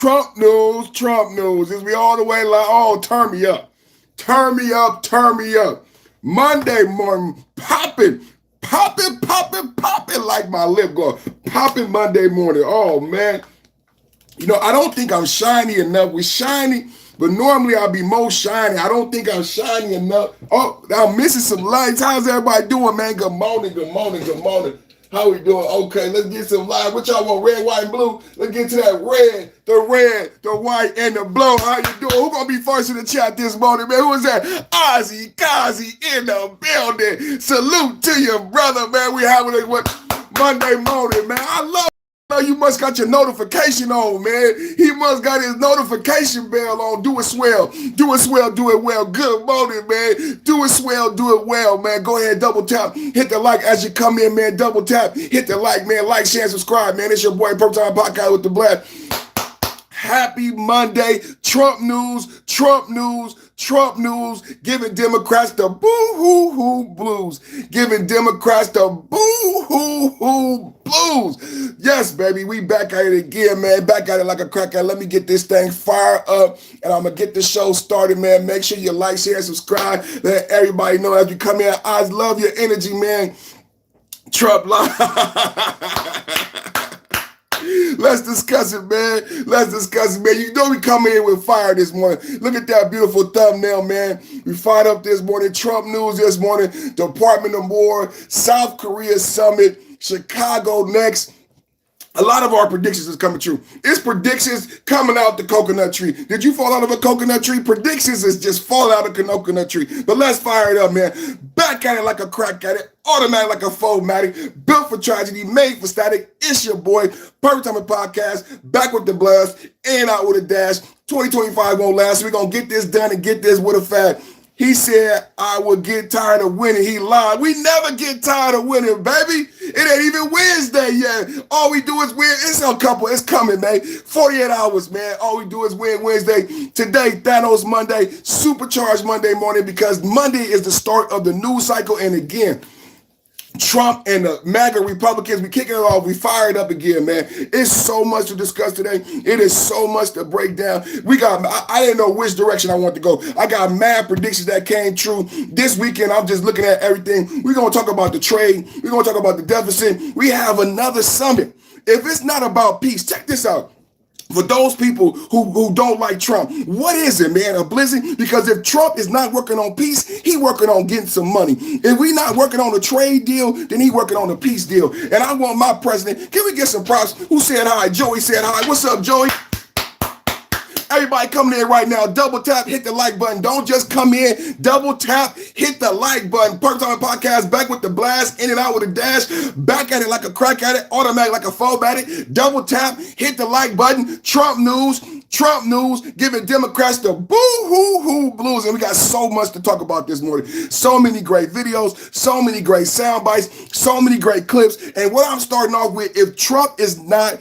Trump news. Is we all the way like, oh, turn me up. Turn me up, turn me up. Monday morning, popping like my lip going. Popping Monday morning. Oh, man. I don't think I'm shiny enough. We're shiny, but normally I'll be more shiny. I don't think I'm shiny enough. Oh, I'm missing some lights. How's everybody doing, man? Good morning, good morning, good morning. How we doing? Okay, let's get some live. What y'all want? Red, white, and blue? Let's get to that red, the white, and the blue. How you doing? Who gonna be first in the chat this morning, man? Who is that? Ozzy Kazi in the building. Salute to you, brother, man. We having a Monday morning, man. I love you must got your notification on, man. He must got his notification bell on. Do it swell. Do it swell. Do it well. Good morning, man. Do it swell. Do it well, man. Go ahead, double tap. Hit the like as you come in, man. Double tap. Hit the like, man. Like, share, subscribe, man. It's your boy, Pro Time Podcast with the Black. Happy Monday. Trump news, giving Democrats the boo-hoo-hoo blues. Giving Democrats the boo-hoo-hoo blues. Yes, baby, we back at it again, man. Back at it like a cracker. Let me get this thing fired up, and I'm going to get the show started, man. Make sure you like, share, subscribe. Let everybody know as you come in. I love your energy, man. Trump live. Let's discuss it, man. Let's discuss it, man. You know we coming in with fire this morning. Look at that beautiful thumbnail, man. We fired up this morning. Trump news this morning. Department of War, South Korea summit, Chicago next. A lot of our predictions is coming true. It's predictions coming out the coconut tree. Did you fall out of a coconut tree? Predictions is just fall out of a coconut tree. But let's fire it up, man. Back at it like a crack at it. Automatic like a foe-matic. Built for tragedy, made for static. It's your boy, Perfect Timing Podcast. Back with the blast and out with a dash. 2025 won't last. We're going to get this done and get this with a fact. He said, I would get tired of winning. He lied. We never get tired of winning, baby. It ain't even Wednesday yet. All we do is win. It's coming, man. 48 hours, man. All we do is win Wednesday. Today, Thanos Monday, supercharged Monday morning because Monday is the start of the news cycle. And again, Trump and the MAGA Republicans, we kicking it off. We fired up again, man. It's so much to discuss today. It is so much to break down. I didn't know which direction I want to go. I got mad predictions that came true. This weekend, I'm just looking at everything. We're going to talk about the trade. We're going to talk about the deficit. We have another summit. If it's not about peace, check this out. For those people who don't like Trump, what is it, man? A blizzard? Because if Trump is not working on peace, he working on getting some money. If we not working on a trade deal, then he working on a peace deal. And I want my president, can we get some props? Who said hi? Joey said hi. What's up, Joey? Everybody coming in right now, double tap, hit the like button. Don't just come in, double tap, hit the like button. Perfect Time Podcast, back with the blast, in and out with a dash, back at it like a crack at it, automatic like a foe at it. Double tap, hit the like button. Trump news, giving Democrats the boo-hoo-hoo blues. And we got so much to talk about this morning. So many great videos, so many great sound bites, so many great clips. And what I'm starting off with, if Trump is not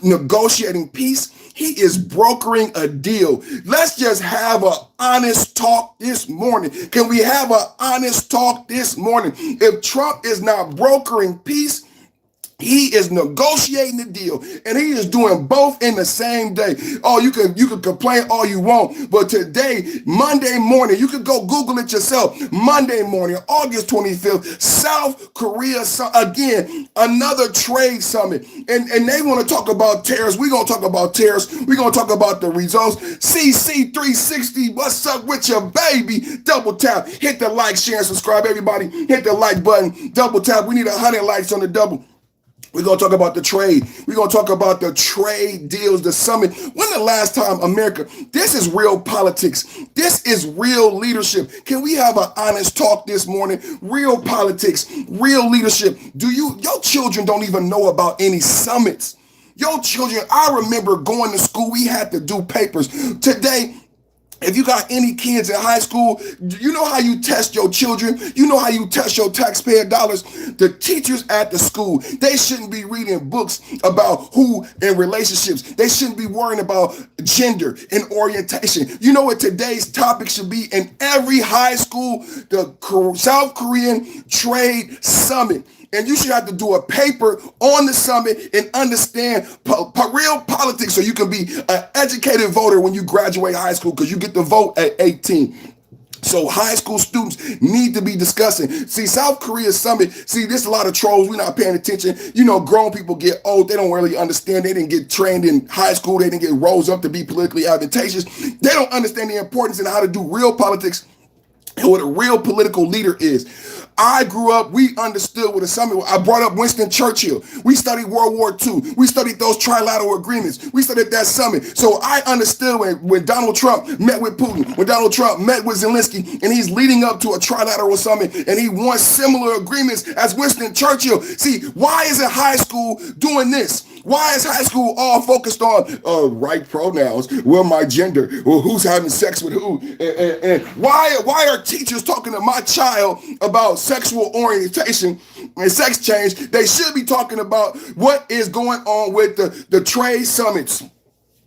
negotiating peace, he is brokering a deal. Let's just have an honest talk this morning. Can we have an honest talk this morning? If Trump is not brokering peace, he is negotiating the deal, and he is doing both in the same day. Oh, you can complain all you want, but today, Monday morning, you can go Google it yourself. Monday morning, August 25th, South Korea, again, another trade summit, and they want to talk about tariffs. We're going to talk about tariffs. We're going to talk about the results. CC360, what's up with your baby? Double tap, hit the like, share, and subscribe, everybody. Hit the like button, double tap. We need 100 likes on the double. We're going to talk about the trade. We're going to talk about the trade deals, the summit. When the last time, America, this is real politics. This is real leadership. Can we have an honest talk this morning? Real politics, real leadership. Your children don't even know about any summits. Your children, I remember going to school, we had to do papers. Today, if you got any kids in high school, you know how you test your children. You know how you test your taxpayer dollars. The teachers at the school, they shouldn't be reading books about who in relationships. They shouldn't be worrying about gender and orientation. You know what today's topic should be in every high school? The South Korean Trade Summit. And you should have to do a paper on the summit and understand real politics so you can be an educated voter when you graduate high school, because you get to vote at 18. So high school students need to be discussing. See, South Korea summit, see, there's a lot of trolls. We're not paying attention. You know, grown people get old. They don't really understand. They didn't get trained in high school. They didn't get rose up to be politically advantageous. They don't understand the importance and how to do real politics and what a real political leader is. I grew up, we understood what a summit was. I brought up Winston Churchill. We studied World War II. We studied those trilateral agreements. We studied that summit. So I understood when Donald Trump met with Putin, when Donald Trump met with Zelensky, and he's leading up to a trilateral summit, and he wants similar agreements as Winston Churchill. See, why isn't high school doing this? Why is high school all focused on right pronouns? Well, my gender. Well, who's having sex with who? And why are teachers talking to my child about sexual orientation and sex change? They should be talking about what is going on with the trade summits.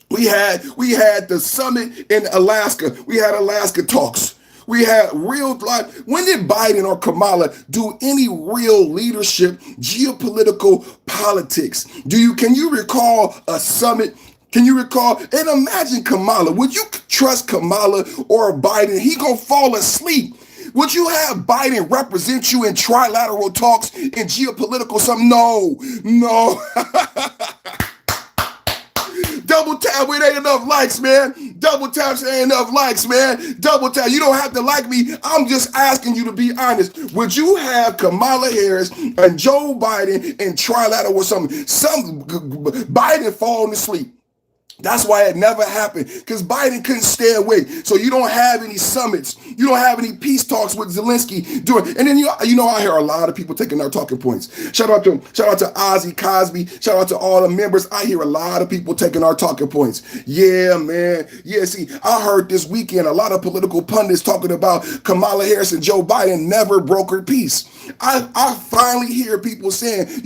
We had the summit in Alaska. We had Alaska talks. We had real, like, when did Biden or Kamala do any real leadership, geopolitical politics? Can you recall a summit? Can you recall? And imagine Kamala. Would you trust Kamala or Biden? He gonna fall asleep. Would you have Biden represent you in trilateral talks in geopolitical something? No. Double tap, it ain't enough likes, man. Double tap, ain't enough likes, man. Double tap, you don't have to like me. I'm just asking you to be honest. Would you have Kamala Harris and Joe Biden in trilateral or something? Biden falling asleep. That's why it never happened, because Biden couldn't stay awake. So you don't have any summits. You don't have any peace talks with Zelensky doing. And then I hear a lot of people taking our talking points. Shout out to Ozzy Cosby. Shout out to all the members. I hear a lot of people taking our talking points. Yeah, man. Yeah, see, I heard this weekend a lot of political pundits talking about Kamala Harris and Joe Biden never brokered peace. I finally hear people saying,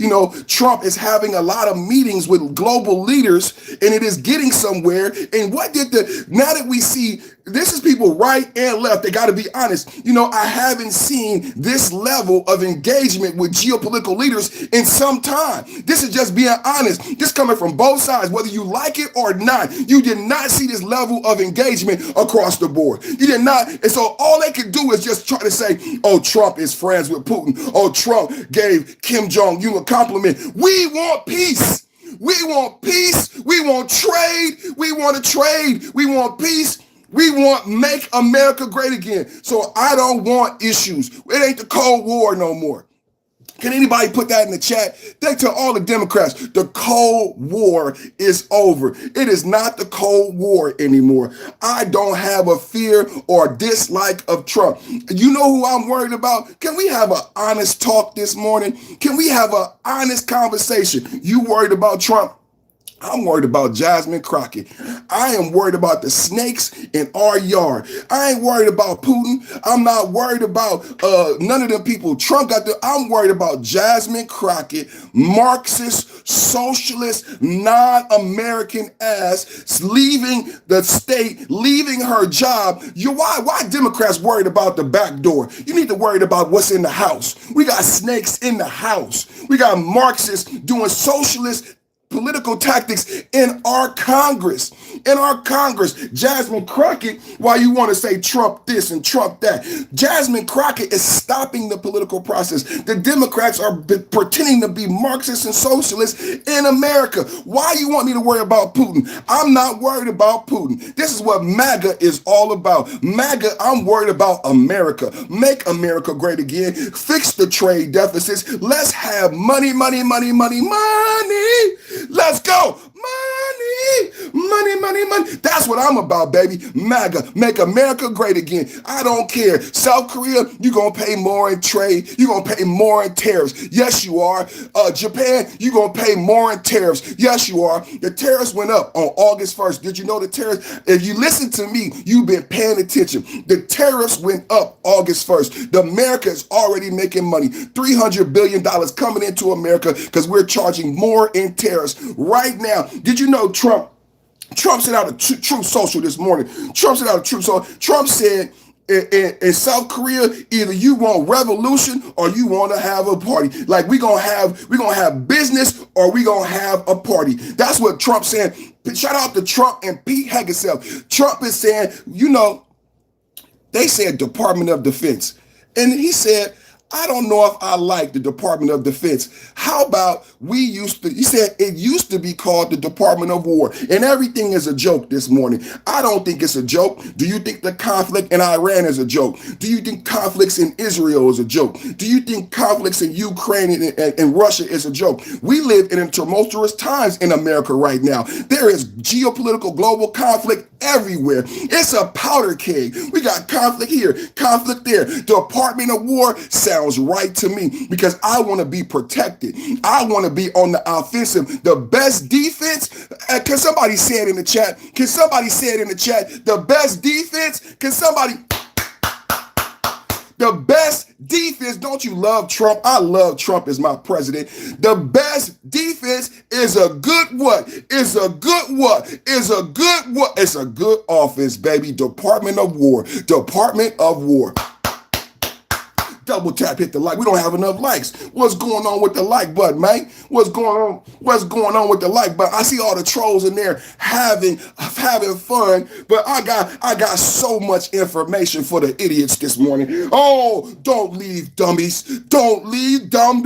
Trump is having a lot of meetings with global leaders, and it is getting somewhere. And now that we see, this is people right and left, they got to be honest. I haven't seen this level of engagement with geopolitical leaders in some time. This is just being honest. This coming from both sides, whether you like it or not. You did not see this level of engagement across the board. You did not. And so all they could do is just try to say, oh, Trump is friends with Putin. Oh, Trump gave Kim Jong-un a compliment. We want peace. We want peace. We want trade. We want to trade. We want peace. We want make America great again. So I don't want issues. It ain't the Cold War no more. Can anybody put that in the chat? They tell all the Democrats, the Cold War is over. It is not the Cold War anymore. I don't have a fear or dislike of Trump. You know who I'm worried about? Can we have an honest talk this morning? Can we have an honest conversation? You worried about Trump? I'm worried about Jasmine Crockett. I am worried about the snakes in our yard. I ain't worried about Putin. I'm not worried about none of them people Trump got there. I'm worried about Jasmine Crockett, Marxist, socialist, non-American ass, leaving the state, leaving her job. Why Democrats worried about the back door? You need to worry about what's in the house. We got snakes in the house. We got Marxists doing socialist political tactics in our Congress. Jasmine Crockett, why you want to say Trump this and Trump that? Jasmine Crockett is stopping the political process. The Democrats are pretending to be Marxists and socialists in America. Why you want me to worry about Putin? I'm not worried about Putin. This is what MAGA is all about. MAGA, I'm worried about America. Make America great again. Fix the trade deficits. Let's have money. Let's go. Money. That's what I'm about, baby. MAGA, make America great again. I don't care. South Korea, you're going to pay more in trade. You're going to pay more in tariffs. Yes, you are. Japan, you're going to pay more in tariffs. Yes, you are. The tariffs went up on August 1st. Did you know the tariffs? If you listen to me, you've been paying attention. The tariffs went up August 1st. America is already making money. $300 billion coming into America because we're charging more in tariffs right now. Did you know Trump sent out a Truth Social this morning? Trump sent out a Truth Social. Trump said in South Korea, either you want revolution or you want to have a party. Like we gonna have business or we gonna have a party. That's what Trump's saying. Shout out to Trump and Pete Hegseth. Trump is saying, they said Department of Defense. And he said, I don't know if I like the Department of Defense. How about he said it used to be called the Department of War. And everything is a joke this morning. I don't think it's a joke. Do you think the conflict in Iran is a joke? Do you think conflicts in Israel is a joke? Do you think conflicts in Ukraine and Russia is a joke? We live in tumultuous times in America right now. There is geopolitical global conflict everywhere. It's a powder keg. We got conflict here, conflict there. Department of War sounds right to me because I want to be protected. I want to be on the offensive. The best defense, can somebody say it in the chat? Can somebody say it in the chat? The best defense, can somebody... The best defense, don't you love Trump? I love Trump as my president. The best defense is a good what? Is a good what? Is a good what? It's a good offense, baby. Department of War. Department of War. Double tap, hit the like. We don't have enough likes. What's going on with the like button, man? What's going on? What's going on with the like button? I see all the trolls in there having fun, but I got so much information for the idiots this morning. Oh, don't leave, dummies. Don't leave, dumb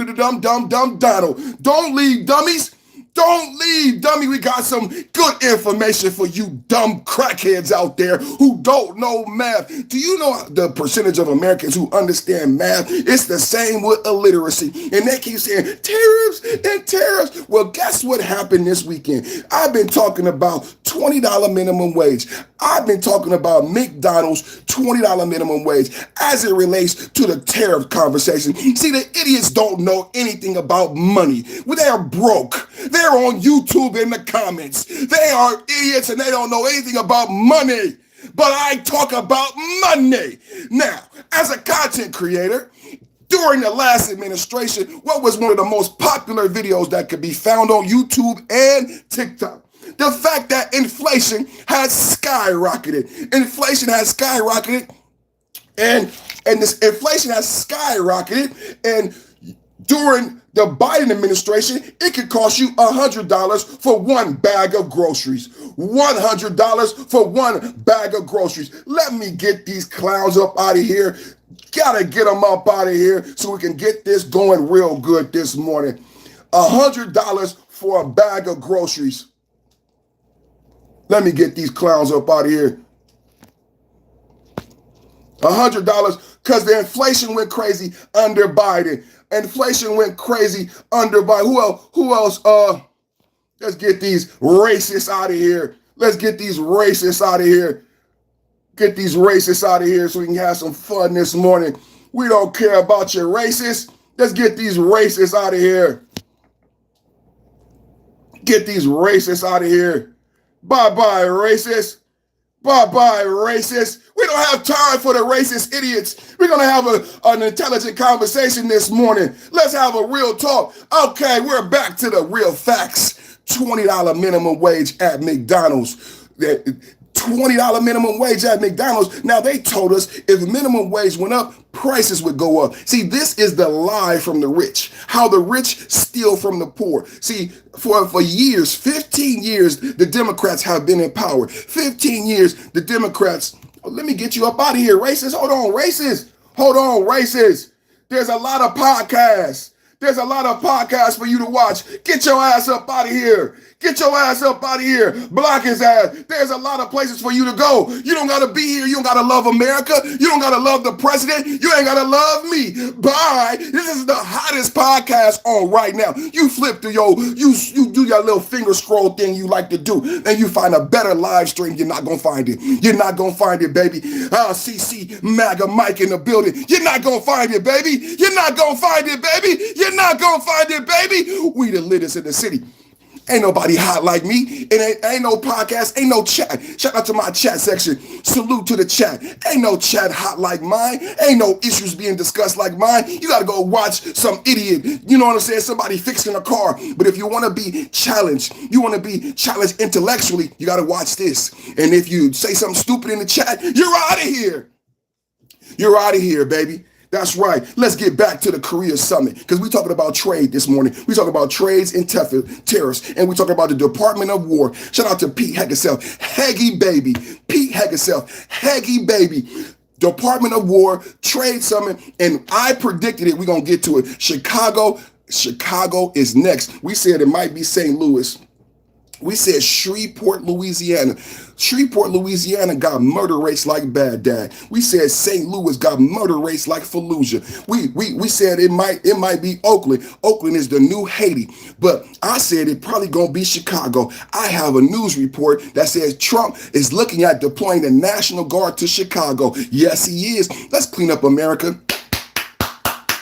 Donald. Don't leave, dummies. Don't leave, dummy. We got some good information for you dumb crackheads out there who don't know math. Do you know the percentage of Americans who understand math? It's the same with illiteracy. And they keep saying tariffs and tariffs. Well, guess what happened this weekend? I've been talking about $20 minimum wage. I've been talking about McDonald's $20 minimum wage as it relates to the tariff conversation. See, the idiots don't know anything about money. Well, they're broke. They're on YouTube in the comments. They are idiots and they don't know anything about money. But I talk about money. Now, as a content creator, during the last administration, what was one of the most popular videos that could be found on YouTube and TikTok? The fact that inflation has skyrocketed. Inflation has skyrocketed, and this inflation has skyrocketed, and during the Biden administration, it could cost you $100 for one bag of groceries. $100 for one bag of groceries. Let me get these clowns up out of here. Gotta get them up out of here so we can get this going real good this morning. $100 for a bag of groceries. Let me get these clowns up out of here. $100 because the inflation went crazy under Biden. Inflation went crazy under Biden. Who else? Let's get these racists out of here. Let's get these racists out of here. Get these racists out of here so we can have some fun this morning. We don't care about your racists. Let's get these racists out of here. Get these racists out of here. Bye-bye, racist. Bye-bye, racist. We don't have time for the racist idiots. We're going to have an intelligent conversation this morning. Let's have a real talk. Okay, we're back to the real facts. $20 minimum wage at McDonald's. $20 minimum wage at McDonald's. Now, they told us if minimum wage went up, prices would go up. See, this is the lie from the rich. How the rich steal from the poor. See, for years, 15 years, the Democrats have been in power. 15 years, the Democrats... Oh, let me get you up out of here, racist. Hold on, racist. Hold on, racist. There's a lot of podcasts. There's a lot of podcasts for you to watch. Get your ass up out of here. Get your ass up out of here. Block his ass. There's a lot of places for you to go. You don't got to be here. You don't got to love America. You don't got to love the president. You ain't got to love me. Bye. This is the hottest podcast on right now. You flip through you do your little finger scroll thing you like to do, and you find a better live stream. You're not going to find it. You're not going to find it, baby. CC MAGA Mike in the building. You're not going to find it, baby. You're not going to find it, baby. You're not going to find it, baby. We the littest in the city. Ain't nobody hot like me. It ain't no podcast, ain't no chat. Shout out to my chat section. Salute to the chat. Ain't no chat hot like mine. Ain't no issues being discussed like mine. You got to go watch some idiot, you know what I'm saying, somebody fixing a car. But if you want to be challenged, you want to be challenged intellectually, you got to watch this. And if you say something stupid in the chat, you're out of here. You're out of here, baby. That's right. Let's get back to the Korea summit because we're talking about trade this morning. We're talking about trades and tariffs, and we're talking about the Department of War. Shout out to Pete Hegseth, Heggy baby. Pete Hegseth, Heggy baby. Department of War, Trade Summit, and I predicted it. We're going to get to it. Chicago is next. We said it might be St. Louis. We said Shreveport, Louisiana. Shreveport, Louisiana got murder rates like Baghdad. We said St. Louis got murder rates like Fallujah. We said it might be Oakland. Oakland is the new Haiti. But I said it probably gonna be Chicago. I have a news report that says Trump is looking at deploying the National Guard to Chicago. Yes, he is. Let's clean up America.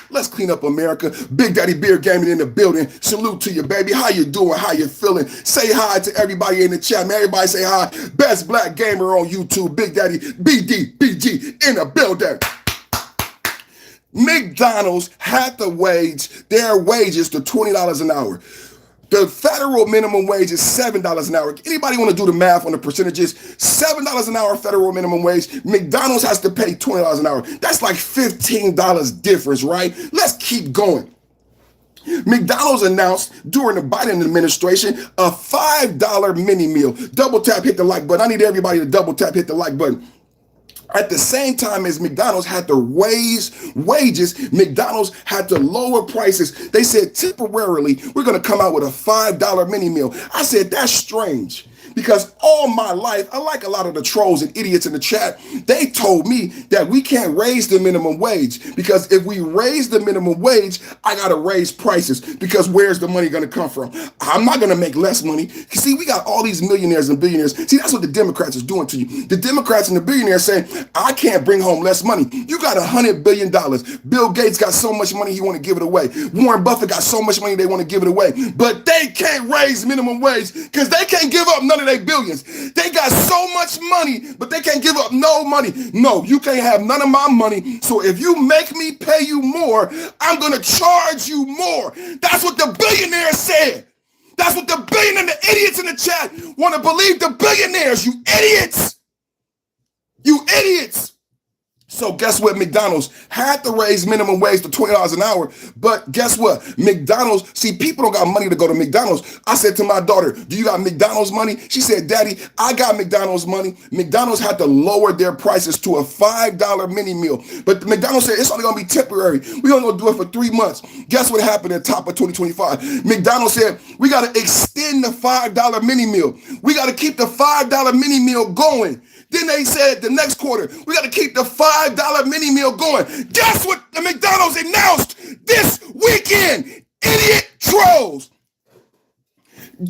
Let's clean up America. Big Daddy Beer Gaming in the building. Salute to you, baby. How you doing? How you feeling? Say hi to everybody in the chat, man. Everybody say hi. Best Black Gamer on YouTube. Big Daddy BDBG in the building. McDonald's had to wage their wages to $20 an hour. The federal minimum wage is $7 an hour. Anybody want to do the math on the percentages? $7 an hour federal minimum wage. McDonald's has to pay $20 an hour. That's like $15 difference, right? Let's keep going. McDonald's announced during the Biden administration a $5 mini meal. Double tap, hit the like button. I need everybody to double tap, hit the like button. At the same time as McDonald's had to raise wages, McDonald's had to lower prices. They said temporarily, we're going to come out with a $5 mini meal. I said, that's strange. Because all my life, I like a lot of the trolls and idiots in the chat, they told me that we can't raise the minimum wage because if we raise the minimum wage, I got to raise prices because where's the money going to come from? I'm not going to make less money. You see, we got all these millionaires and billionaires. See, that's what the Democrats is doing to you. The Democrats and the billionaires saying, I can't bring home less money. You got $100 billion. Bill Gates got so much money, he want to give it away. Warren Buffett got so much money, they want to give it away. But they can't raise minimum wage because they can't give up none of their billions. They got so much money, but they can't give up no money. No, you can't have none of my money. So if you make me pay you more, I'm going to charge you more. That's what the billionaires said. That's what the billionaires, the idiots in the chat want to believe the billionaires. You idiots. You idiots. So guess what? McDonald's had to raise minimum wage to $20 an hour. But guess what? McDonald's, see, people don't got money to go to McDonald's. I said to my daughter, do you got McDonald's money? She said, Daddy, I got McDonald's money. McDonald's had to lower their prices to a $5 mini meal. But McDonald's said it's only going to be temporary. We're only going to do it for 3 months. Guess what happened at the top of 2025? McDonald's said, we got to extend the $5 mini meal. We got to keep the $5 mini meal going. Then they said the next quarter, we got to keep the $5 mini meal going. Guess what the McDonald's announced this weekend? Idiot trolls.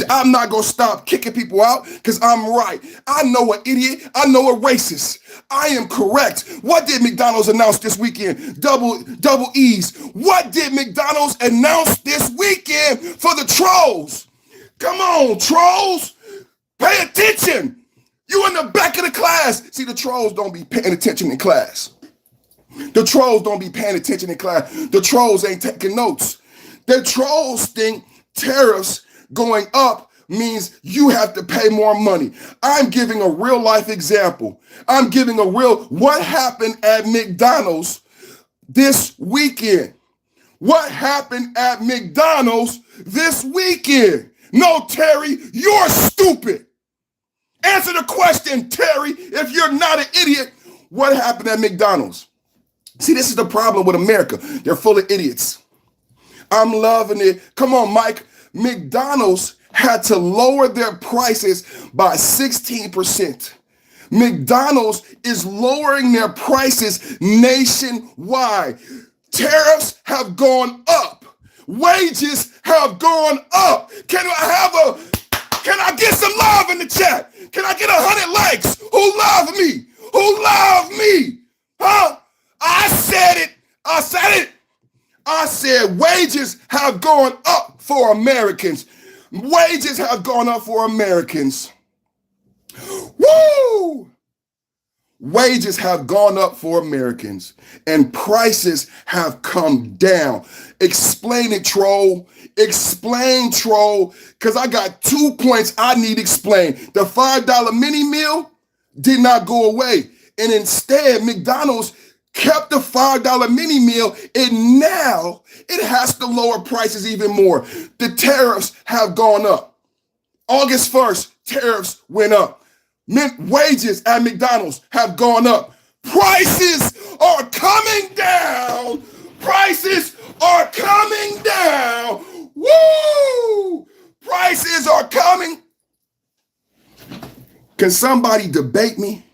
I'm not going to stop kicking people out because I'm right. I know an idiot. I know a racist. I am correct. What did McDonald's announce this weekend? Double E's. What did McDonald's announce this weekend for the trolls? Come on, trolls. Pay attention. You in the back of the class. See, the trolls don't be paying attention in class. The trolls don't be paying attention in class. The trolls ain't taking notes. The trolls think tariffs going up means you have to pay more money. I'm giving a real life example. I'm giving what happened at McDonald's this weekend. What happened at McDonald's this weekend? No, Terry, you're stupid. Answer the question, Terry, if you're not an idiot. What happened at McDonald's? See, this is the problem with America. They're full of idiots. I'm loving it. Come on, Mike. McDonald's had to lower their prices by 16%. McDonald's is lowering their prices nationwide. Tariffs have gone up. Wages have gone up. Can I get some love in the chat? Can I get 100 likes? Who love me? Who love me? Huh? I said it. I said wages have gone up for Americans. Wages have gone up for Americans. Woo! Wages have gone up for Americans and prices have come down. Explain it, troll. Explain, troll, because I got 2 points I need explained. The $5 mini meal did not go away. And instead, McDonald's kept the $5 mini meal, and now it has to lower prices even more. The tariffs have gone up. August 1st, tariffs went up. Wages at McDonald's have gone up. Prices are coming down. Prices are coming down. Woo! Prices are coming. Can somebody debate me?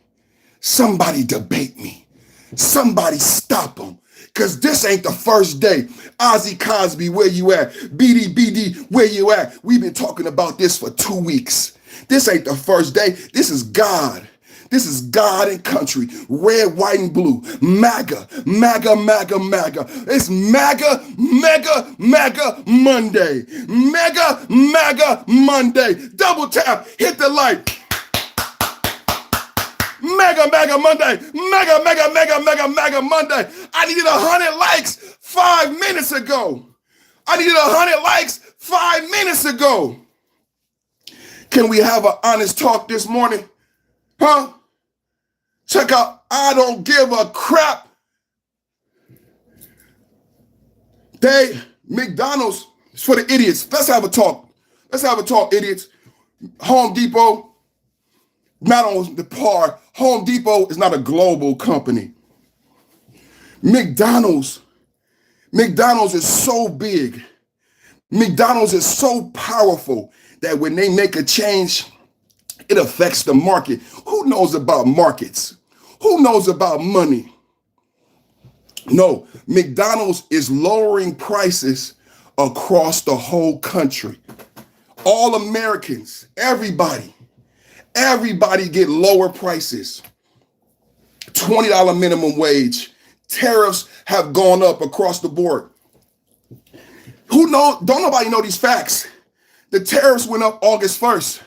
Somebody debate me. Somebody stop them. Because this ain't the first day. Ozzy Cosby, where you at? BD, where you at? We've been talking about this for 2 weeks. This ain't the first day. This is God. This is God and country. Red, white, and blue. MAGA, MAGA, MAGA, MAGA. It's MAGA, MAGA, MAGA Monday. MAGA, MAGA Monday. Double tap. Hit the like. Mega, mega Monday. Mega, mega, mega, mega, mega Monday. I needed 100 likes 5 minutes ago. I needed 100 likes 5 minutes ago. Can we have an honest talk this morning? Huh? Check out, I don't give a crap. McDonald's is for the idiots. Let's have a talk. Let's have a talk, idiots. Home Depot, not on the par. Home Depot is not a global company. McDonald's is so big. McDonald's is so powerful that when they make a change, it affects the market. Who knows about markets? Who knows about money? No, McDonald's is lowering prices across the whole country. All Americans, everybody get lower prices. $20 minimum wage. Tariffs have gone up across the board. Don't nobody know these facts. The tariffs went up August 1st.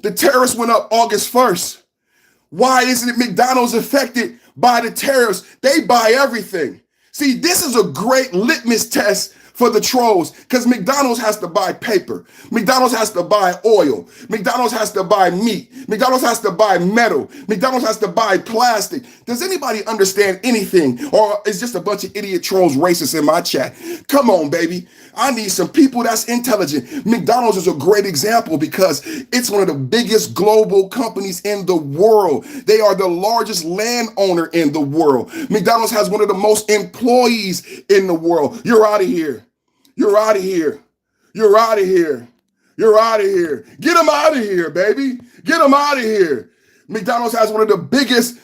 The tariffs went up August 1st. Why isn't it McDonald's affected by the tariffs? They buy everything. See, this is a great litmus test for the trolls because McDonald's has to buy paper. McDonald's has to buy oil. McDonald's has to buy meat. McDonald's has to buy metal. McDonald's has to buy plastic. Does anybody understand anything? Or is just a bunch of idiot trolls racist in my chat? Come on, baby. I need some people that's intelligent. McDonald's is a great example because it's one of the biggest global companies in the world. They are the largest landowner in the world. McDonald's has one of the most employees in the world. You're out of here. You're out of here. You're out of here. You're out of here. Get them out of here, baby. Get them out of here. McDonald's has one of the biggest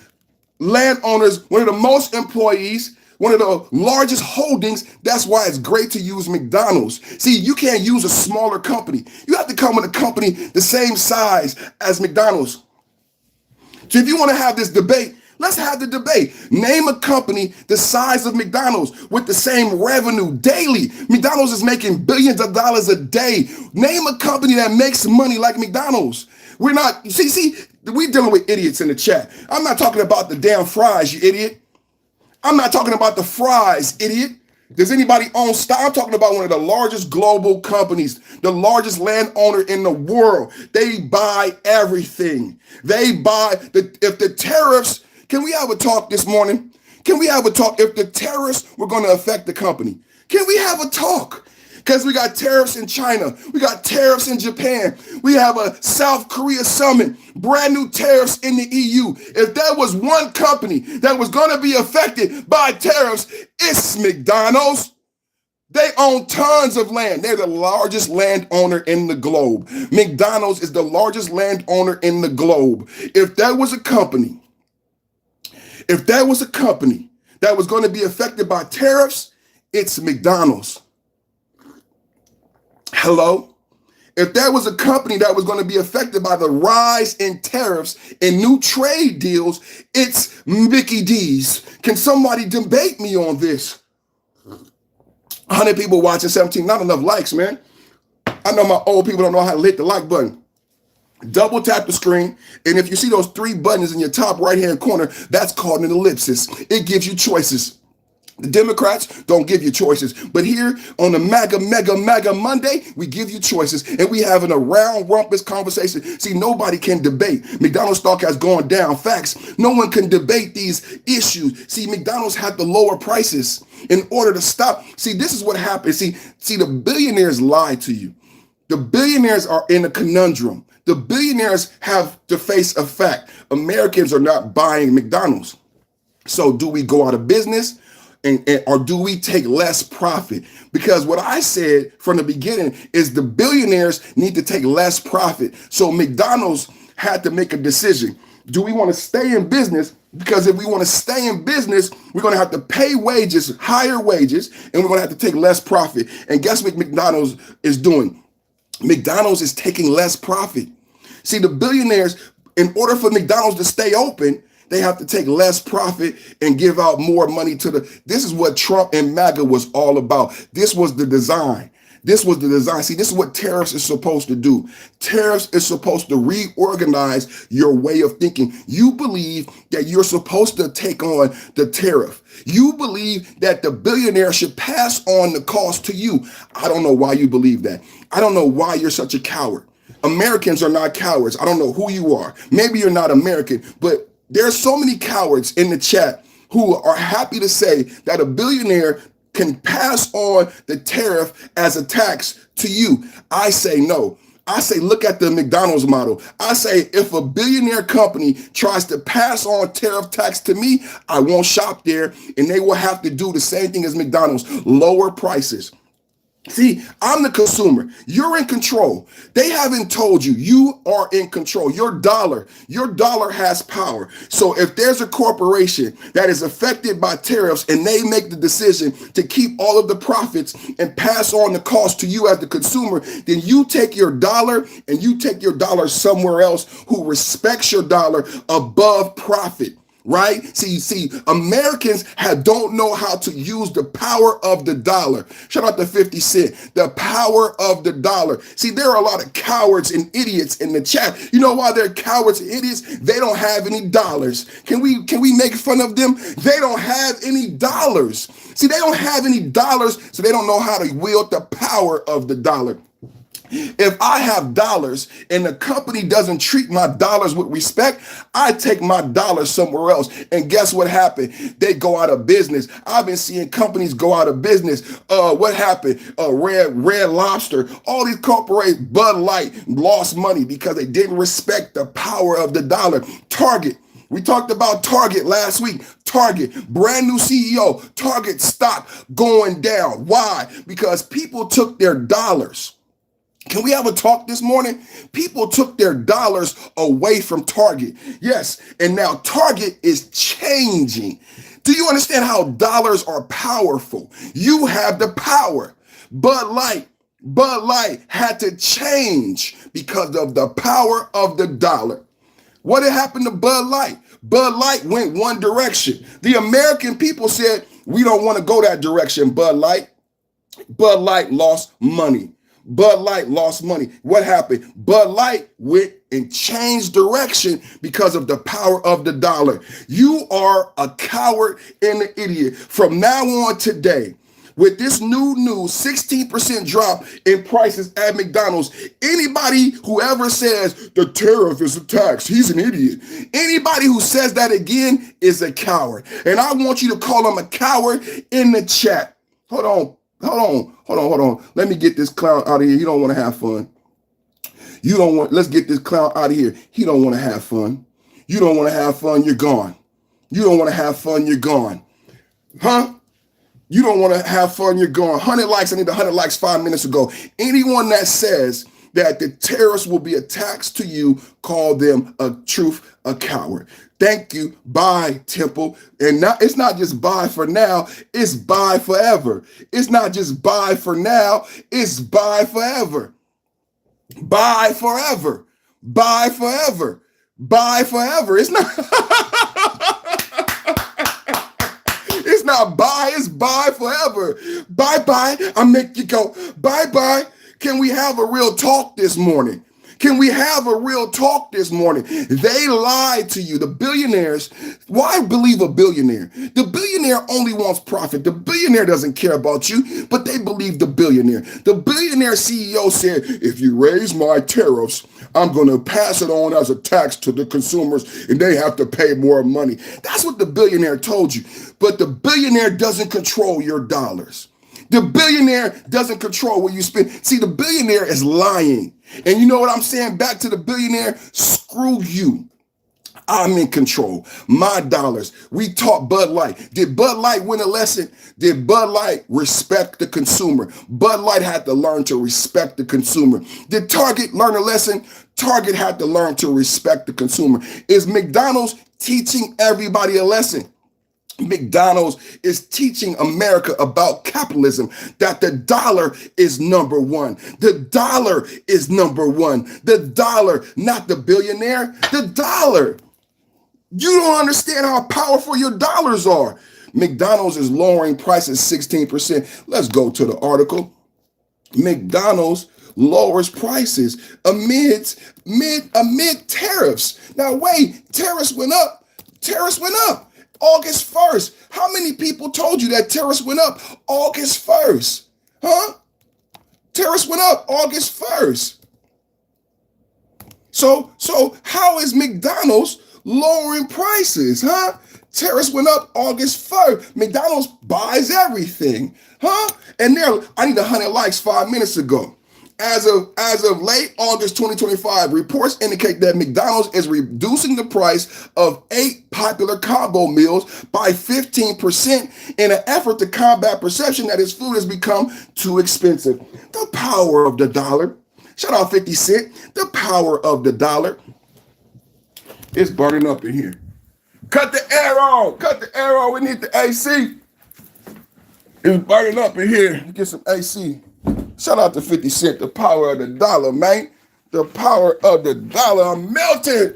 landowners, one of the most employees, one of the largest holdings. That's why it's great to use McDonald's. See, you can't use a smaller company. You have to come with a company the same size as McDonald's. So if you want to have this debate, let's have the debate. Name a company the size of McDonald's with the same revenue daily. McDonald's is making billions of dollars a day. Name a company that makes money like McDonald's. We're not, we're dealing with idiots in the chat. I'm not talking about the damn fries, you idiot. I'm not talking about the fries, idiot. Does anybody own stock? I'm talking about one of the largest global companies, the largest landowner in the world. They buy everything. They buy, if the tariffs, can we have a talk this morning? Can we have a talk if the tariffs were going to affect the company? Can we have a talk? Because we got tariffs in China. We got tariffs in Japan. We have a South Korea summit, brand new tariffs in the EU. If there was one company that was going to be affected by tariffs, it's McDonald's. They own tons of land. They're the largest landowner in the globe. McDonald's is the largest landowner in the globe. If there was a company that was going to be affected by tariffs, it's McDonald's. Hello? If there was a company that was going to be affected by the rise in tariffs and new trade deals, it's Mickey D's. Can somebody debate me on this? 100 people watching, 17, not enough likes, man. I know my old people don't know how to hit the like button. Double tap the screen, and if you see those 3 buttons in your top right-hand corner, that's called an ellipsis. It gives you choices. The Democrats don't give you choices. But here on the MAGA Monday, we give you choices and we having a round rumpus conversation. See, nobody can debate. McDonald's stock has gone down. Facts. No one can debate these issues. See, McDonald's had to lower prices in order to stop. See, this is what happens. See, the billionaires lie to you. The billionaires are in a conundrum. The billionaires have to face a fact. Americans are not buying McDonald's. So do we go out of business? Or do we take less profit? Because what I said from the beginning is the billionaires need to take less profit. So McDonald's had to make a decision. Do we want to stay in business? Because if we want to stay in business, we're going to have to pay wages, higher wages, and we're going to have to take less profit. And guess what McDonald's is doing? McDonald's is taking less profit. See, the billionaires, in order for McDonald's to stay open, they have to take less profit and give out more money to this is what Trump and MAGA was all about. This was the design. This was the design. See, this is what tariffs is supposed to do. Tariffs is supposed to reorganize your way of thinking. You believe that you're supposed to take on the tariff. You believe that the billionaire should pass on the cost to you. I don't know why you believe that. I don't know why you're such a coward. Americans are not cowards. I don't know who you are. Maybe you're not American, but there's so many cowards in the chat who are happy to say that a billionaire can pass on the tariff as a tax to you. I say no. I say, look at the McDonald's model. I say, if a billionaire company tries to pass on tariff tax to me, I won't shop there, and they will have to do the same thing as McDonald's, lower prices. See, I'm the consumer. You're in control. They haven't told you. You are in control. Your dollar has power. So if there's a corporation that is affected by tariffs and they make the decision to keep all of the profits and pass on the cost to you as the consumer, then you take your dollar and you take your dollar somewhere else who respects your dollar above profit. Right? See, Americans don't know how to use the power of the dollar. Shout out to 50 Cent. The power of the dollar. See, there are a lot of cowards and idiots in the chat. You know why they're cowards and idiots? They don't have any dollars. Can we make fun of them? They don't have any dollars. See, they don't have any dollars, so they don't know how to wield the power of the dollar. If I have dollars and the company doesn't treat my dollars with respect, I take my dollars somewhere else. And guess what happened? They go out of business. I've been seeing companies go out of business. What happened? Red Lobster, all these corporations, Bud Light lost money because they didn't respect the power of the dollar. Target. We talked about Target last week. Target, brand new CEO. Target stock going down. Why? Because people took their dollars. Can we have a talk this morning? People took their dollars away from Target. Yes, and now Target is changing. Do you understand how dollars are powerful? You have the power. Bud Light had to change because of the power of the dollar. What had happened to Bud Light? Bud Light went one direction. The American people said, we don't want to go that direction, Bud Light. Bud Light lost money. Bud Light lost money. What happened? Bud Light went and changed direction because of the power of the dollar. You are a coward and an idiot. From now on today, with this new news, 16% drop in prices at McDonald's, anybody who ever says the tariff is a tax, he's an idiot. Anybody who says that again is a coward. And I want you to call him a coward in the chat. Hold on. Let me get this clown out of here. You don't want to have fun. Let's get this clown out of here. He don't want to have fun. You don't want to have fun, you're gone. You don't want to have fun, you're gone. Huh? You don't want to have fun, you're gone. 100 likes, I need 100 likes 5 minutes ago. Anyone that says that the tariffs will be a tax to you, call them a coward. Thank you. Bye, Temple. And now it's not just bye for now, it's bye forever. It's not just bye for now, it's bye forever. Bye forever. Bye forever. Bye forever. It's not it's not bye, it's bye forever. Bye-bye. I make you go, bye-bye. Can we have a real talk this morning? Can we have a real talk this morning? They lied to you. The billionaires, why believe a billionaire? The billionaire only wants profit. The billionaire doesn't care about you, but they believe the billionaire. The billionaire CEO said, if you raise my tariffs, I'm going to pass it on as a tax to the consumers and they have to pay more money. That's what the billionaire told you. But the billionaire doesn't control your dollars. The billionaire doesn't control what you spend. See, the billionaire is lying. And you know what I'm saying? Back to the billionaire, screw you. I'm in control. My dollars. We taught Bud Light. Did Bud Light win a lesson? Did Bud Light respect the consumer? Bud Light had to learn to respect the consumer. Did Target learn a lesson? Target had to learn to respect the consumer. Is McDonald's teaching everybody a lesson? McDonald's is teaching America about capitalism, that the dollar is number one. The dollar is number one. The dollar, not the billionaire, the dollar. You don't understand how powerful your dollars are. McDonald's is lowering prices 16%. Let's go to the article. McDonald's lowers prices amid tariffs. Now wait, tariffs went up. Tariffs went up. August 1st. How many people told you that tariffs went up August 1st? Huh? Tariffs went up August 1st. So how is McDonald's lowering prices, huh? Tariffs went up August 1st. McDonald's buys everything, huh? And I need 100 likes 5 minutes ago. As of late August 2025, reports indicate that McDonald's is reducing the price of 8 popular combo meals by 15% in an effort to combat perception that its food has become too expensive. The power of the dollar. Shout out 50 Cent. The power of the dollar. It's burning up in here. Cut the air on. Cut the air on. We need the AC. It's burning up in here. Get some AC. Shout out to 50 Cent, the power of the dollar, man. The power of the dollar. I'm melting.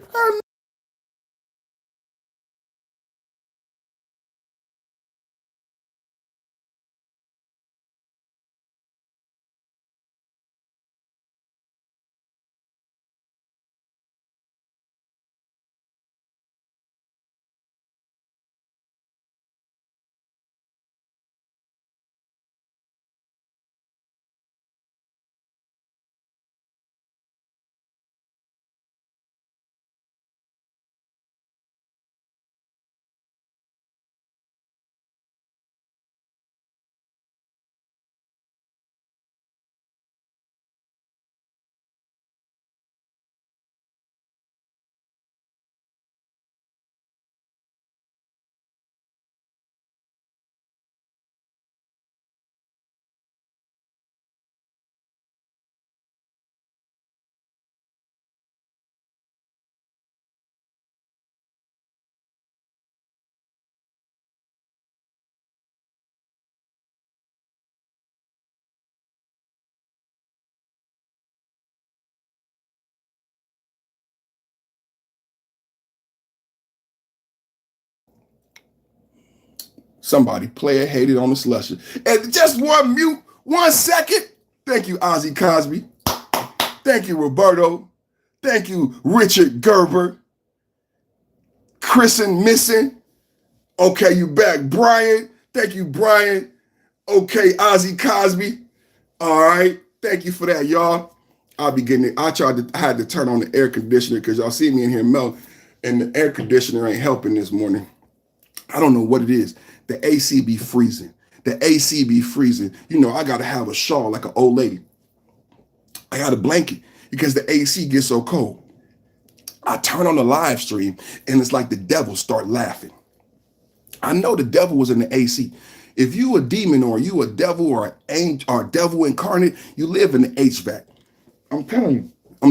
Somebody player hated on the slusher. And just one second. Thank you, Ozzy Cosby. Thank you, Roberto. Thank you, Richard Gerber. Chrisen Missing. Okay, you back. Brian. Thank you, Brian. Okay, Ozzy Cosby. All right. Thank you for that, y'all. I'll be getting it. I had to turn on the air conditioner because y'all see me in here melt, and the air conditioner ain't helping this morning. I don't know what it is. The AC be freezing. The AC be freezing. You know, I got to have a shawl like an old lady. I got a blanket because the AC gets so cold. I turn on the live stream and it's like the devil start laughing. I know the devil was in the AC. If you a demon or you a devil or an angel or devil incarnate, you live in the HVAC. I'm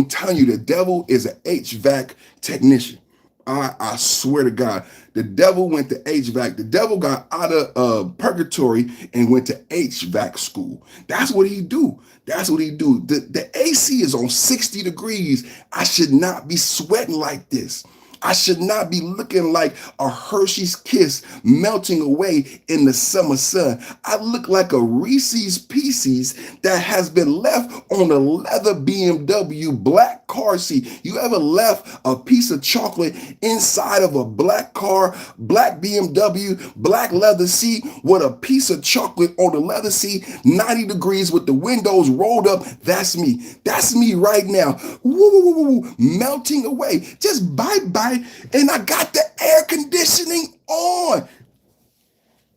telling you, the devil is an HVAC technician. I swear to God, the devil went to HVAC. The devil got out of purgatory and went to HVAC school. That's what he do. That's what he do. The AC is on 60 degrees. I should not be sweating like this. I should not be looking like a Hershey's Kiss melting away in the summer sun. I look like a Reese's Pieces that has been left on a leather BMW black car seat. You ever left a piece of chocolate inside of a black car, black BMW, black leather seat with a piece of chocolate on the leather seat, 90 degrees with the windows rolled up? That's me. That's me right now. Woo, woo, woo, woo, melting away. Just bye-bye. And I got the air conditioning on.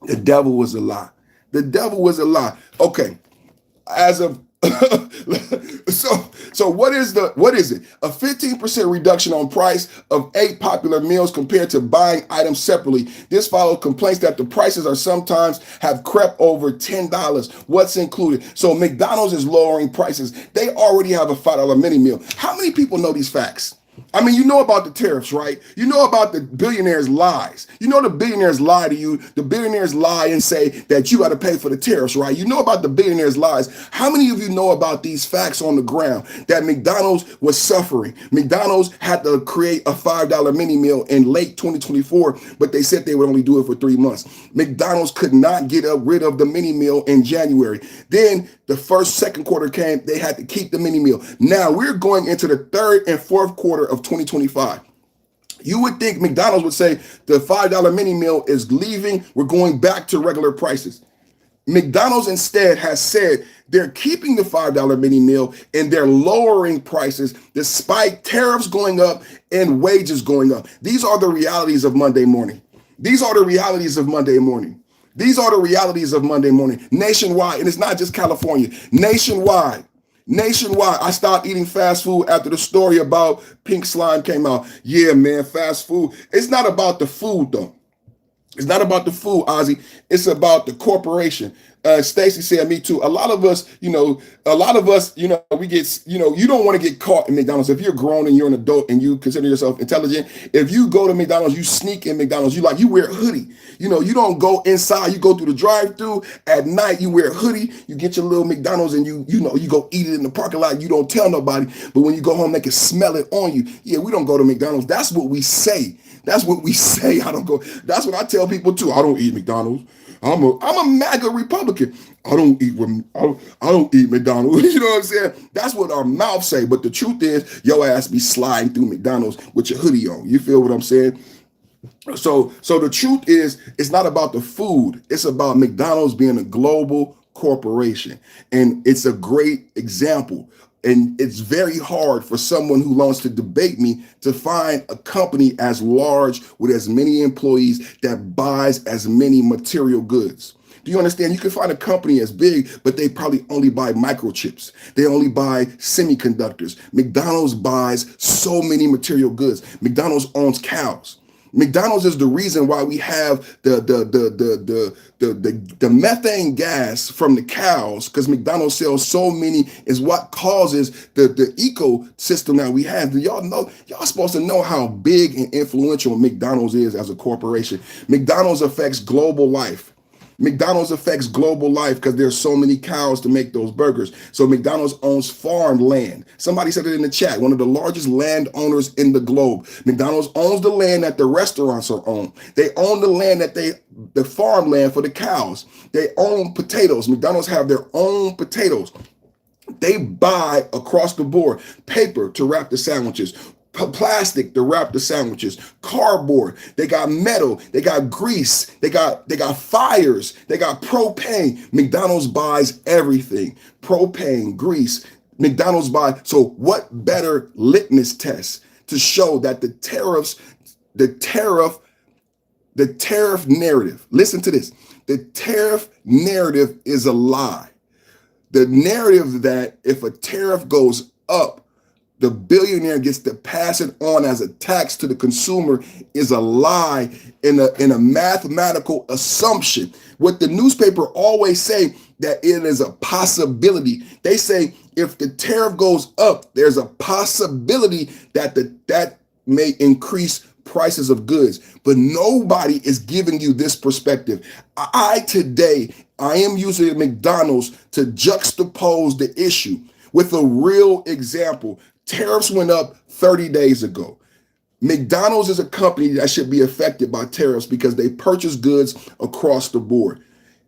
The devil was a lie. The devil was a lie. Okay. As of so what is it? A 15% reduction on price of 8 popular meals compared to buying items separately. This follows complaints that the prices are sometimes have crept over $10. What's included? So McDonald's is lowering prices. They already have a $5 mini meal. How many people know these facts? I mean, you know about the tariffs, right? You know about the billionaires' lies. You know the billionaires lie to you. The billionaires lie and say that you got to pay for the tariffs, right? You know about the billionaires' lies. How many of you know about these facts on the ground? That McDonald's was suffering. McDonald's had to create a $5 mini meal in late 2024, but they said they would only do it for 3 months. McDonald's could not get rid of the mini meal in January. Then the second quarter came, they had to keep the mini meal. Now we're going into the third and fourth quarter of 2025. You would think McDonald's would say the $5 mini meal is leaving. We're going back to regular prices. McDonald's instead has said they're keeping the $5 mini meal and they're lowering prices despite tariffs going up and wages going up. These are the realities of Monday morning. These are the realities of Monday morning. These are the realities of Monday morning. Nationwide, and it's not just California. Nationwide, I stopped eating fast food after the story about pink slime came out. Yeah, man, fast food. It's not about the food, though. It's not about the food, Ozzy. It's about the corporation. Stacy said, me too. A lot of us, we get, you don't want to get caught in McDonald's. If you're grown and you're an adult and you consider yourself intelligent, if you go to McDonald's, you sneak in McDonald's, you wear a hoodie. You don't go inside, you go through the drive-through at night, you wear a hoodie, you get your little McDonald's and you go eat it in the parking lot. You don't tell nobody, but when you go home, they can smell it on you. Yeah, we don't go to McDonald's. That's what we say. That's what we say. I don't go. That's what I tell people too. I don't eat McDonald's. I'm a MAGA Republican. I don't eat McDonald's. You know what I'm saying? That's what our mouth say. But the truth is, your ass be sliding through McDonald's with your hoodie on. You feel what I'm saying? So the truth is, it's not about the food. It's about McDonald's being a global corporation. And it's a great example. And it's very hard for someone who wants to debate me to find a company as large with as many employees that buys as many material goods. Do you understand? You can find a company as big, but they probably only buy microchips. They only buy semiconductors. McDonald's buys so many material goods. McDonald's owns cows. McDonald's is the reason why we have the methane gas from the cows, because McDonald's sells so many, is what causes the ecosystem that we have. Do y'all know? Y'all supposed to know how big and influential McDonald's is as a corporation. McDonald's affects global life. McDonald's affects global life because there's so many cows to make those burgers. So McDonald's owns farm land. Somebody said it in the chat, one of the largest landowners in the globe. McDonald's owns the land that the restaurants are on. They own the land the farmland for the cows. They own potatoes. McDonald's have their own potatoes. They buy across the board paper to wrap the sandwiches, plastic to wrap the sandwiches, cardboard, they got metal, they got grease, they got fires, they got propane. McDonald's buys everything. Propane, grease, McDonald's buys. So what better litmus test to show that the tariff narrative, listen to this, the tariff narrative is a lie. The narrative that if a tariff goes up, the billionaire gets to pass it on as a tax to the consumer is a lie in a mathematical assumption. What the newspaper always say, that it is a possibility. They say if the tariff goes up, there's a possibility that may increase prices of goods. But nobody is giving you this perspective. I am using McDonald's to juxtapose the issue with a real example. Tariffs went up 30 days ago. McDonald's is a company that should be affected by tariffs because they purchase goods across the board.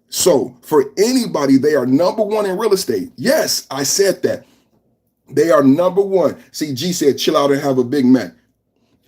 So for anybody, they are number one in real estate. Yes, I said that. They are number one. See, G said, chill out and have a Big Mac.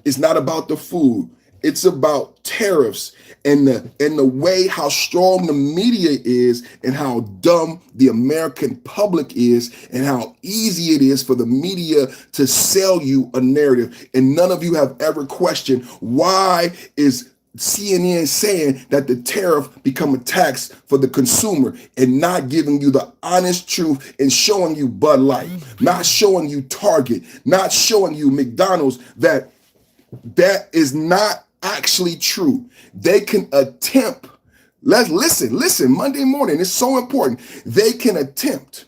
It's not about the food. It's about tariffs and the way how strong the media is and how dumb the American public is and how easy it is for the media to sell you a narrative. And none of you have ever questioned why is CNN saying that the tariff become a tax for the consumer and not giving you the honest truth and showing you Bud Light, not showing you Target, not showing you McDonald's that is not actually true. They can attempt, listen, Monday morning, it's so important. They can attempt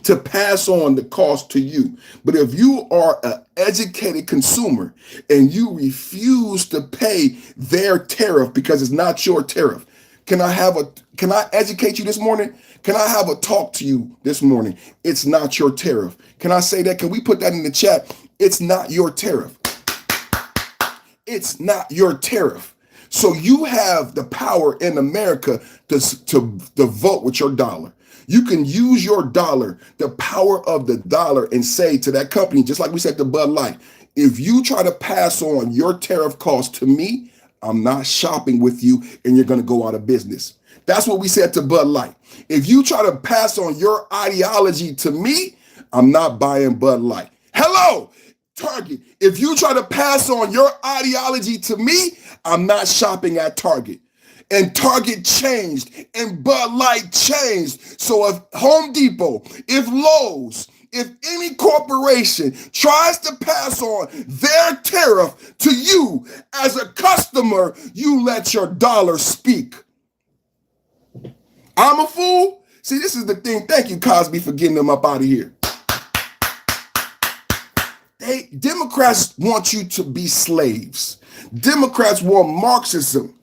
to pass on the cost to you. But if you are an educated consumer and you refuse to pay their tariff because it's not your tariff, can I educate you this morning? Can I have a talk to you this morning? It's not your tariff. Can I say that? Can we put that in the chat? It's not your tariff. It's not your tariff. So you have the power in America to vote with your dollar. You can use your dollar, the power of the dollar, and say to that company, just like we said to Bud Light, if you try to pass on your tariff cost to me, I'm not shopping with you and you're going to go out of business. That's what we said to Bud Light. If you try to pass on your ideology to me, I'm not buying Bud Light. Hello, Target. If you try to pass on your ideology to me, I'm not shopping at Target. And Target changed and Bud Light changed. So if Home Depot, if Lowe's, if any corporation tries to pass on their tariff to you as a customer, you let your dollar speak. I'm a fool? See, this is the thing. Thank you, Cosby, for getting them up out of here. Democrats want you to be slaves. Democrats want Marxism,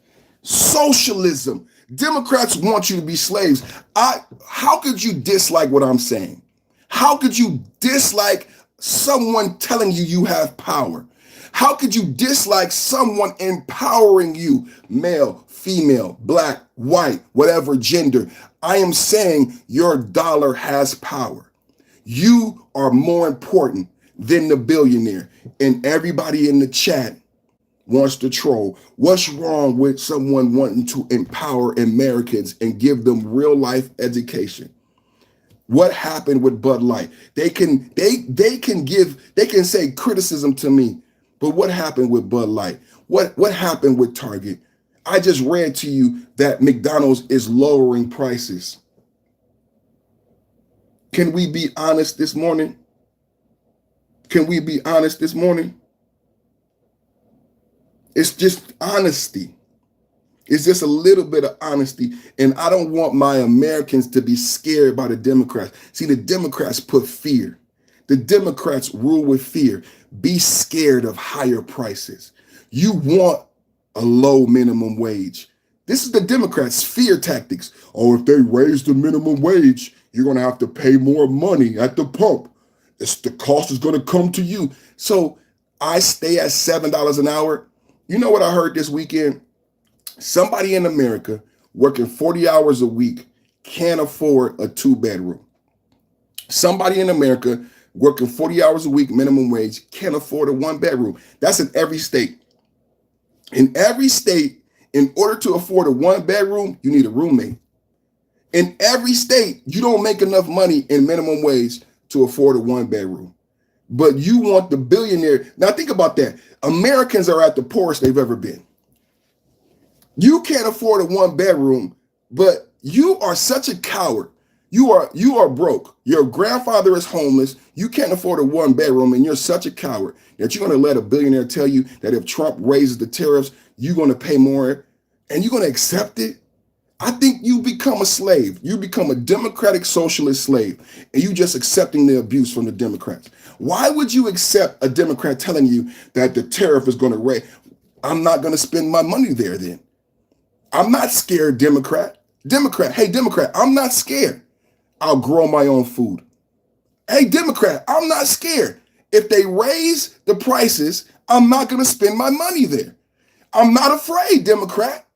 socialism. Democrats want you to be slaves. How could you dislike what I'm saying? How could you dislike someone telling you you have power? How could you dislike someone empowering you, male, female, black, white, whatever gender? I am saying your dollar has power. You are more important than the billionaire. And everybody in the chat wants to troll. What's wrong with someone wanting to empower Americans and give them real life education? What happened with Bud Light? They can say criticism to me, but what happened with Bud Light? What happened with Target? I just read to you that McDonald's is lowering prices. Can we be honest this morning? Can we be honest this morning? It's just honesty. It's just a little bit of honesty. And I don't want my Americans to be scared by the Democrats. See, the Democrats put fear. The Democrats rule with fear. Be scared of higher prices. You want a low minimum wage. This is the Democrats' fear tactics. Oh, if they raise the minimum wage, you're going to have to pay more money at the pump. The cost is going to come to you. So I stay at $7 an hour. You know what I heard this weekend? Somebody in America working 40 hours a week can't afford a 2-bedroom. Somebody in America working 40 hours a week minimum wage can't afford a 1-bedroom. That's in every state. In every state, in order to afford a 1-bedroom, you need a roommate. In every state, you don't make enough money in minimum wage to afford a 1-bedroom. But you want the billionaire. Now think about that. Americans are at the poorest they've ever been. You can't afford a 1-bedroom, but you are such a coward. You are broke. Your grandfather is homeless. You can't afford a 1-bedroom, and you're such a coward that you're going to let a billionaire tell you that if Trump raises the tariffs, you're going to pay more, and you're going to accept it. I think you become a slave. You become a democratic socialist slave, and you just accepting the abuse from the Democrats. Why would you accept a Democrat telling you that the tariff is going to raise? I'm not going to spend my money there then. I'm not scared, Democrat. Hey, Democrat, I'm not scared. I'll grow my own food. Hey, Democrat, I'm not scared. If they raise the prices, I'm not going to spend my money there. I'm not afraid, Democrat.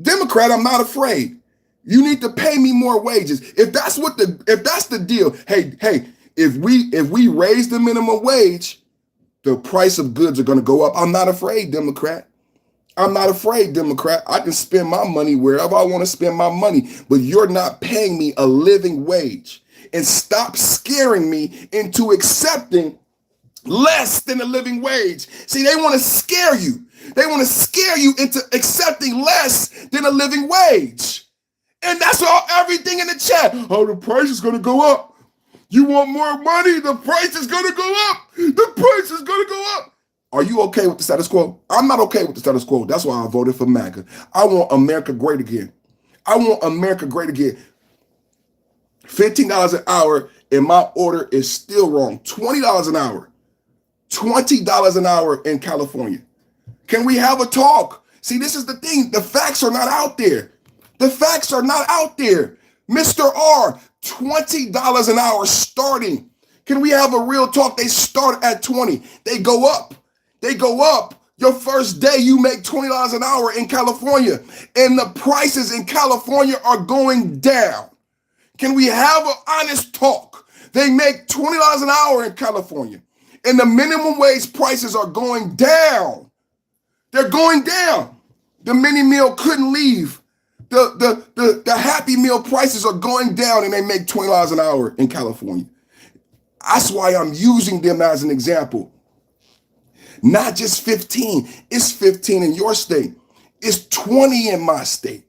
Democrat, I'm not afraid. You need to pay me more wages. If that's the deal, hey, if we raise the minimum wage, the price of goods are going to go up. I'm not afraid, Democrat. I'm not afraid, Democrat. I can spend my money wherever I want to spend my money, but you're not paying me a living wage. And stop scaring me into accepting less than a living wage. See, they want to scare you. They want to scare you into accepting less than a living wage. And that's all, everything in the chat. Oh, the price is going to go up. You want more money? The price is going to go up. The price is going to go up. Are you okay with the status quo? I'm not okay with the status quo. That's why I voted for MAGA. I want America great again. I want America great again. $15 an hour and my order is still wrong. $20 an hour. $20 an hour in California. Can we have a talk? See, this is the thing. The facts are not out there. The facts are not out there. Mr. R, $20 an hour starting. Can we have a real talk? They start at 20. They go up. They go up. Your first day, you make $20 an hour in California, and the prices in California are going down. Can we have an honest talk? They make $20 an hour in California, and the minimum wage prices are going down. They're going down. The mini meal couldn't leave. The Happy Meal prices are going down, and they make $20 an hour in California. That's why I'm using them as an example. Not just 15. It's 15 in your state. It's 20 in my state.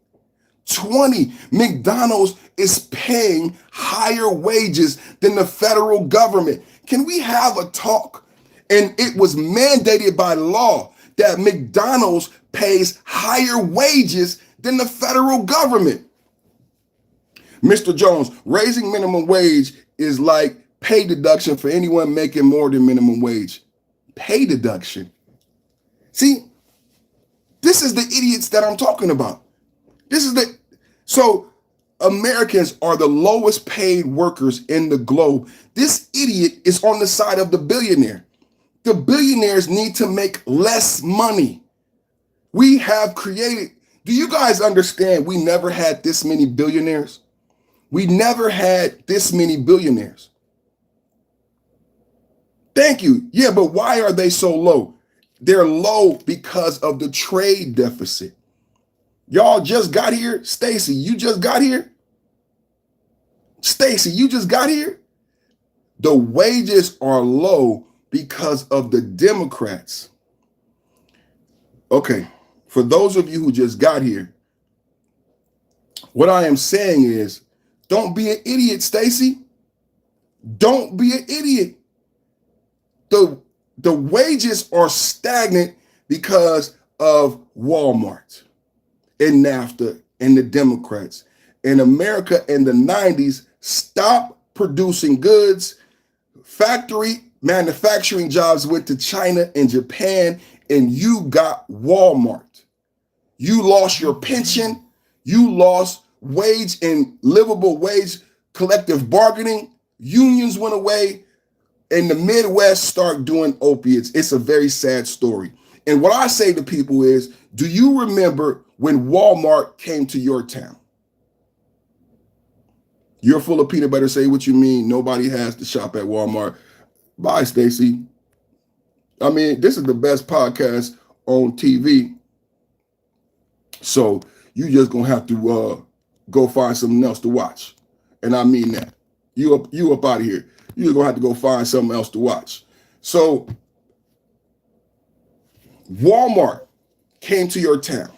20. McDonald's is paying higher wages than the federal government. Can we have a talk? And it was mandated by law that McDonald's pays higher wages than the federal government. Mr. Jones, raising minimum wage is like pay deduction for anyone making more than minimum wage. Pay deduction. See, this is the idiots that I'm talking about. So Americans are the lowest paid workers in the globe. This idiot is on the side of the billionaire. The billionaires need to make less money. We have created, do you guys understand we never had this many billionaires? We never had this many billionaires. Thank you. Yeah, but why are they so low? They're low because of the trade deficit. Y'all just got here. Stacy, you just got here. Stacy, you just got here. The wages are low because of the Democrats. Okay, for those of you who just got here, what I am saying is, don't be an idiot, Stacy. Don't be an idiot. The wages are stagnant because of Walmart and NAFTA and the Democrats. In America in the 90s, stopped producing goods. Factory manufacturing jobs went to China and Japan, and you got Walmart. You lost your pension. You lost wage and livable wage collective bargaining. Unions went away. And the Midwest start doing opiates. It's a very sad story. And what I say to people is, do you remember when Walmart came to your town? You're full of peanut butter. Say what you mean. Nobody has to shop at Walmart. Bye, Stacy. I mean, this is the best podcast on TV. So you just gonna have to go find something else to watch. And I mean that. You up out of here. You're going to have to go find something else to watch. So Walmart came to your town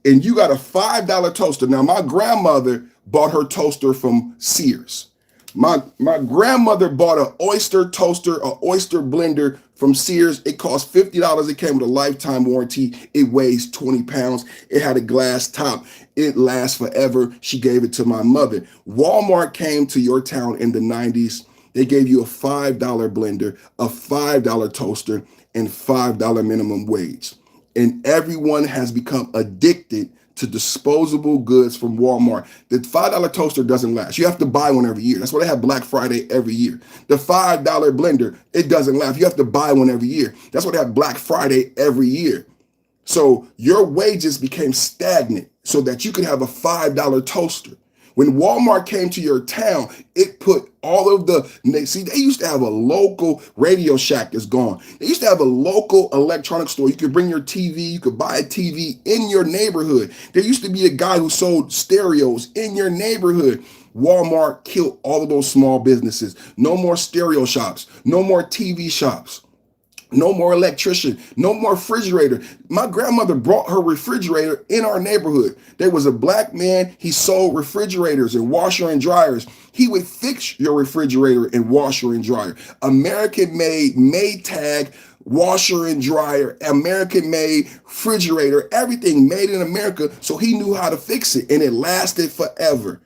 and you got a $5 toaster. Now, my grandmother bought her toaster from Sears. My grandmother bought an oyster toaster, an oyster blender from Sears. It cost $50. It came with a lifetime warranty. It weighs 20 pounds. It had a glass top. It lasts forever. She gave it to my mother. Walmart came to your town in the 90s. They gave you a $5 blender, a $5 toaster, and $5 minimum wage. And everyone has become addicted to disposable goods from Walmart. The $5 toaster doesn't last. You have to buy one every year. That's why they have Black Friday every year. The $5 blender, it doesn't last. You have to buy one every year. That's why they have Black Friday every year. So your wages became stagnant so that you could have a $5 toaster. When Walmart came to your town, it put all of see, they used to have a local Radio Shack that's gone. They used to have a local electronic store. You could bring your TV, you could buy a TV in your neighborhood. There used to be a guy who sold stereos in your neighborhood. Walmart killed all of those small businesses. No more stereo shops, no more TV shops. No more electrician, no more refrigerator. My grandmother brought her refrigerator in our neighborhood. There was a black man, he sold refrigerators and washer and dryers. He would fix your refrigerator and washer and dryer. American made Maytag washer and dryer, American made refrigerator, everything made in America. So he knew how to fix it and it lasted forever.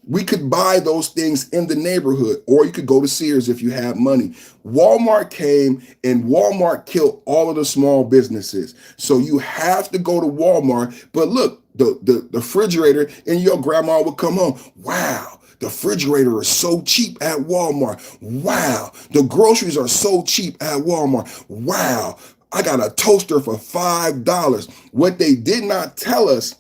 We could buy those things in the neighborhood, or you could go to Sears if you have money. Walmart came and Walmart killed all of the small businesses. So you have to go to Walmart. But look, the refrigerator and your grandma would come home. Wow, the refrigerator is so cheap at Walmart. Wow, the groceries are so cheap at Walmart. Wow, I got a toaster for $5. What they did not tell us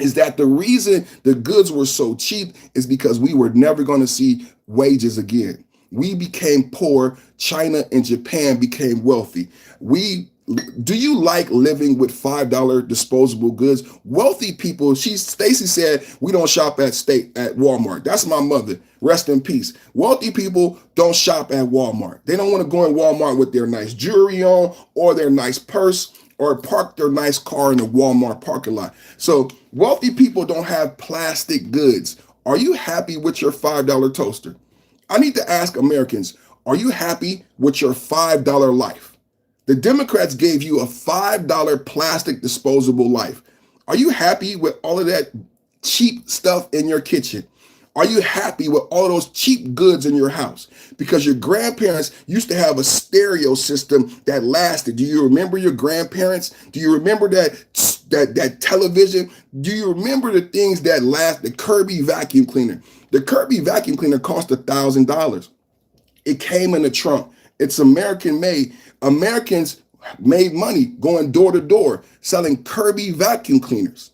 is that the reason the goods were so cheap is because we were never going to see wages again. We became poor. China and Japan became wealthy. Do you like living with $5 disposable goods? Wealthy people, Stacy said, we don't shop at Walmart. That's my mother. Rest in peace. Wealthy people don't shop at Walmart. They don't want to go in Walmart with their nice jewelry on or their nice purse or park their nice car in the Walmart parking lot. So wealthy people don't have plastic goods. Are you happy with your $5 toaster? I need to ask Americans, are you happy with your $5 life? The Democrats gave you a $5 plastic disposable life. Are you happy with all of that cheap stuff in your kitchen? Are you happy with all those cheap goods in your house? Because your grandparents used to have a stereo system that lasted. Do you remember your grandparents? Do you remember that television? Do you remember the things that last? The Kirby vacuum cleaner. The Kirby vacuum cleaner cost $1,000. It came in a trunk. It's American made. Americans made money going door to door selling Kirby vacuum cleaners.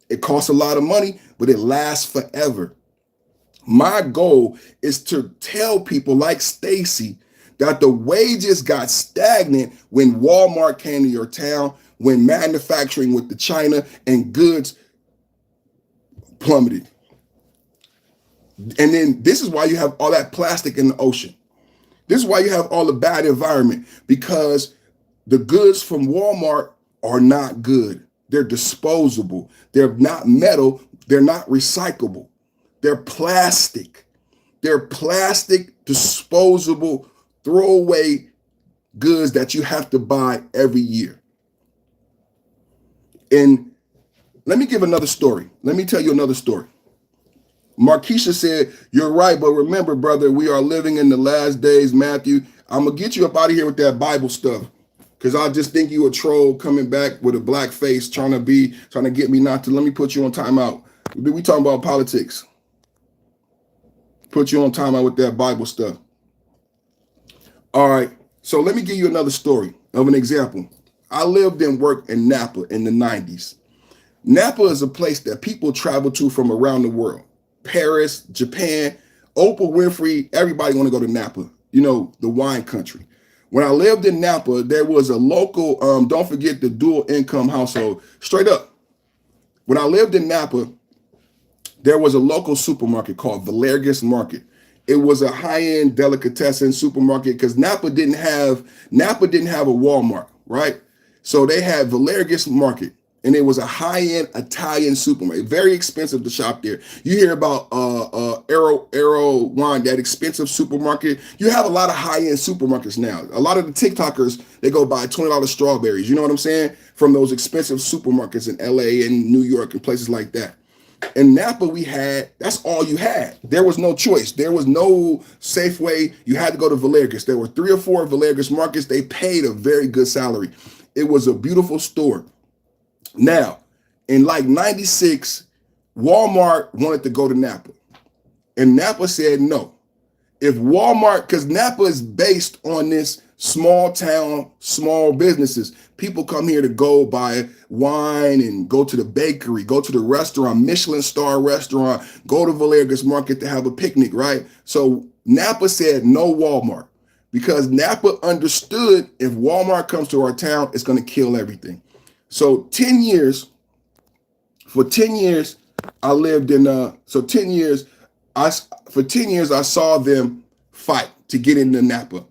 It costs a lot of money, but it lasts forever. My goal is to tell people like Stacy that the wages got stagnant when Walmart came to your town, when manufacturing with the China and goods plummeted. And then this is why you have all that plastic in the ocean. This is why you have all the bad environment, because the goods from Walmart are not good. They're disposable. They're not metal. They're not recyclable. They're plastic. They're plastic, disposable, throwaway goods that you have to buy every year. And let me give another story. Let me tell you another story. Markeisha said, you're right, but remember, brother, we are living in the last days, Matthew. I'm going to get you up out of here with that Bible stuff, because I just think you a troll coming back with a black face trying to get me not to. Let me put you on timeout. We talking about politics. Put you on timeout with that Bible stuff. All right. So let me give you another story of an example. I lived and worked in Napa in the 90s. Napa is a place that people travel to from around the world. Paris, Japan, Oprah Winfrey, everybody want to go to Napa, the wine country. When I lived in Napa, there was a local, don't forget the dual income household, straight up. When I lived in Napa, there was a local supermarket called Valergus Market. It was a high-end delicatessen supermarket because Napa didn't have a Walmart, right? So they had Valergus Market, and it was a high-end Italian supermarket. Very expensive to shop there. You hear about Arrow Wine, that expensive supermarket. You have a lot of high-end supermarkets now. A lot of the TikTokers, they go buy $20 strawberries, you know what I'm saying? From those expensive supermarkets in LA and New York and places like that. In Napa, that's all you had. There was no choice. There was no Safeway. You had to go to Valergus. There were 3 or 4 Valergus markets. They paid a very good salary. It was a beautiful store. Now, in like 96, Walmart wanted to go to Napa. And Napa said no. If Walmart, because Napa is based on this small town, small businesses. People come here to go buy wine and go to the bakery, go to the restaurant, Michelin star restaurant, go to Villegas Market to have a picnic, right? So Napa said no Walmart because Napa understood if Walmart comes to our town, it's going to kill everything. So 10 years, for 10 years, I lived in, for 10 years, I saw them fight to get into Napa.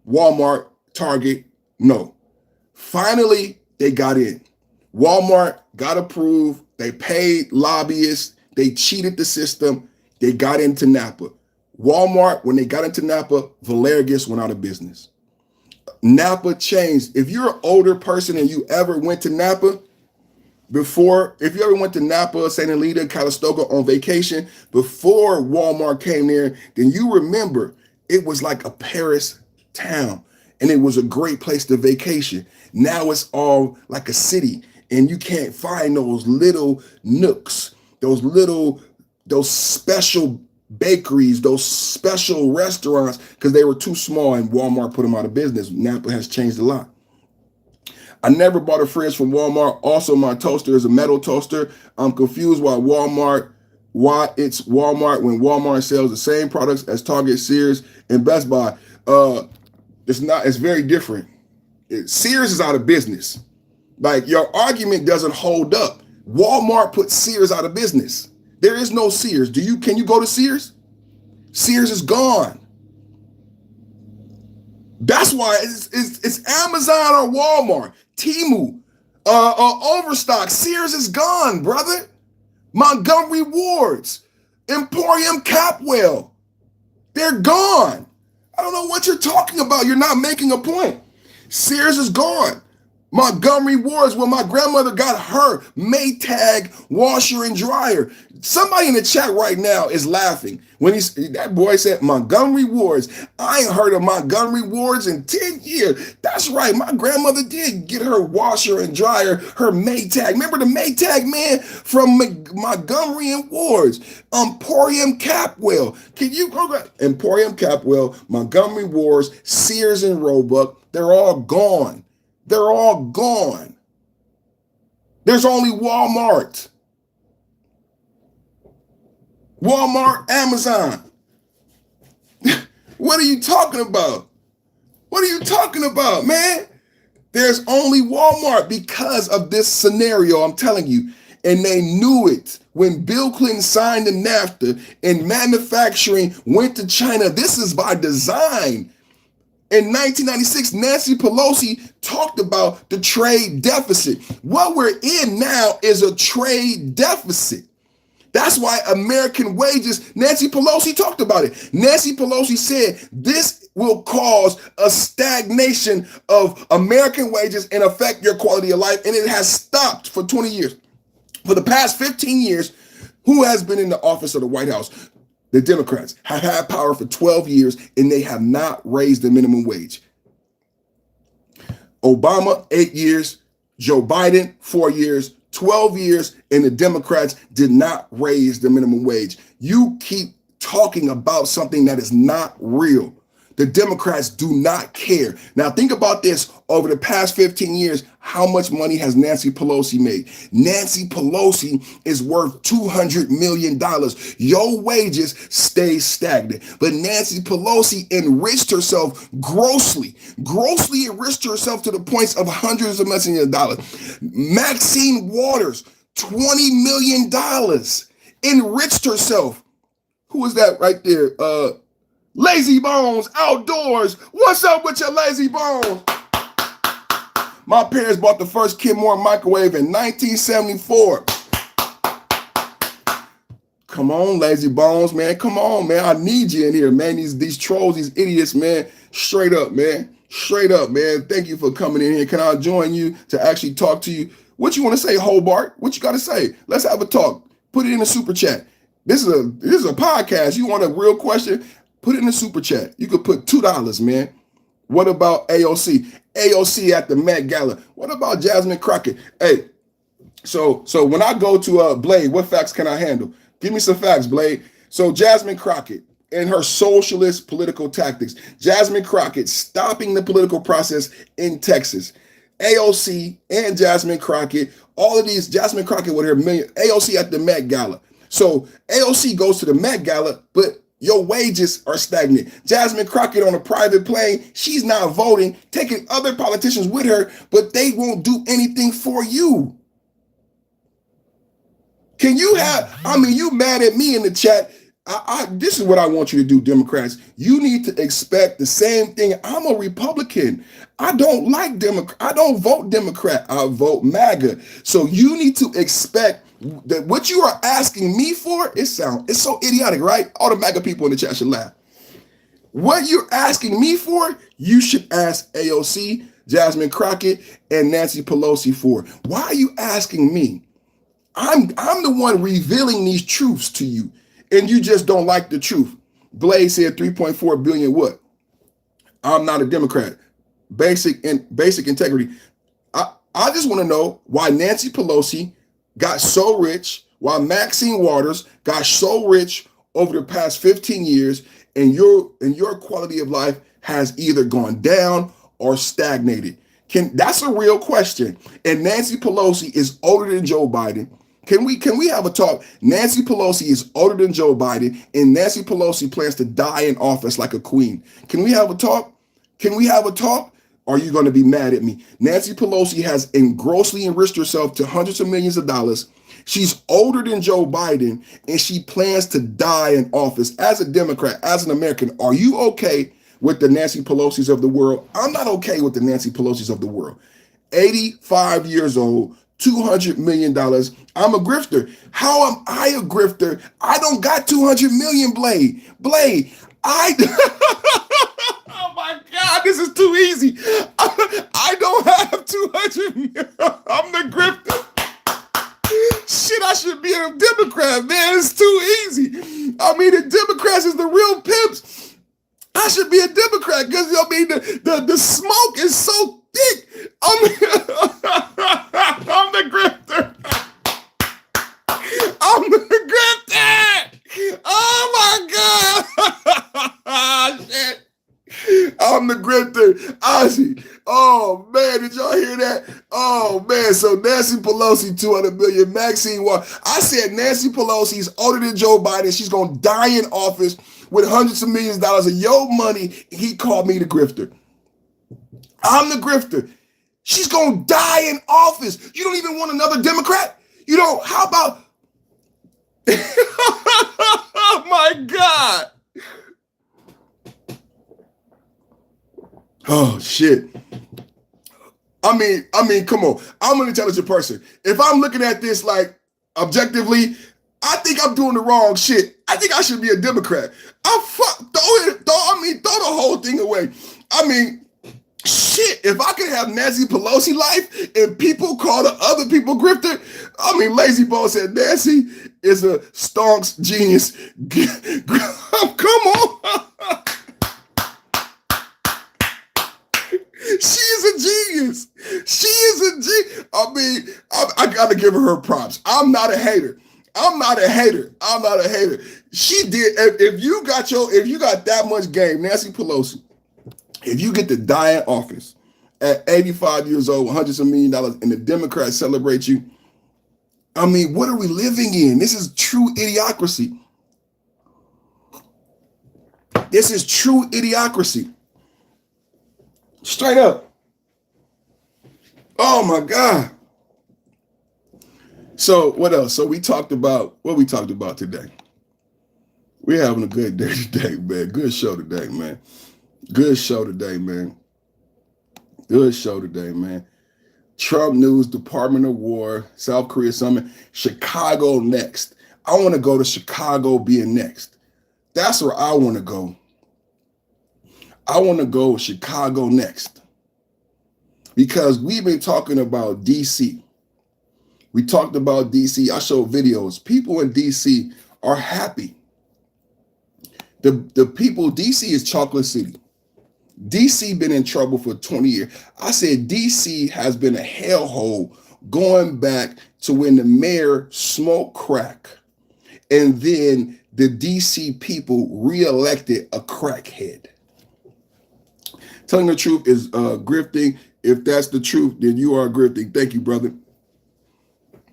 Walmart, Target, no. Finally, they got in. Walmart got approved. They paid lobbyists. They cheated the system. They got into Napa. Walmart, when they got into Napa, Villegas went out of business. Napa changed. If you're an older person and you ever went to Napa, if you ever went to Napa, St. Anita, Calistoga on vacation, before Walmart came there, then you remember it was like a Paris town and it was a great place to vacation. Now it's all like a city and you can't find those little nooks, those special bakeries, those special restaurants, because they were too small and Walmart put them out of business. Napa has changed a lot. I never bought a fridge from Walmart. Also, my toaster is a metal toaster. I'm confused why it's Walmart when Walmart sells the same products as Target, Sears, and Best Buy. It's very different. Sears is out of business. Like, your argument doesn't hold up. Walmart put Sears out of business. There is no Sears. Can you go to Sears? Sears is gone. That's why it's Amazon or Walmart, Temu, Overstock. Sears is gone, brother. Montgomery Wards, Emporium Capwell, they're gone. I don't know what you're talking about. You're not making a point. Sears is gone. Montgomery Wards, where my grandmother got her Maytag washer and dryer. Somebody in the chat right now is laughing when that boy said Montgomery Wards. I ain't heard of Montgomery Wards in 10 years. That's right. My grandmother did get her washer and dryer, her Maytag. Remember the Maytag, man, from Montgomery and Wards. Emporium Capwell. Can you go? Emporium Capwell, Montgomery Wards, Sears and Roebuck. They're all gone. They're all gone. There's only Walmart. Walmart, Amazon. What are you talking about? What are you talking about, man? There's only Walmart because of this scenario, I'm telling you. And they knew it when Bill Clinton signed the NAFTA and manufacturing went to China. This is by design. In 1996, Nancy Pelosi talked about the trade deficit. What we're in now is a trade deficit. That's why American wages, Nancy Pelosi talked about it. Nancy Pelosi said this will cause a stagnation of American wages and affect your quality of life. And it has stopped for 20 years. For the past 15 years, who has been in the office of the White House? The Democrats have had power for 12 years and they have not raised the minimum wage. Obama, 8 years. Joe Biden, 4 years. 12 years, and the Democrats did not raise the minimum wage. You keep talking about something that is not real. The Democrats do not care. Now think about this. Over the past 15 years, how much money has Nancy Pelosi made? Nancy Pelosi is worth $200 million. Your wages stay stagnant. But Nancy Pelosi enriched herself grossly enriched herself to the points of hundreds of millions of dollars. Maxine Waters, $20 million, enriched herself. Who is that right there? Lazy Bones Outdoors. What's up with your Lazy Bones? My parents bought the first Kenmore microwave in 1974. Come on, Lazy Bones, man. Come on, man. I need you in here, man. These trolls, these idiots, man. Straight up, man. Straight up, man. Thank you for coming in here. Can I join you to actually talk to you? What you want to say, Hobart? What you got to say? Let's have a talk. Put it in the super chat. This is a podcast. You want a real question? Put it in the super chat. You could put $2, man. What about AOC? AOC at the Met Gala. What about Jasmine Crockett? Hey, so when I go to Blade, what facts can I handle? Give me some facts, Blade. So Jasmine Crockett and her socialist political tactics. Jasmine Crockett stopping the political process in Texas. AOC and Jasmine Crockett, all of these, Jasmine Crockett with her million, AOC at the Met Gala. So AOC goes to the Met Gala, but your wages are stagnant. Jasmine Crockett on a private plane, she's not voting, taking other politicians with her, but they won't do anything for you. Can you have, I mean, you mad at me in the chat. This is what I want you to do, Democrats. You need to expect the same thing. I'm a Republican. I don't like Democrat. I don't vote Democrat. I vote MAGA. So you need to expect that what you are asking me for, it's so idiotic, right? All the MAGA people in the chat should laugh. What you're asking me for, you should ask AOC, Jasmine Crockett, and Nancy Pelosi for. Why are you asking me? I'm the one revealing these truths to you, and you just don't like the truth. Blaze said 3.4 billion what? I'm not a Democrat. Basic integrity. I just want to know why Nancy Pelosi got so rich, why Maxine Waters got so rich over the past 15 years, and your quality of life has either gone down or stagnated. That's a real question. And Nancy Pelosi is older than Joe Biden. Can we have a talk? Nancy Pelosi is older than Joe Biden, and Nancy Pelosi plans to die in office like a queen. Can we have a talk? Can we have a talk? Or are you going to be mad at me? Nancy Pelosi has grossly enriched herself to hundreds of millions of dollars. She's older than Joe Biden, and she plans to die in office. As a Democrat, as an American, are you okay with the Nancy Pelosi's of the world? I'm not okay with the Nancy Pelosi's of the world. 85 years old, $200 million. I'm a grifter. How am I a grifter? I don't got 200 million, Blade. Oh my God, this is too easy. I don't have 200 million. I'm the grifter. Shit, I should be a Democrat, man. It's too easy. I mean, the Democrats is the real pimps. I should be a Democrat because, I mean, the smoke is so thick. I'm the grifter. I'm the grifter. Oh my God. Shit. I'm the grifter. Ozzy. Oh man, did y'all hear that? Oh man, so Nancy Pelosi, 200 million. Maxine Waters. I said Nancy Pelosi is older than Joe Biden. She's gonna die in office with hundreds of millions of dollars of your money. He called me the grifter. I'm the grifter. She's gonna die in office. You don't even want another Democrat? You don't, how about oh my God. Oh shit. I mean, come on. I'm an intelligent person. If I'm looking at this like objectively, I think I'm doing the wrong shit. I think I should be a Democrat. Throw the whole thing away. I mean, shit, if I could have Nancy Pelosi life and people call the other people grifter, I mean, Lazy Bone said Nancy is a stonks genius. Come on. She is a genius. She is a genius. I mean, I got to give her props. I'm not a hater. She did. If you got that much game, Nancy Pelosi, if you get to die in office at 85 years old, hundreds of millions of dollars, and the Democrats celebrate you, I mean, what are we living in? This is true idiocracy. This is true idiocracy. Straight up. Oh my God. So what else? So we talked about what we talked about today. We're having a good day today, man. Good show today, man. Good show today, man. Good show today, man. Trump news, Department of War, South Korea summit, Chicago next. I want to go to Chicago being next. That's where I want to go. I want to go Chicago next. Because we've been talking about DC. We talked about DC. I showed videos. People in DC are happy. The people, DC is Chocolate City. DC been in trouble for 20 years. I said DC has been a hellhole going back to when the mayor smoked crack and then the DC people reelected a crackhead. Telling the truth is grifting. If that's the truth, then you are grifting. Thank you, brother.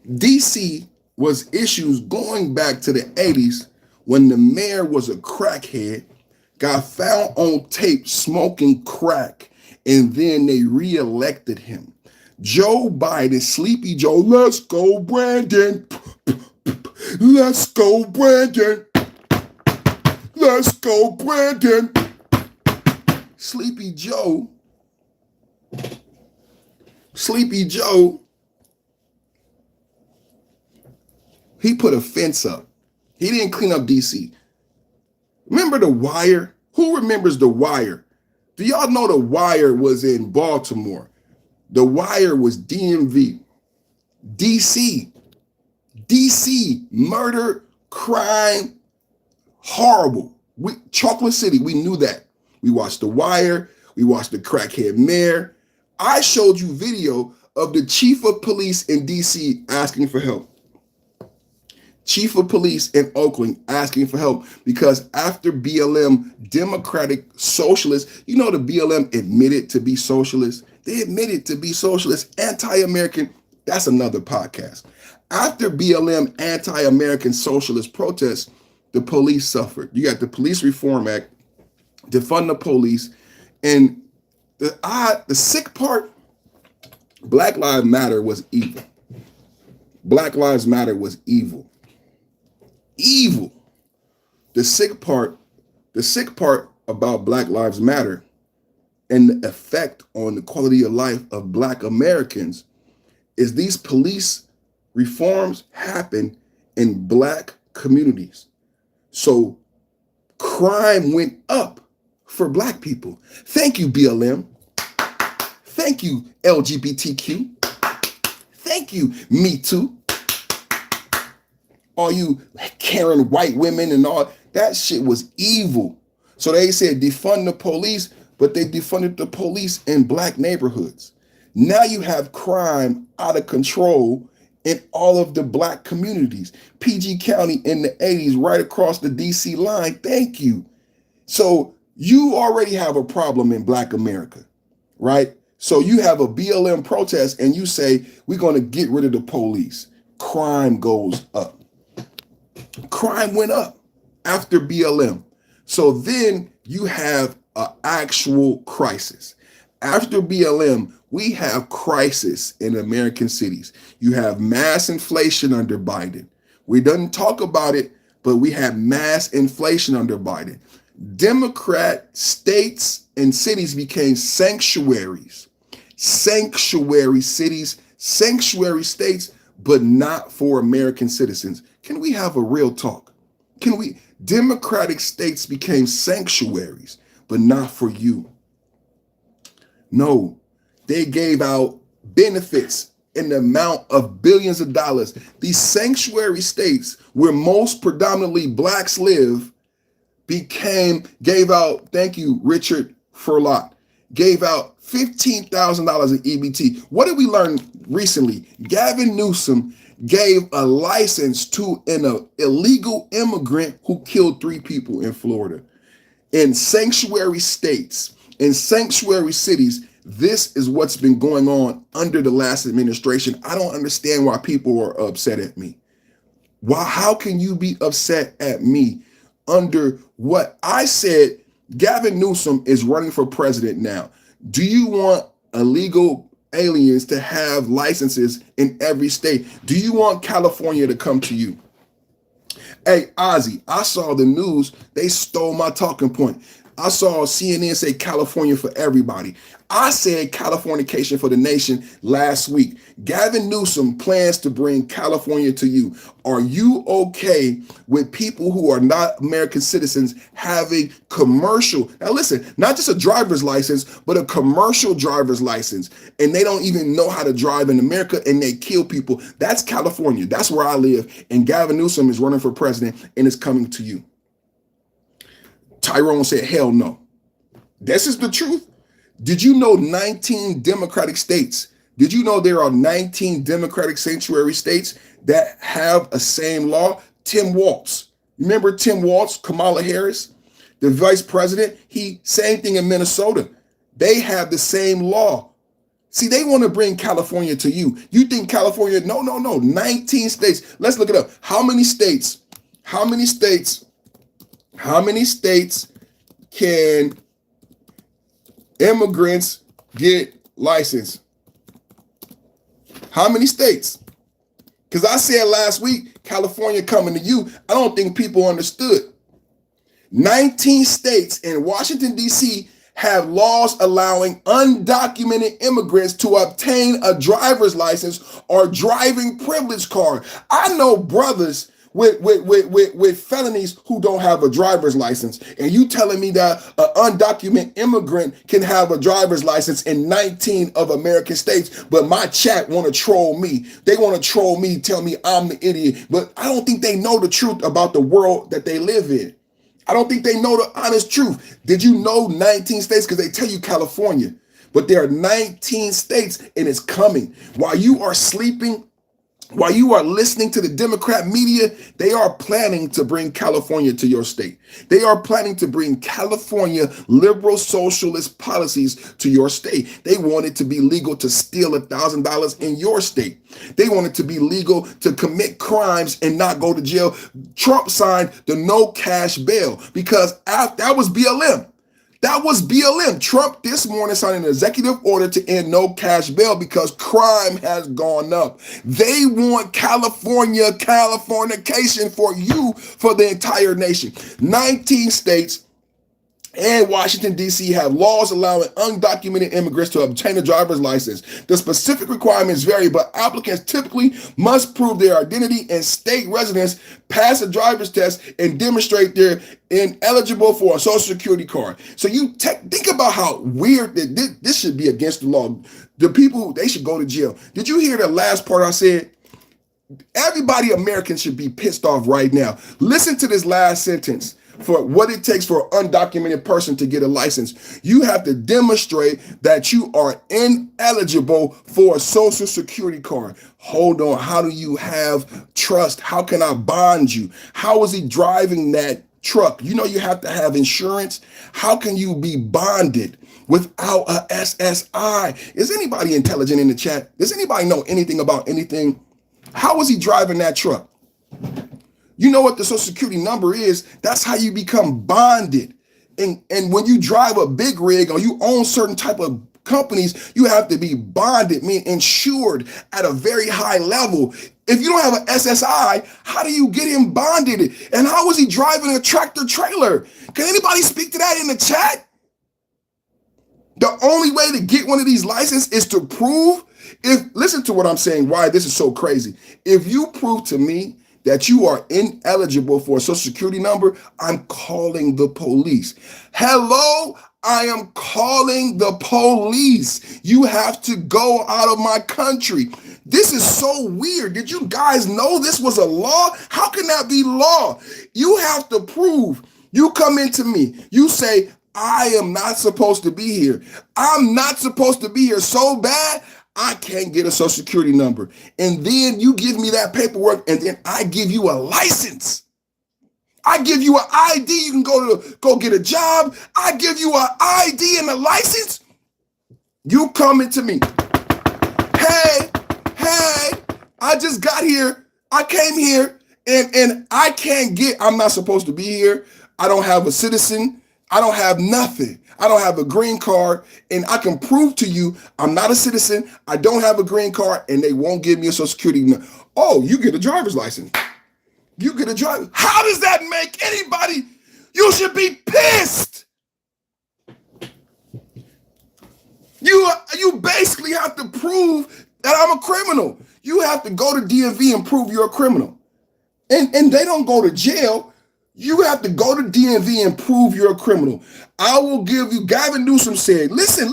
DC was issues going back to the 80s when the mayor was a crackhead, got found on tape smoking crack, and then they reelected him. Joe Biden, Sleepy Joe, let's go, Brandon. Let's go, Brandon. Let's go, Brandon. Sleepy Joe, he put a fence up. He didn't clean up DC. Remember The Wire? Who remembers The Wire? Do y'all know The Wire was in Baltimore? The Wire was DMV. DC, murder, crime, horrible. Chocolate City, we knew that. We watched The Wire. We watched the crackhead mayor. I showed you video of the chief of police in DC asking for help. Chief of police in Oakland asking for help because after BLM, Democratic Socialists, you know the BLM admitted to be socialist. They admitted to be socialist, anti-American. That's another podcast. After BLM anti-American socialist protests, the police suffered. You got the Police Reform Act, defund the police, and the sick part, Black Lives Matter was evil. Black Lives Matter was evil. Evil. The sick part about Black Lives Matter and the effect on the quality of life of Black Americans is these police reforms happen in Black communities. So crime went up for Black people. Thank you, BLM. Thank you, LGBTQ. Thank you, Me Too. All you Karen white women and all, that shit was evil. So they said defund the police, but they defunded the police in Black neighborhoods. Now you have crime out of control in all of the Black communities. PG County in the 80s, right across the DC line. Thank you. So you already have a problem in Black America, right? So you have a BLM protest and you say, we're going to get rid of the police. Crime goes up. Crime went up after BLM. So then you have an actual crisis. After BLM, we have crisis in American cities. You have mass inflation under Biden. We didn't talk about it, but we have mass inflation under Biden. Democrat states and cities became sanctuaries. Sanctuary cities, sanctuary states, but not for American citizens. Can we have a real talk? Democratic states became sanctuaries, but not for you. No, they gave out benefits in the amount of billions of dollars. These sanctuary states where most predominantly Blacks live gave out, thank you, Richard Furlot, gave out $15,000 in EBT. What did we learn recently? Gavin Newsom gave a license to an illegal immigrant who killed 3 people in Florida. In sanctuary states, in sanctuary cities, this is what's been going on under the last administration. I don't understand why people are upset at me. How can you be upset at me under what I said? Gavin Newsom is running for president now. Do you want illegal aliens to have licenses in every state? Do you want California to come to you? Hey, Ozzy, I saw the news. They stole my talking point. I saw CNN say California for everybody. I said Californication for the nation last week. Gavin Newsom plans to bring California to you. Are you okay with people who are not American citizens having commercial, now listen, not just a driver's license, but a commercial driver's license, and they don't even know how to drive in America and they kill people? That's California. That's where I live. And Gavin Newsom is running for president and it's coming to you. Tyrone said, hell no. This is the truth. Did you know 19 Democratic states? Did you know there are 19 Democratic sanctuary states that have a same law? Tim Walz. Remember Tim Walz, Kamala Harris, the vice president? Same thing in Minnesota. They have the same law. See, they want to bring California to you. You think California, no. 19 states. Let's look it up. How many states can immigrants get licensed? How many states? Because I said last week, California coming to you. I don't think people understood. 19 states in Washington, D.C. have laws allowing undocumented immigrants to obtain a driver's license or driving privilege card. I know brothers with felonies who don't have a driver's license. And you telling me that an undocumented immigrant can have a driver's license in 19 of American states, but my chat want to troll me. They want to troll me, tell me I'm the idiot. But I don't think they know the truth about the world that they live in. I don't think they know the honest truth. Did you know 19 states? Because they tell you California, but there are 19 states and it's coming. While you are sleeping, while you are listening to the Democrat media, they are planning to bring California to your state. They are planning to bring California liberal socialist policies to your state. They want it to be legal to steal $1,000 in your state. They want it to be legal to commit crimes and not go to jail. Trump signed the no cash bail because that was BLM. That was BLM. Trump this morning signed an executive order to end no cash bail because crime has gone up. They want Californication for you, for the entire nation. 19 states and Washington, D.C. have laws allowing undocumented immigrants to obtain a driver's license. The specific requirements vary, but applicants typically must prove their identity and state residence, pass a driver's test, and demonstrate they're ineligible for a social security card. So you think about how weird that this should be against the law. The people, they should go to jail. Did you hear the last part I said? Everybody American should be pissed off right now. Listen to this last sentence. For what it takes for an undocumented person to get a license, you have to demonstrate that you are ineligible for a social security card. Hold on. How do you have trust? How can I bond you? How is he driving that truck? You know you have to have insurance. How can you be bonded without a SSI? Is anybody intelligent in the chat? Does anybody know anything about anything? How is he driving that truck? You know what the social security number is? That's how you become bonded. And when you drive a big rig or you own certain type of companies, you have to be bonded, meaning insured at a very high level. If you don't have an SSI, how do you get him bonded? And how is he driving a tractor trailer? Can anybody speak to that in the chat? The only way to get one of these licenses is to prove, listen to what I'm saying, why this is so crazy. If you prove to me that you are ineligible for a social security number, I'm calling the police. Hello, I am calling the police. You have to go out of my country. This is so weird. Did you guys know this was a law? How can that be law? You have to prove. You come into me. You say, I am not supposed to be here. I'm not supposed to be here so bad, I can't get a social security number. And then you give me that paperwork and then I give you a license. I give you an ID. You can go get a job. I give you an ID and a license. You come into me. Hey, I just got here. I came here and I'm not supposed to be here. I don't have a citizen. I don't have nothing. I don't have a green card, and I can prove to you I'm not a citizen. I don't have a green card, and they won't give me a social security number. Oh, you get a driver's license. You get a driver. How does that make anybody? You should be pissed. You basically have to prove that I'm a criminal. You have to go to DMV and prove you're a criminal. And they don't go to jail. You have to go to DMV and prove you're a criminal. I will give you, Gavin Newsom said, listen.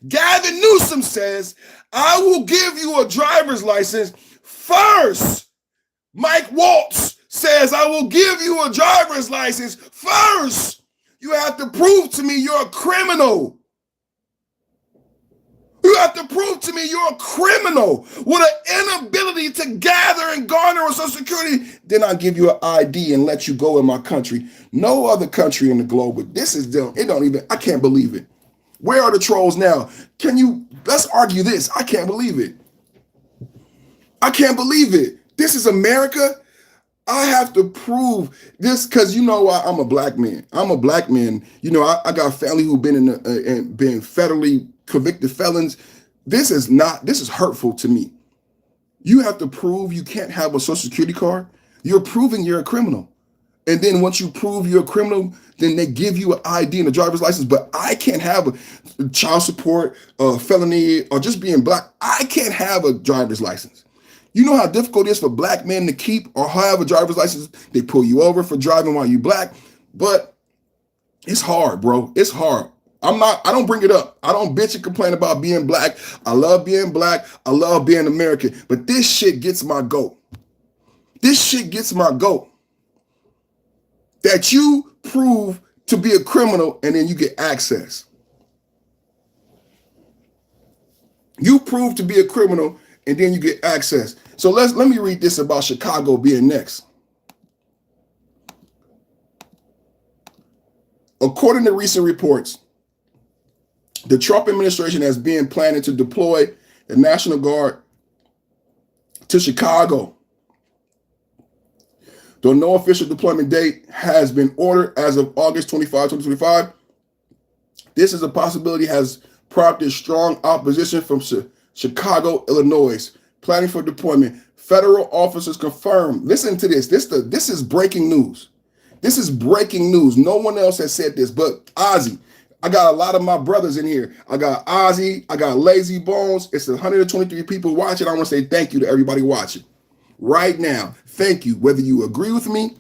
Gavin Newsom says, I will give you a driver's license first. Mike Waltz says, I will give you a driver's license first. You have to prove to me you're a criminal. You have to prove to me you're a criminal with an inability to gather and garner on Social Security. Then I'll give you an ID and let you go in my country. No other country in the globe, but this is them. It don't even, I can't believe it. Where are the trolls now? Let's argue this. I can't believe it. I can't believe it. This is America. I have to prove this because I'm a black man. I'm a black man. I got family who've been been federally convicted felons. This is hurtful to me. You have to prove you can't have a Social Security card. You're proving you're a criminal. And then once you prove you're a criminal, then they give you an ID and a driver's license. But I can't have a child support, a felony, or just being black. I can't have a driver's license. You know how difficult it is for black men to keep or have a driver's license? They pull you over for driving while you black. But it's hard, bro. It's hard. I don't bring it up. I don't bitch and complain about being black. I love being black. I love being American. But this shit gets my goat. This shit gets my goat. That you prove to be a criminal and then you get access. You prove to be a criminal and then you get access. So let me read this about Chicago being next. According to recent reports, the Trump administration has been planning to deploy the National Guard to Chicago. Though no official deployment date has been ordered as of August 25, 2025, this is a possibility has prompted strong opposition from Chicago, Illinois. Planning for deployment. Federal officers confirmed. Listen to this. This is breaking news. This is breaking news. No one else has said this, but Ozzy. I got a lot of my brothers in here. I got Ozzy. I got Lazy Bones. It's 123 people watching. I want to say thank you to everybody watching right now. Thank you. Whether you agree with me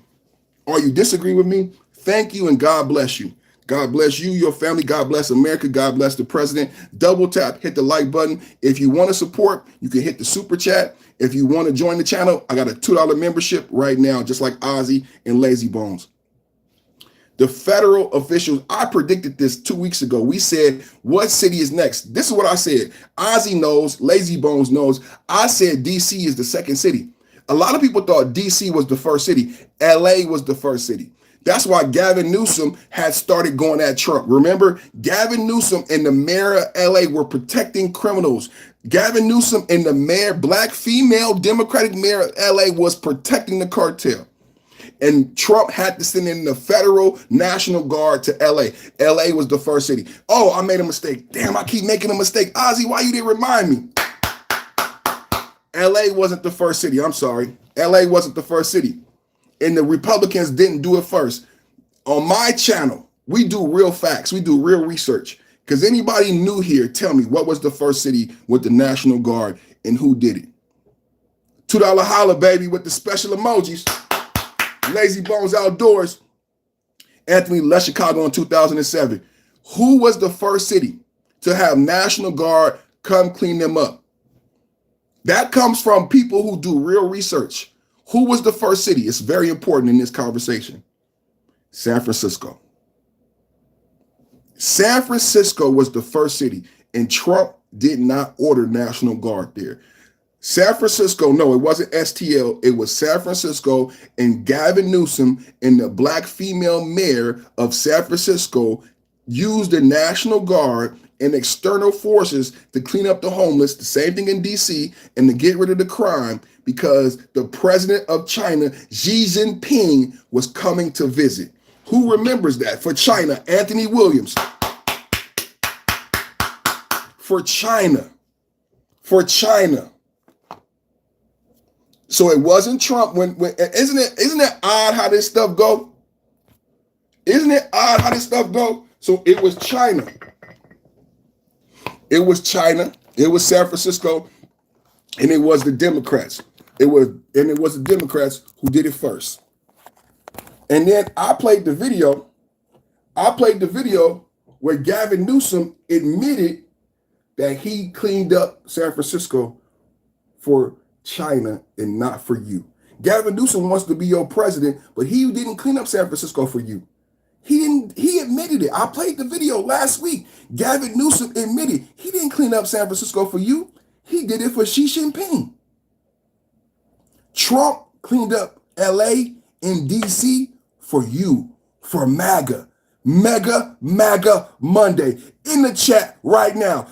or you disagree with me, thank you and God bless you. God bless you, your family. God bless America. God bless the president. Double tap, hit the like button. If you want to support, you can hit the super chat. If you want to join the channel, I got a $2 membership right now, just like Ozzy and Lazy Bones. The federal officials, I predicted this 2 weeks ago. We said, what city is next? This is what I said. Ozzy knows, Lazy Bones knows. I said DC is the second city. A lot of people thought DC was the first city. LA was the first city. That's why Gavin Newsom had started going at Trump. Remember, Gavin Newsom and the mayor of LA were protecting criminals. Gavin Newsom and the mayor, black female Democratic mayor of LA was protecting the cartel. And Trump had to send in the federal National Guard to LA. LA was the first city. Oh, I made a mistake. Damn, I keep making a mistake. Ozzy, why you didn't remind me? LA wasn't the first city. I'm sorry. LA wasn't the first city. And the Republicans didn't do it first. On my channel, we do real facts. We do real research. Because anybody new here, tell me what was the first city with the National Guard and who did it? $2 holla, baby, with the special emojis. Lazy Bones Outdoors. Anthony left Chicago in 2007. Who was the first city to have National Guard come clean them up? That comes from people who do real research. Who was the first city? It's very important in this conversation. San Francisco. San Francisco was the first city, and Trump did not order National Guard there. San Francisco, no, it wasn't STL. It was San Francisco, and Gavin Newsom and the black female mayor of San Francisco used the National Guard and external forces to clean up the homeless, the same thing in DC, and to get rid of the crime because the president of China, Xi Jinping, was coming to visit. Who remembers that? For China, Anthony Williams. For China. For China. So it wasn't Trump when isn't it odd how this stuff go? Isn't it odd how this stuff go? So it was China. It was China, it was San Francisco, and it was the Democrats. It was the Democrats who did it first. And then I played the video where Gavin Newsom admitted that he cleaned up San Francisco for China and not for you. Gavin Newsom wants to be your president, but he didn't clean up San Francisco for you. He admitted it. I played the video last week. Gavin Newsom admitted he didn't clean up San Francisco for you. He did it for Xi Jinping. Trump cleaned up LA and DC for you, for MAGA. MAGA Monday. In the chat right now.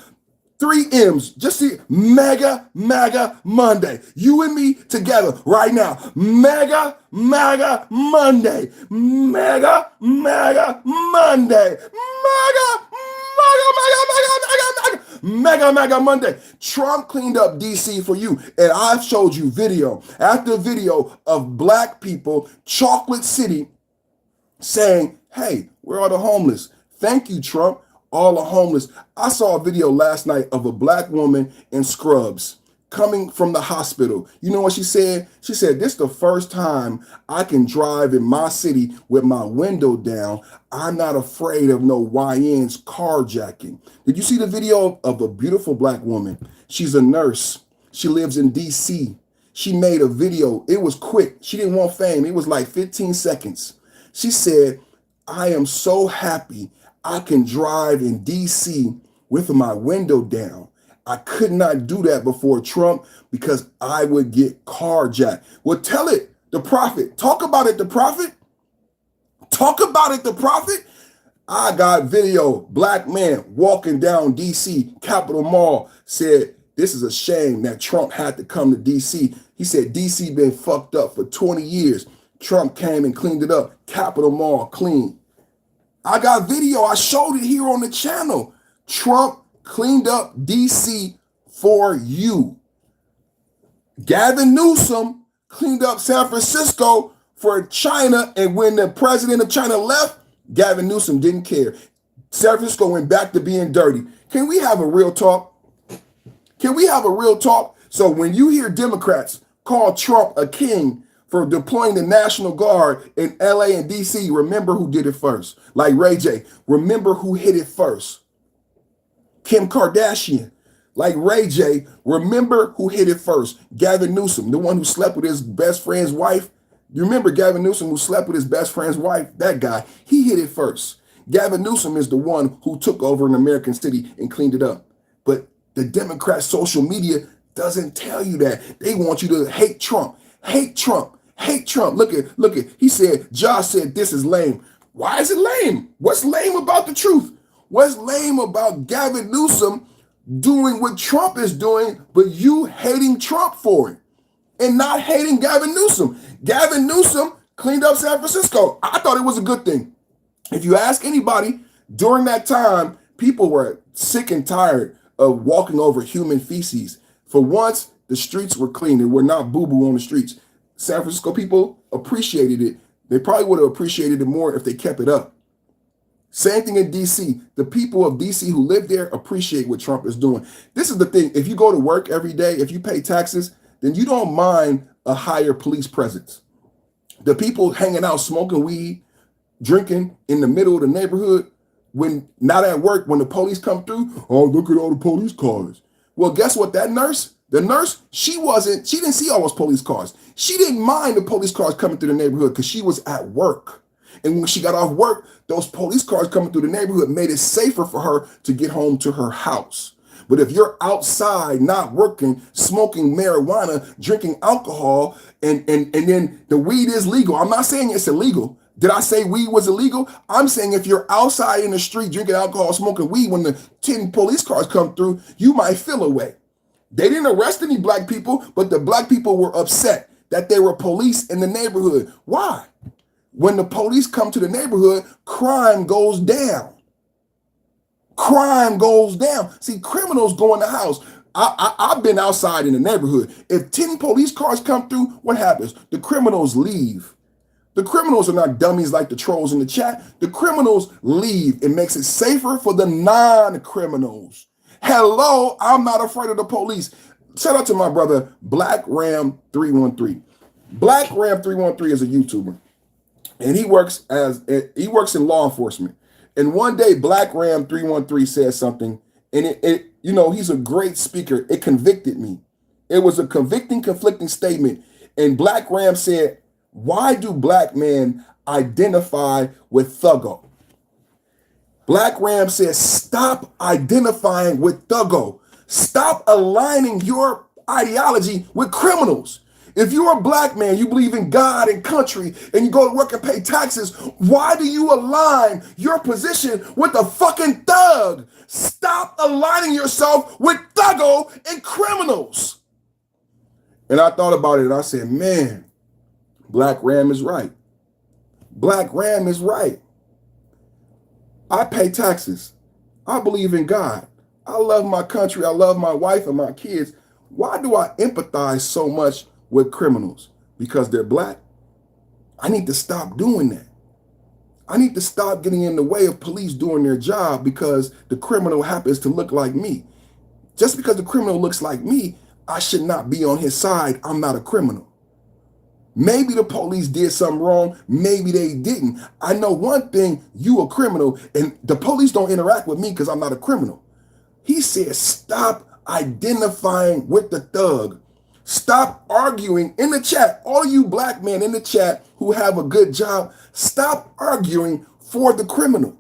3 M's. Just see MAGA Monday. You and me together right now. MAGA Monday. MAGA Monday. MAGA Monday. Trump cleaned up DC for you. And I've showed you video after video of black people, Chocolate City, saying, hey, where are the homeless? Thank you, Trump. All the homeless. I saw a video last night of a black woman in scrubs coming from the hospital. You know what she said? She said, this is the first time I can drive in my city with my window down. I'm not afraid of no YNs carjacking. Did you see the video of a beautiful black woman? She's a nurse. She lives in DC. She made a video. It was quick. She didn't want fame. It was like 15 seconds. She said, I am so happy I can drive in DC with my window down. I could not do that before Trump because I would get carjacked. Well, tell it, the prophet. Talk about it, the prophet. Talk about it, the prophet. I got video, black man walking down DC, Capitol Mall, said, this is a shame that Trump had to come to DC. He said, DC been fucked up for 20 years. Trump came and cleaned it up. Capitol Mall clean. I got video. I showed it here on the channel. Trump cleaned up DC for you. Gavin Newsom cleaned up San Francisco for China. And when the president of China left, Gavin Newsom didn't care. San Francisco went back to being dirty. Can we have a real talk? Can we have a real talk? So when you hear Democrats call Trump a king for deploying the National Guard in LA and DC, remember who did it first. Like Ray J, remember who hit it first. Kim Kardashian. Like Ray J, remember who hit it first. Gavin Newsom, the one who slept with his best friend's wife. You remember Gavin Newsom who slept with his best friend's wife? That guy, he hit it first. Gavin Newsom is the one who took over an American city and cleaned it up. But the Democrat social media doesn't tell you that. They want you to hate Trump. Hate Trump. Hate Trump. Look at. He said, Josh said this is lame. Why is it lame? What's lame about the truth? What's lame about Gavin Newsom doing what Trump is doing, but you hating Trump for it and not hating Gavin Newsom? Gavin Newsom cleaned up San Francisco. I thought it was a good thing. If you ask anybody, during that time, people were sick and tired of walking over human feces. For once, the streets were clean. There were not boo-boo on the streets. San Francisco people appreciated it. They probably would have appreciated it more if they kept it up. Same thing in DC. The people of DC who live there appreciate what Trump is doing. This is the thing. If you go to work every day, if you pay taxes, then you don't mind a higher police presence. The people hanging out, smoking weed, drinking in the middle of the neighborhood, when not at work, when the police come through, oh, look at all the police cars. Well, guess what? That nurse, the nurse, she didn't see all those police cars. She didn't mind the police cars coming through the neighborhood because she was at work. And when she got off work, those police cars coming through the neighborhood made it safer for her to get home to her house. But if you're outside, not working, smoking marijuana, drinking alcohol, and then the weed is legal. I'm not saying it's illegal. Did I say weed was illegal? I'm saying if you're outside in the street drinking alcohol, smoking weed, when the 10 police cars come through, you might feel away. They didn't arrest any black people, but the black people were upset that there were police in the neighborhood. Why? When the police come to the neighborhood, crime goes down. Crime goes down. See, criminals go in the house. I've been outside in the neighborhood. If 10 police cars come through, what happens? The criminals leave. The criminals are not dummies like the trolls in the chat. The criminals leave. It makes it safer for the non-criminals. Hello, I'm not afraid of the police. Shout out to my brother, Black Ram 313. Black Ram 313 is a YouTuber, and he works in law enforcement. And one day, Black Ram 313 said something, and he's a great speaker. It convicted me. It was a convicting, conflicting statement. And Black Ram said, Why do black men identify with thuggo? Black Ram says, stop identifying with thuggo. Stop aligning your ideology with criminals. If you're a black man, you believe in God and country, and you go to work and pay taxes, why do you align your position with a fucking thug? Stop aligning yourself with thuggo and criminals. And I thought about it and I said, man, Black Ram is right. Black Ram is right. I pay taxes. I believe in God. I love my country. I love my wife and my kids. Why do I empathize so much with criminals? Because they're black? I need to stop doing that. I need to stop getting in the way of police doing their job because the criminal happens to look like me. Just because the criminal looks like me, I should not be on his side. I'm not a criminal. Maybe the police did something wrong. Maybe they didn't. I know one thing, you a criminal, and the police don't interact with me because I'm not a criminal. He said, stop identifying with the thug. Stop arguing in the chat. All you black men in the chat who have a good job, stop arguing for the criminal.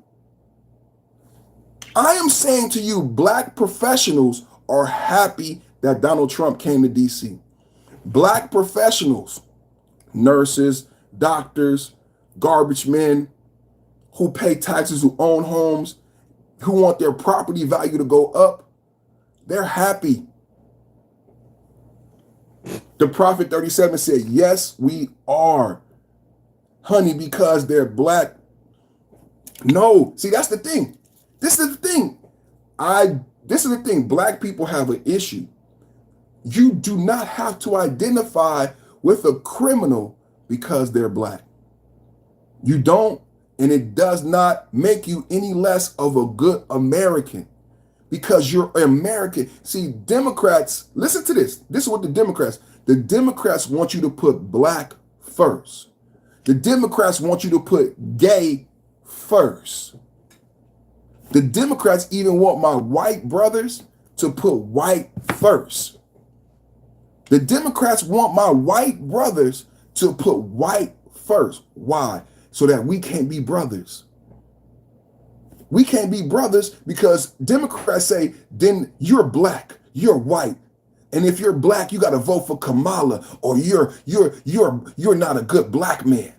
I am saying to you, black professionals are happy that Donald Trump came to DC. Black professionals, nurses, doctors, garbage men who pay taxes, who own homes, who want their property value to go up, they're happy. The Prophet 37 said, yes, we are. Honey, because they're black. No, see, that's the thing. This is the thing. This is the thing. Black people have an issue. You do not have to identify with a criminal because they're black. You don't, and it does not make you any less of a good American because you're American. See, Democrats, listen to this. This is what the Democrats want you to put black first. The Democrats want you to put gay first. The Democrats even want my white brothers to put white first. The Democrats want my white brothers to put white first. Why? So that we can't be brothers. We can't be brothers because Democrats say, then you're black, you're white. And if you're black, you got to vote for Kamala or you're not a good black man.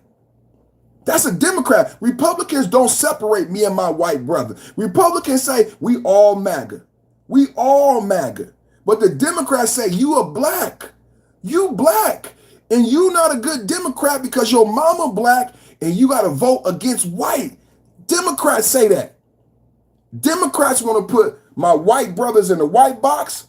That's a Democrat. Republicans don't separate me and my white brother. Republicans say we all MAGA. We all MAGA. But the Democrats say you are black. You black. And you not a good Democrat because your mama black and you got to vote against white. Democrats say that. Democrats want to put my white brothers in the white box,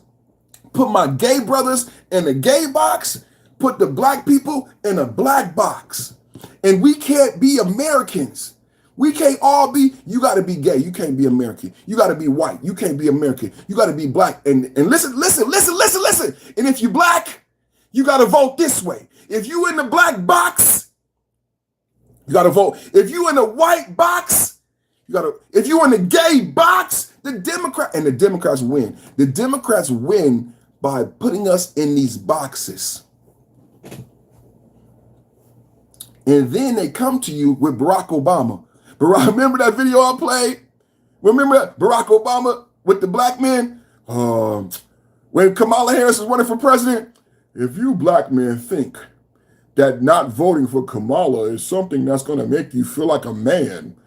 put my gay brothers in the gay box, put the black people in a black box. And we can't be Americans. We can't all be, you got to be gay. You can't be American. You got to be white. You can't be American. You got to be black. And listen. And if you black, you got to vote this way. If you in the black box, you got to vote. If you in the white box, if you in the gay box, the Democrats win. The Democrats win by putting us in these boxes. And then they come to you with Barack Obama. Remember that video I played? Remember that? Barack Obama with the black men? When Kamala Harris was running for president? If you black men think that not voting for Kamala is something that's going to make you feel like a man,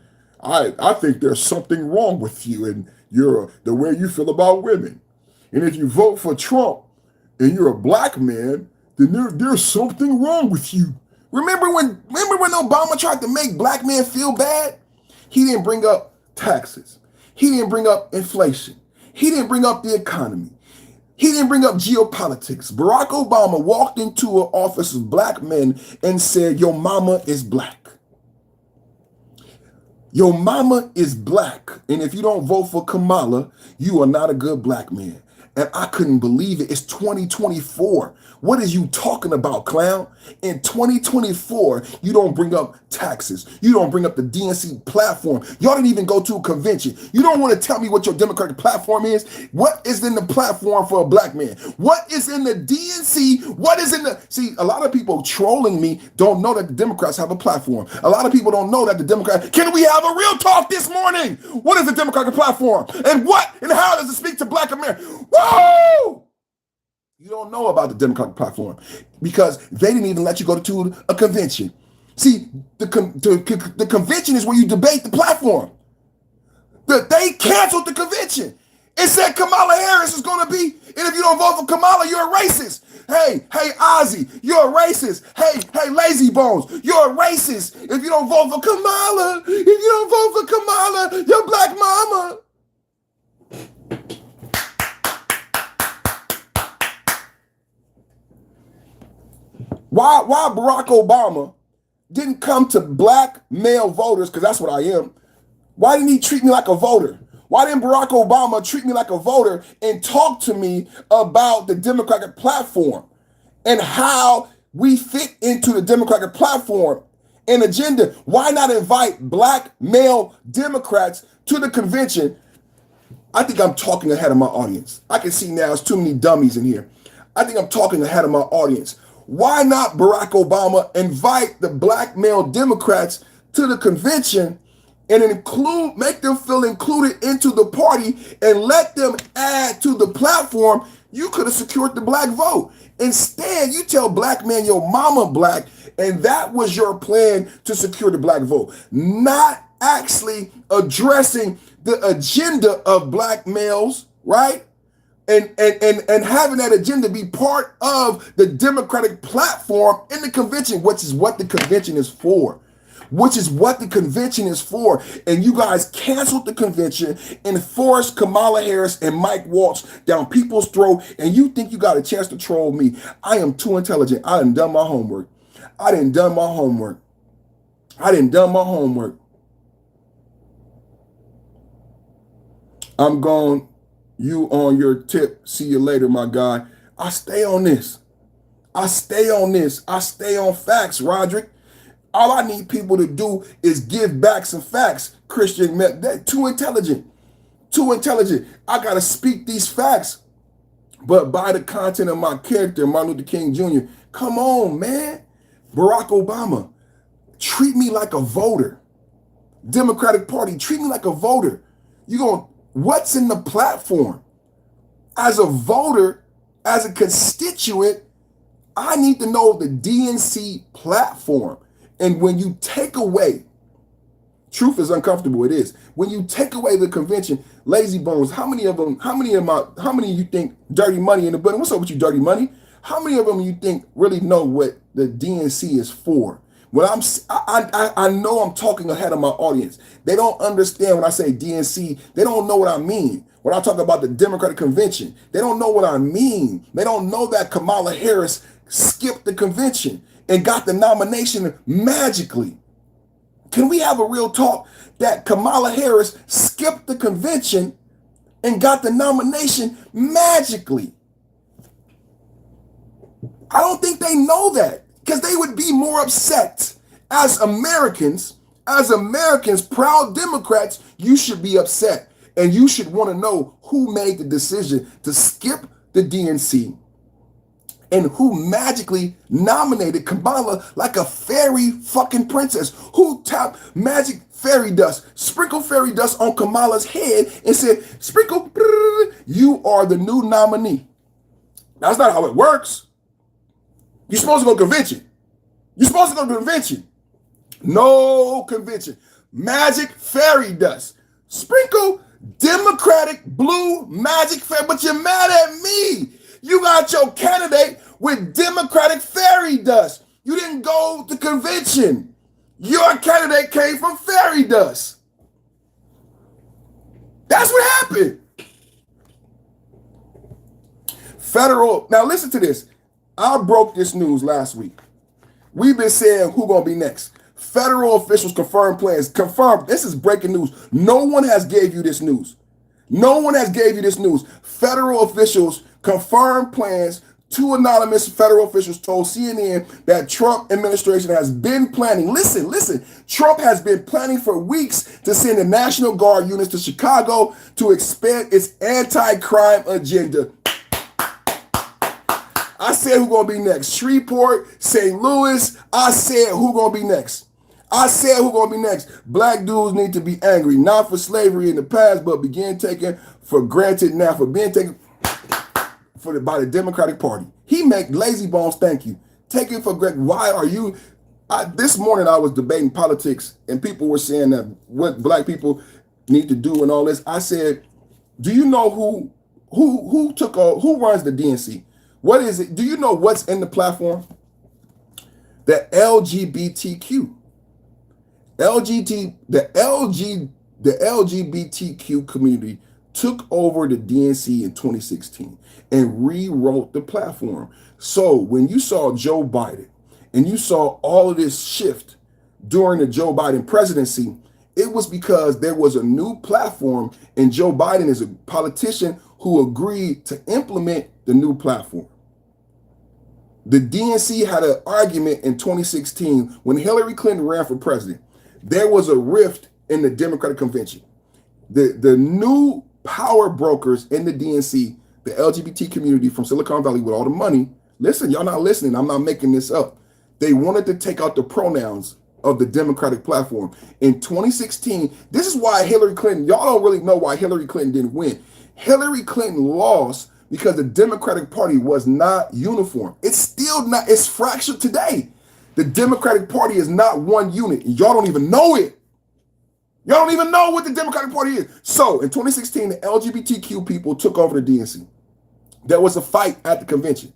I think there's something wrong with you and the way you feel about women. And if you vote for Trump and you're a black man, then there's something wrong with you. Remember when Obama tried to make black men feel bad? He didn't bring up taxes. He didn't bring up inflation. He didn't bring up the economy. He didn't bring up geopolitics. Barack Obama walked into an office of black men and said, your mama is black. Your mama is black. And if you don't vote for Kamala, you are not a good black man. And I couldn't believe it. It's 2024. What is you talking about, clown? In 2024, you don't bring up taxes. You don't bring up the DNC platform. Y'all didn't even go to a convention. You don't want to tell me what your Democratic platform is. What is in the platform for a black man? What is in the DNC? What is in the... See, a lot of people trolling me don't know that the Democrats have a platform. A lot of people don't know that the Democrats... Can we have a real talk this morning? What is the Democratic platform? And what and how does it speak to black America? Woo! You don't know about the Democratic platform because they didn't even let you go to a convention. See, the convention is where you debate the platform. They canceled the convention. It said Kamala Harris is going to be, and if you don't vote for Kamala, you're a racist. Hey, Ozzy, you're a racist. Hey, Lazy Bones, you're a racist. If you don't vote for Kamala, you're black mama. Why Barack Obama didn't come to black male voters, because that's what I am. Why didn't he treat me like a voter? Why didn't Barack Obama treat me like a voter and talk to me about the Democratic platform and how we fit into the Democratic platform and agenda? Why not invite black male Democrats to the convention? I think I'm talking ahead of my audience. I can see now there's too many dummies in here. I think I'm talking ahead of my audience. Why not Barack Obama invite the black male Democrats to the convention and make them feel included into the party and let them add to the platform? You could have secured the black vote. Instead, you tell black man your mama black, and that was your plan to secure the black vote. Not actually addressing the agenda of black males, right? And having that agenda be part of the Democratic platform in the convention, which is what the convention is for. And you guys canceled the convention and forced Kamala Harris and Mike Waltz down people's throat, and you think you got a chance to troll me. I am too intelligent. I done my homework. I'm gone. You on your tip. See you later, my guy. I stay on this. I stay on facts, Roderick. All I need people to do is give back some facts. Christian, they're too intelligent. I got to speak these facts, but by the content of my character, Martin Luther King Jr. Come on, man. Barack Obama, treat me like a voter. Democratic Party, treat me like a voter. What's in the platform? As a voter, as a constituent, I need to know the DNC platform. And when you take away, truth is uncomfortable, it is. When you take away the convention, Lazy Bones, how many of you think Dirty Money in the building? What's up with you, Dirty Money? How many of them you think really know what the DNC is for? When I know I'm talking ahead of my audience. They don't understand when I say DNC. They don't know what I mean. When I talk about the Democratic Convention, they don't know what I mean. They don't know that Kamala Harris skipped the convention and got the nomination magically. Can we have a real talk that Kamala Harris skipped the convention and got the nomination magically? I don't think they know that. Because they would be more upset. As Americans, proud Democrats, you should be upset. And you should want to know who made the decision to skip the DNC and who magically nominated Kamala like a fairy fucking princess. Who tapped magic fairy dust, sprinkled fairy dust on Kamala's head and said, sprinkle, you are the new nominee. That's not how it works. You're supposed to go to convention. No convention. Magic fairy dust. Sprinkle Democratic blue magic fairy. But you're mad at me. You got your candidate with Democratic fairy dust. You didn't go to convention. Your candidate came from fairy dust. That's what happened. Now listen to this. I broke this news last week. We've been saying who's going to be next. Federal officials confirm plans. Confirmed. This is breaking news. No one has gave you this news. No one has gave you this news. Federal officials confirmed plans. Two anonymous federal officials told CNN that Trump administration has been planning. Listen. Trump has been planning for weeks to send the National Guard units to Chicago to expand its anti-crime agenda. I said who gonna be next? Shreveport, St. Louis. I said who gonna be next? Black dudes need to be angry, not for slavery in the past, but begin taken for granted now, for being taken by the Democratic Party. He make lazy bones thank you. Take it for granted. Why are you? This morning I was debating politics, and people were saying that what black people need to do and all this. I said, do you know who runs the DNC? What is it? Do you know what's in the platform? The LGBTQ. The LGBTQ community took over the DNC in 2016 and rewrote the platform. So when you saw Joe Biden and you saw all of this shift during the Joe Biden presidency, it was because there was a new platform, and Joe Biden is a politician who agreed to implement the new platform. The DNC had an argument in 2016 when Hillary Clinton ran for president. There was a rift in the Democratic convention. The new power brokers in the DNC, the LGBT community from Silicon Valley with all the money, listen, y'all not listening, I'm not making this up. They wanted to take out the pronouns of the Democratic platform. In 2016, this is why Hillary Clinton, y'all don't really know why Hillary Clinton didn't win. Hillary Clinton lost because the Democratic Party was not uniform. It's still not, it's fractured today. The Democratic Party is not one unit. Y'all don't even know it. Y'all don't even know what the Democratic Party is. So in 2016, the LGBTQ people took over the DNC. There was a fight at the convention.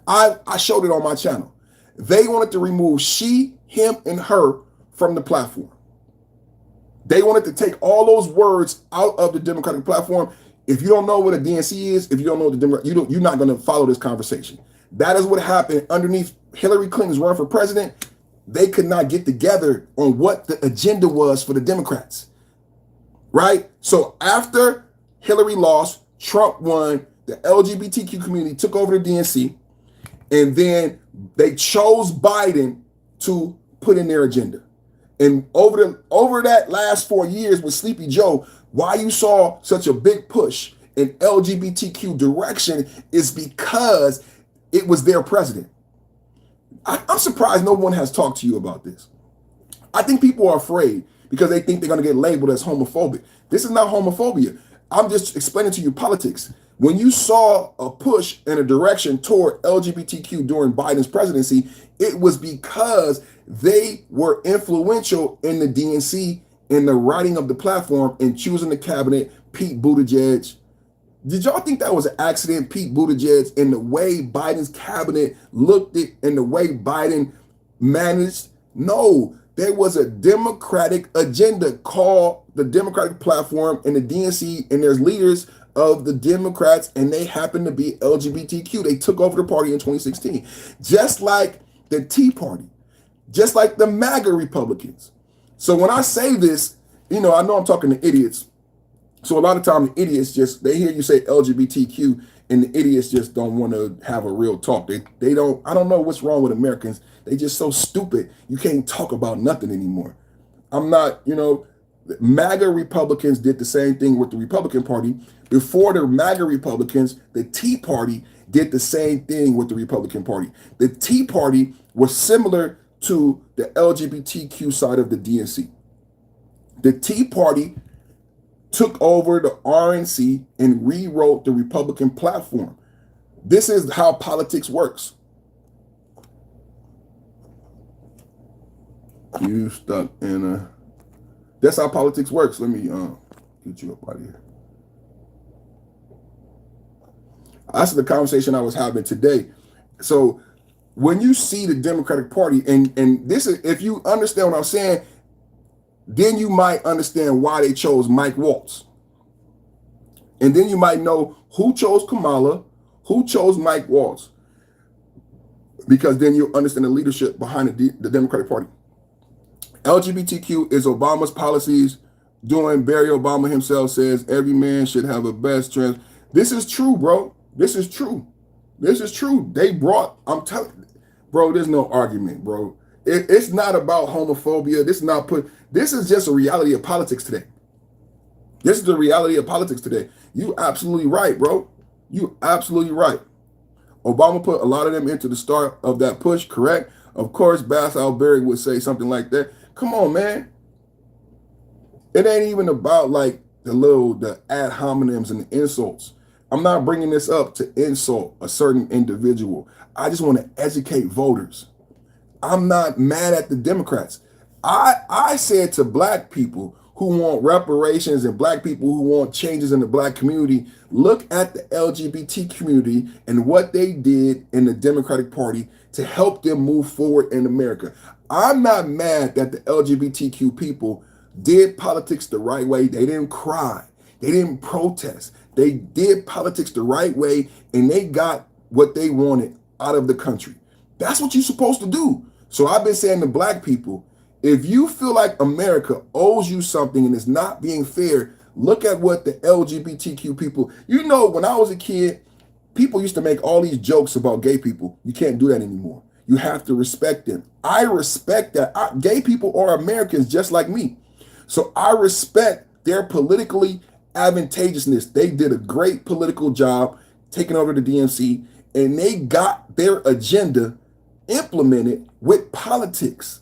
I showed it on my channel. They wanted to remove she, him, and her from the platform. They wanted to take all those words out of the Democratic platform. If you don't know what a DNC is, if you don't know what the Democrat, you're not going to follow this conversation. That is what happened underneath Hillary Clinton's run for president. They could not get together on what the agenda was for the Democrats, right? So after Hillary lost, Trump won, the LGBTQ community took over the DNC, and then they chose Biden to put in their agenda. And over that last 4 years with Sleepy Joe, why you saw such a big push in LGBTQ direction is because it was their president. I'm surprised no one has talked to you about this. I think people are afraid because they think they're going to get labeled as homophobic. This is not homophobia. I'm just explaining to you politics. When you saw a push in a direction toward LGBTQ during Biden's presidency, it was because they were influential in the DNC in the writing of the platform and choosing the cabinet, Pete Buttigieg. Did y'all think that was an accident, Pete Buttigieg, in the way Biden's cabinet looked at and the way Biden managed? No, there was a Democratic agenda called the Democratic platform and the DNC, and there's leaders of the Democrats, and they happen to be LGBTQ. They took over the party in 2016, just like the Tea Party, just like the MAGA Republicans. So when I say this, I know I'm talking to idiots. So a lot of times the idiots they hear you say LGBTQ and the idiots just don't want to have a real talk. They don't, I don't know what's wrong with Americans. They just so stupid. You can't talk about nothing anymore. I'm not, MAGA Republicans did the same thing with the Republican Party. Before the MAGA Republicans, the Tea Party did the same thing with the Republican Party. The Tea Party was similar to the LGBTQ side of the DNC. The Tea Party took over the RNC and rewrote the Republican platform. This is how politics works. You stuck in a... That's how politics works. Let me get you up out of here. That's the conversation I was having today. So when you see the Democratic Party, and this is, if you understand what I'm saying, then you might understand why they chose Mike Waltz. And then you might know who chose Kamala, who chose Mike Waltz. Because then you understand the leadership behind the Democratic Party. LGBTQ is Obama's policies Doing Barry Obama himself says every man should have a best trans. This is true, bro. This is true. This is true. They brought, I'm telling, bro, there's no argument, bro. It's not about homophobia. This is just a reality of politics today. This is the reality of politics today. You absolutely right, bro. You absolutely right. Obama put a lot of them into the start of that push, correct? Of course, Bass Alberry would say something like that. Come on, man. It ain't even about like the ad hominems and the insults. I'm not bringing this up to insult a certain individual. I just want to educate voters. I'm not mad at the Democrats. I said to black people who want reparations and black people who want changes in the black community, look at the LGBT community and what they did in the Democratic Party to help them move forward in America. I'm not mad that the LGBTQ people did politics the right way. They didn't cry. They didn't protest. They did politics the right way, and they got what they wanted out of the country. That's what you're supposed to do. So I've been saying to black people, if you feel like America owes you something and is not being fair, look at what the LGBTQ people, when I was a kid, people used to make all these jokes about gay people. You can't do that anymore. You have to respect them. I respect that. Gay people are Americans just like me. So I respect their politically advantageousness. They did a great political job taking over the DNC, and they got their agenda implemented with politics.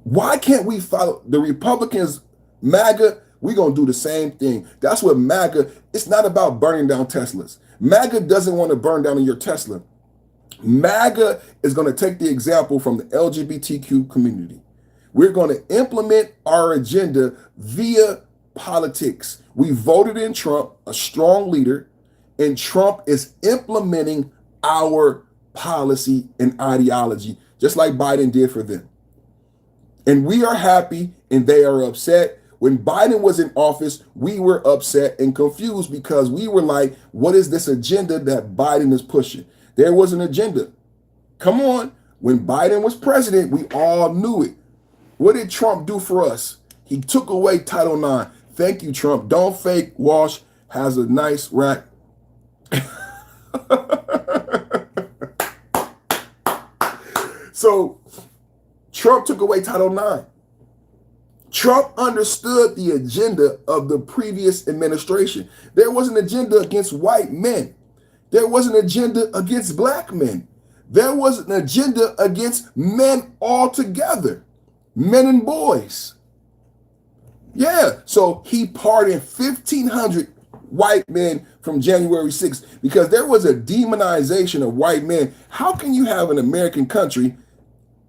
Why can't we follow the Republicans, MAGA? We're going to do the same thing. That's what MAGA, it's not about burning down Teslas. MAGA doesn't want to burn down your Tesla. MAGA is going to take the example from the LGBTQ community. We're going to implement our agenda via politics. We voted in Trump, a strong leader, and Trump is implementing our policy and ideology, just like Biden did for them. And we are happy and they are upset. When Biden was in office, we were upset and confused because we were like, what is this agenda that Biden is pushing? There was an agenda. Come on. When Biden was president, we all knew it. What did Trump do for us? He took away Title IX. Thank you, Trump. Don't fake wash has a nice rack. So Trump took away Title IX. Trump understood the agenda of the previous administration. There was an agenda against white men. There was an agenda against black men. There was an agenda against men altogether, men and boys. Yeah, so he pardoned 1,500 white men from January 6th because there was a demonization of white men. How can you have an American country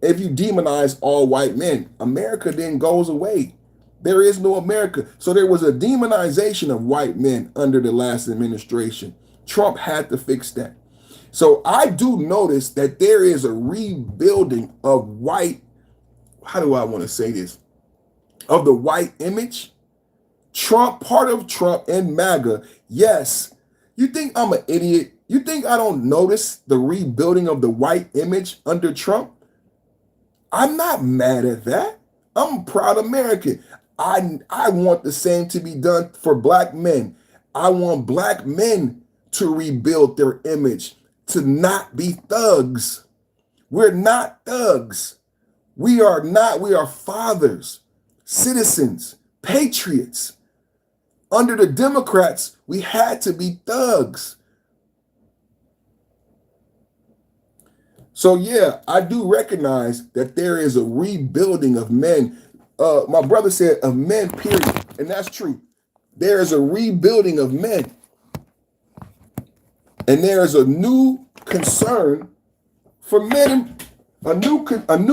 if you demonize all white men? America then goes away. There is no America. So there was a demonization of white men under the last administration. Trump had to fix that. So I do notice that there is a rebuilding of white, how do I want to say this? Of the white image. Trump, part of Trump and MAGA. Yes. You think I'm an idiot? You think I don't notice the rebuilding of the white image under Trump? I'm not mad at that. I'm a proud American. I want the same to be done for black men. I want black men to rebuild their image, to not be thugs. We're not thugs. We are not. We are fathers, citizens, patriots. Under the Democrats, we had to be thugs. So yeah, I do recognize that there is a rebuilding of men. My brother said of men, period. And that's true. There is a rebuilding of men. And there is a new concern for men, a new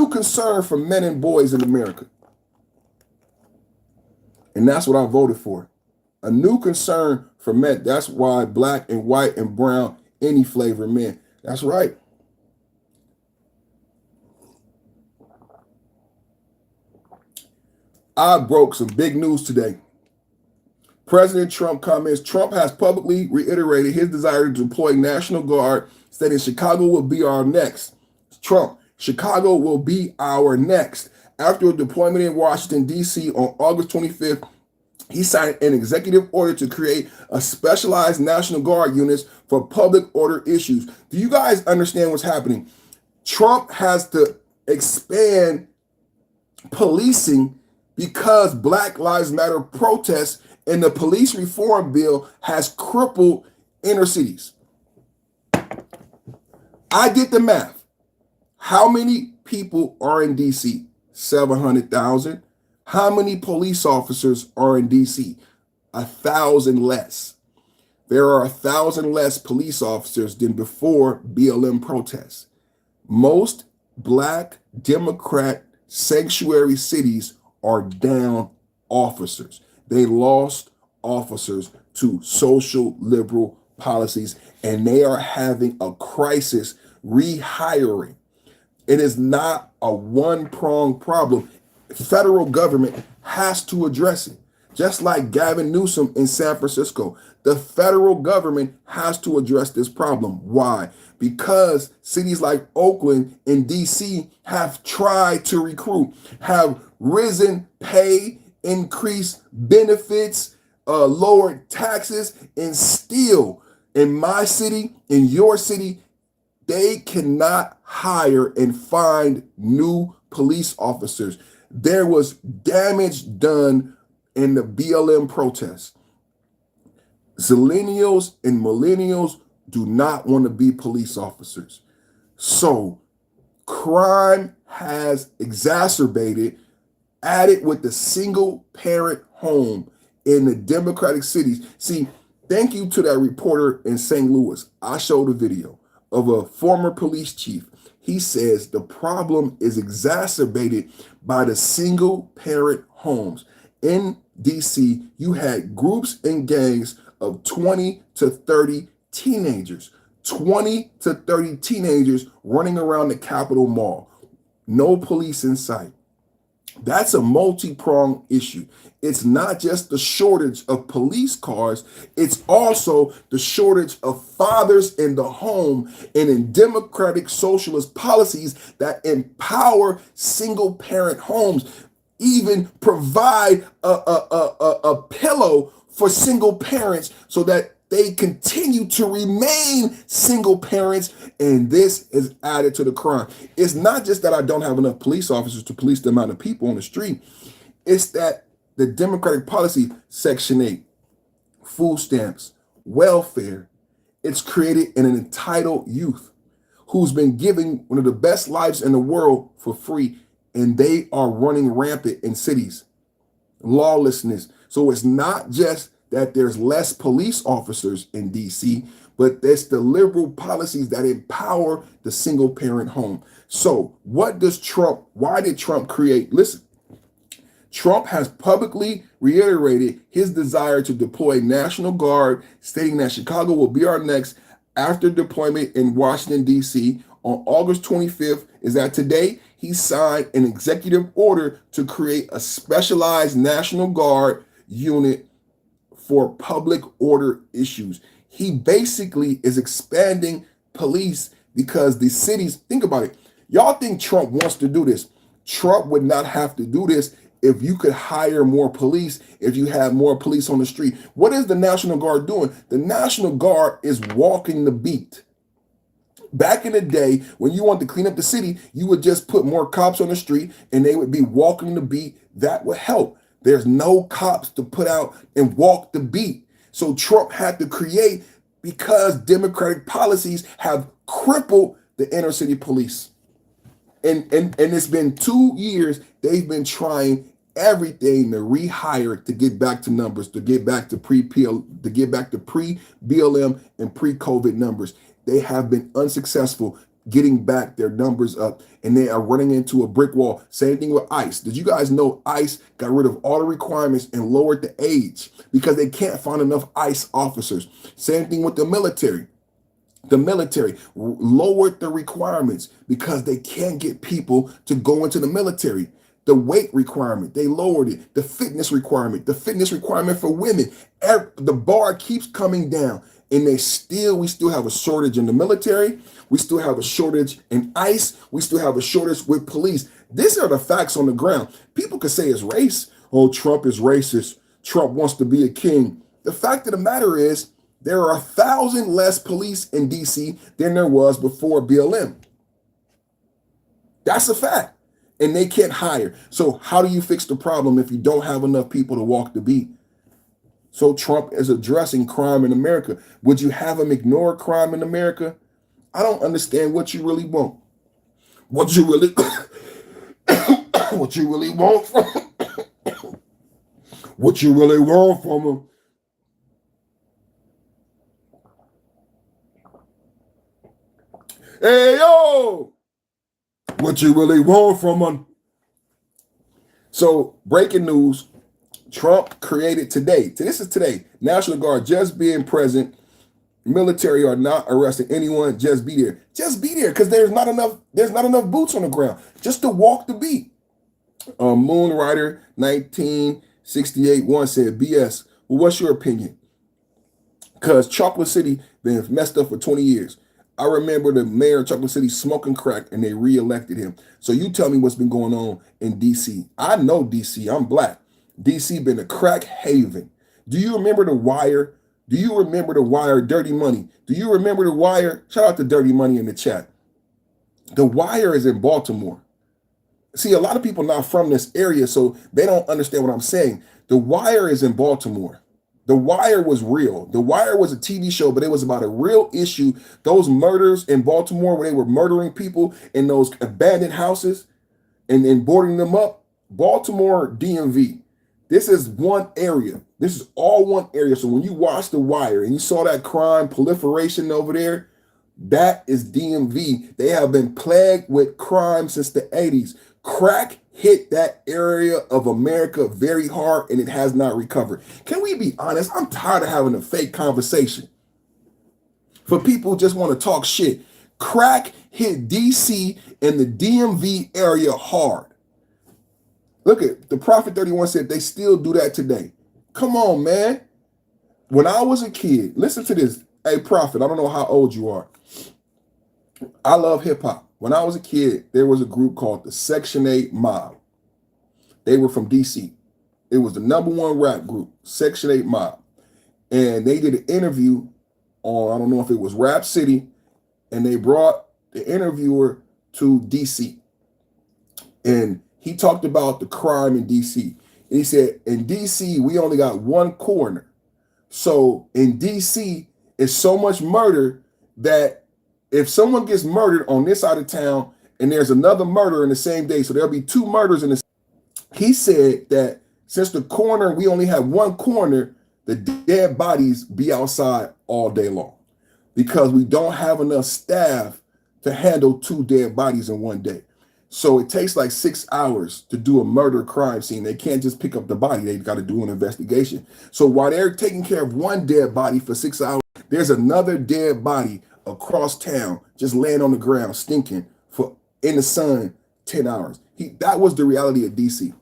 concern for men and boys in America. And that's what I voted for. A new concern for men. That's why black and white and brown, any flavor men. That's right. I broke some big news today. President Trump comments, Trump has publicly reiterated his desire to deploy National Guard, stating Chicago will be our next. Trump, Chicago will be our next. after a deployment in Washington, D.C. on August 25th, he signed an executive order to create a specialized National Guard units for public order issues. Do you guys understand what's happening? Trump has to expand policing because Black Lives Matter protests and the police reform bill has crippled inner cities. I did the math. How many people are in DC? 700,000. How many police officers are in DC? 1,000 less. There are 1,000 less police officers than before BLM protests. Most Black Democrat sanctuary cities are down officers. They lost officers to social liberal policies, and they are having a crisis rehiring. It is not a one-pronged problem. Federal government has to address it. Just like Gavin Newsom in San Francisco, the federal government has to address this problem. Why? Because cities like Oakland and DC have tried to recruit, have risen pay, increased benefits, lowered taxes, and still in my city, in your city, they cannot hire and find new police officers. There was damage done in the BLM protests. Zillennials and millennials do not want to be police officers. So crime has exacerbated, added with the single parent home in the Democratic cities. See, thank you to that reporter in St. Louis. I showed a video of a former police chief. He says the problem is exacerbated by the single parent homes. In DC, you had groups and gangs of 20 to 30 teenagers, 20 to 30 teenagers running around the Capitol Mall. No police in sight. That's a multi-pronged issue. It's not just the shortage of police cars, it's also the shortage of fathers in the home and in democratic socialist policies that empower single-parent homes, even provide a pillow for single parents so that they continue to remain single parents, and this is added to the crime. It's not just that I don't have enough police officers to police the amount of people on the street. It's that the Democratic policy, Section 8, food stamps, welfare, it's created an entitled youth who's been given one of the best lives in the world for free, and they are running rampant in cities. Lawlessness. So it's not just that there's less police officers in DC, but it's the liberal policies that empower the single parent home. So why did Trump create? Listen, Trump has publicly reiterated his desire to deploy National Guard, stating that Chicago will be our next after deployment in Washington, D.C. On August 25th, is that today, he signed an executive order to create a specialized National Guard unit for public order issues. He basically is expanding police because the cities, think about it. Y'all think Trump wants to do this. Trump would not have to do this if you could hire more police, if you have more police on the street. What is the National Guard doing? The National Guard is walking the beat. Back in the day, when you wanted to clean up the city, you would just put more cops on the street and they would be walking the beat. That would help. There's no cops to put out and walk the beat. So Trump had to create, because Democratic policies have crippled the inner city police. And it's been 2 years, they've been trying everything to rehire, to get back to numbers, to get back to pre-BLM and pre-COVID numbers. They have been unsuccessful getting back their numbers up, and they are running into a brick wall. Same thing with ICE. Did you guys know ICE got rid of all the requirements and lowered the age because they can't find enough ICE officers? Same thing with the military. The military lowered the requirements because they can't get people to go into the military. The weight requirement, they lowered it. The fitness requirement for women, the bar keeps coming down. And we still have a shortage in the military. We still have a shortage in ICE. We still have a shortage with police. These are the facts on the ground. People could say it's race. Oh, Trump is racist. Trump wants to be a king. The fact of the matter is, there are 1,000 less police in DC than there was before BLM. That's a fact. And they can't hire. So how do you fix the problem if you don't have enough people to walk the beat? So Trump is addressing crime in America. Would you have him ignore crime in America? I don't understand what you really want. What you really what you really want from him? What you really want from him? Hey, yo! What you really want from him? So, breaking news, Trump created today. This is today. National Guard just being present. Military are not arresting anyone. Just be there. Just be there, because there's not enough boots on the ground just to walk the beat. Moonrider 1968-1 said, BS. Well, what's your opinion? Because Chocolate City been messed up for 20 years. I remember the mayor of Chocolate City smoking crack and they reelected him. So you tell me what's been going on in DC. I know DC. I'm black. DC been a crack haven. Do you remember The Wire? Do you remember The Wire, Dirty Money? Do you remember The Wire? Shout out to Dirty Money in the chat. The Wire is in Baltimore. See, a lot of people not from this area, so they don't understand what I'm saying. The Wire is in Baltimore. The Wire was real. The Wire was a TV show, but it was about a real issue. Those murders in Baltimore, where they were murdering people in those abandoned houses and boarding them up. Baltimore DMV. This is one area. This is all one area. So when you watch The Wire and you saw that crime proliferation over there, that is DMV. They have been plagued with crime since the 80s. Crack hit that area of America very hard and it has not recovered. Can we be honest? I'm tired of having a fake conversation. For people who just want to talk shit. Crack hit DC and the DMV area hard. Look at the Prophet 31 said they still do that today. Come on, man. When I was a kid, listen to this. Hey, Prophet, I don't know how old you are. I love hip hop. When I was a kid, there was a group called the Section 8 Mob. They were from DC. It was the #1 rap group, Section 8 Mob. And they did an interview on, I don't know if it was Rap City, and they brought the interviewer to DC. And he talked about the crime in DC. And he said, in DC, we only got one coroner. So in DC, it's so much murder that if someone gets murdered on this side of town and there's another murder in the same day, so there'll be 2 murders in the. He said that since the coroner, we only have one coroner, the dead bodies be outside all day long because we don't have enough staff to handle 2 dead bodies in one day. So it takes like 6 hours to do a murder crime scene. They can't just pick up the body. They've got to do an investigation. So while they're taking care of one dead body for 6 hours, there's another dead body across town just laying on the ground stinking for in the sun 10 hours. That was the reality of DC.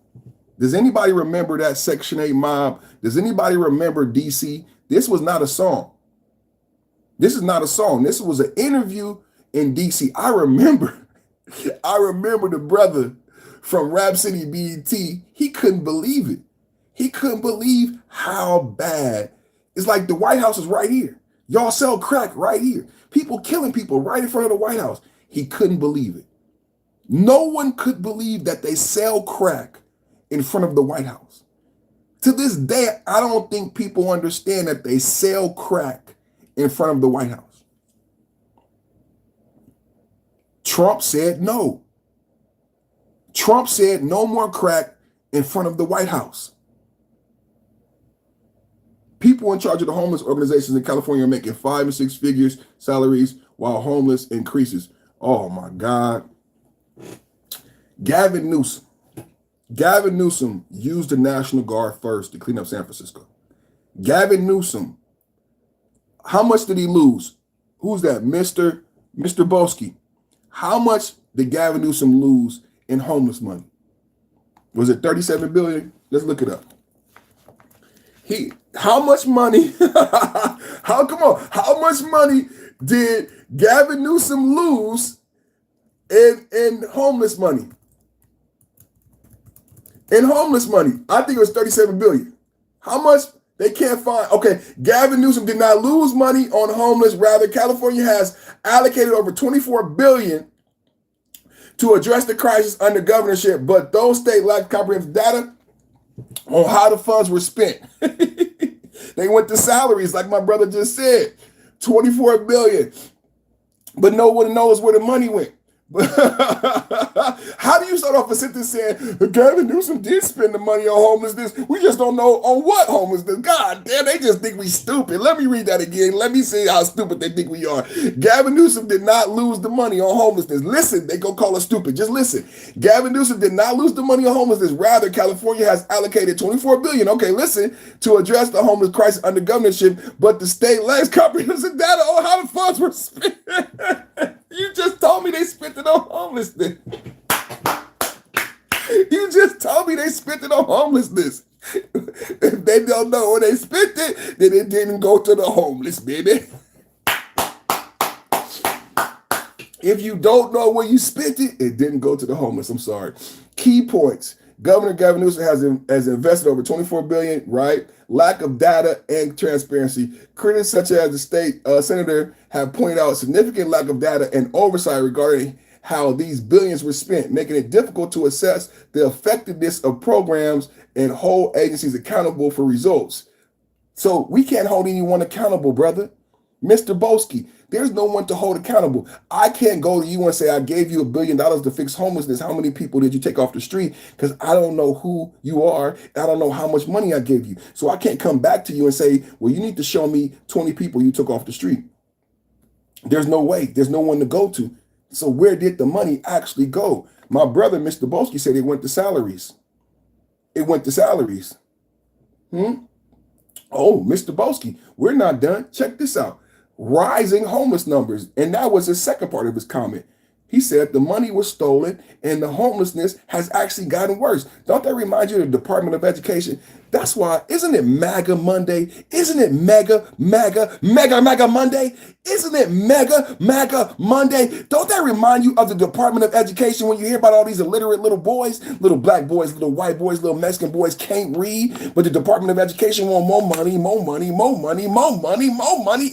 Does anybody remember that Section 8 mob? Does anybody remember DC? This was not a song. This is not a song. This was an interview in DC. I remember the brother from Rap City BET. He couldn't believe it. He couldn't believe how bad. It's like the White House is right here. Y'all sell crack right here. People killing people right in front of the White House. He couldn't believe it. No one could believe that they sell crack in front of the White House. To this day, I don't think people understand that they sell crack in front of the White House. Trump said no. Trump said no more crack in front of the White House. People in charge of the homeless organizations in California are making 5 and 6 figures salaries while homeless increases. Oh my God. Gavin Newsom used the National Guard first to clean up San Francisco. Gavin Newsom, how much did he lose? Who's that? Mr. Boski. How much did Gavin Newsom lose in homeless money? Was it 37 billion? Let's look it up. How much money? How much money did Gavin Newsom lose in homeless money? in homeless money. I think it was 37 billion. How much? They can't find. Okay, Gavin Newsom did not lose money on homeless. Rather, California has allocated over 24 billion to address the crisis under governorship, but those states lack comprehensive data on how the funds were spent. They went to salaries, like my brother just said, 24 billion, but no one knows where the money went. How do you start off a sentence saying Gavin Newsom did spend the money on homelessness? We just don't know on what homelessness. God damn, they just think we stupid. Let me read that again. Let me see how stupid they think we are. Gavin Newsom did not lose the money on homelessness. Listen, they go call us stupid. Just listen. Gavin Newsom did not lose the money on homelessness. Rather, California has allocated 24 billion. Okay, listen, to address the homeless crisis under governorship, but the state lacks comprehensive data on how the funds were spent. You just told me they spent it on homelessness. You just told me they spent it on homelessness. If they don't know where they spent it, then it didn't go to the homeless, baby. If you don't know where you spent it, it didn't go to the homeless. I'm sorry. Key points. Governor Gavin Newsom has invested over 24 billion, right? Lack of data and transparency. Critics such as the state senator have pointed out significant lack of data and oversight regarding how these billions were spent, making it difficult to assess the effectiveness of programs and hold agencies accountable for results. So we can't hold anyone accountable, brother. Mr. Boski, there's no one to hold accountable. I can't go to you and say, I gave you $1 billion to fix homelessness. How many people did you take off the street? Because I don't know who you are. I don't know how much money I gave you. So I can't come back to you and say, well, you need to show me 20 people you took off the street. There's no way. There's no one to go to. So where did the money actually go? My brother, Mr. Boski, said it went to salaries. It went to salaries. Oh, Mr. Boski, we're not done. Check this out. Rising homeless numbers. And that was his second part of his comment. He said the money was stolen and the homelessness has actually gotten worse. Don't that remind you of the Department of Education? That's why, isn't it MAGA Monday? Isn't it mega Monday? Isn't it mega Monday? Don't that remind you of the Department of Education when you hear about all these illiterate little boys, little black boys, little white boys, little Mexican boys can't read, but the Department of Education want more money,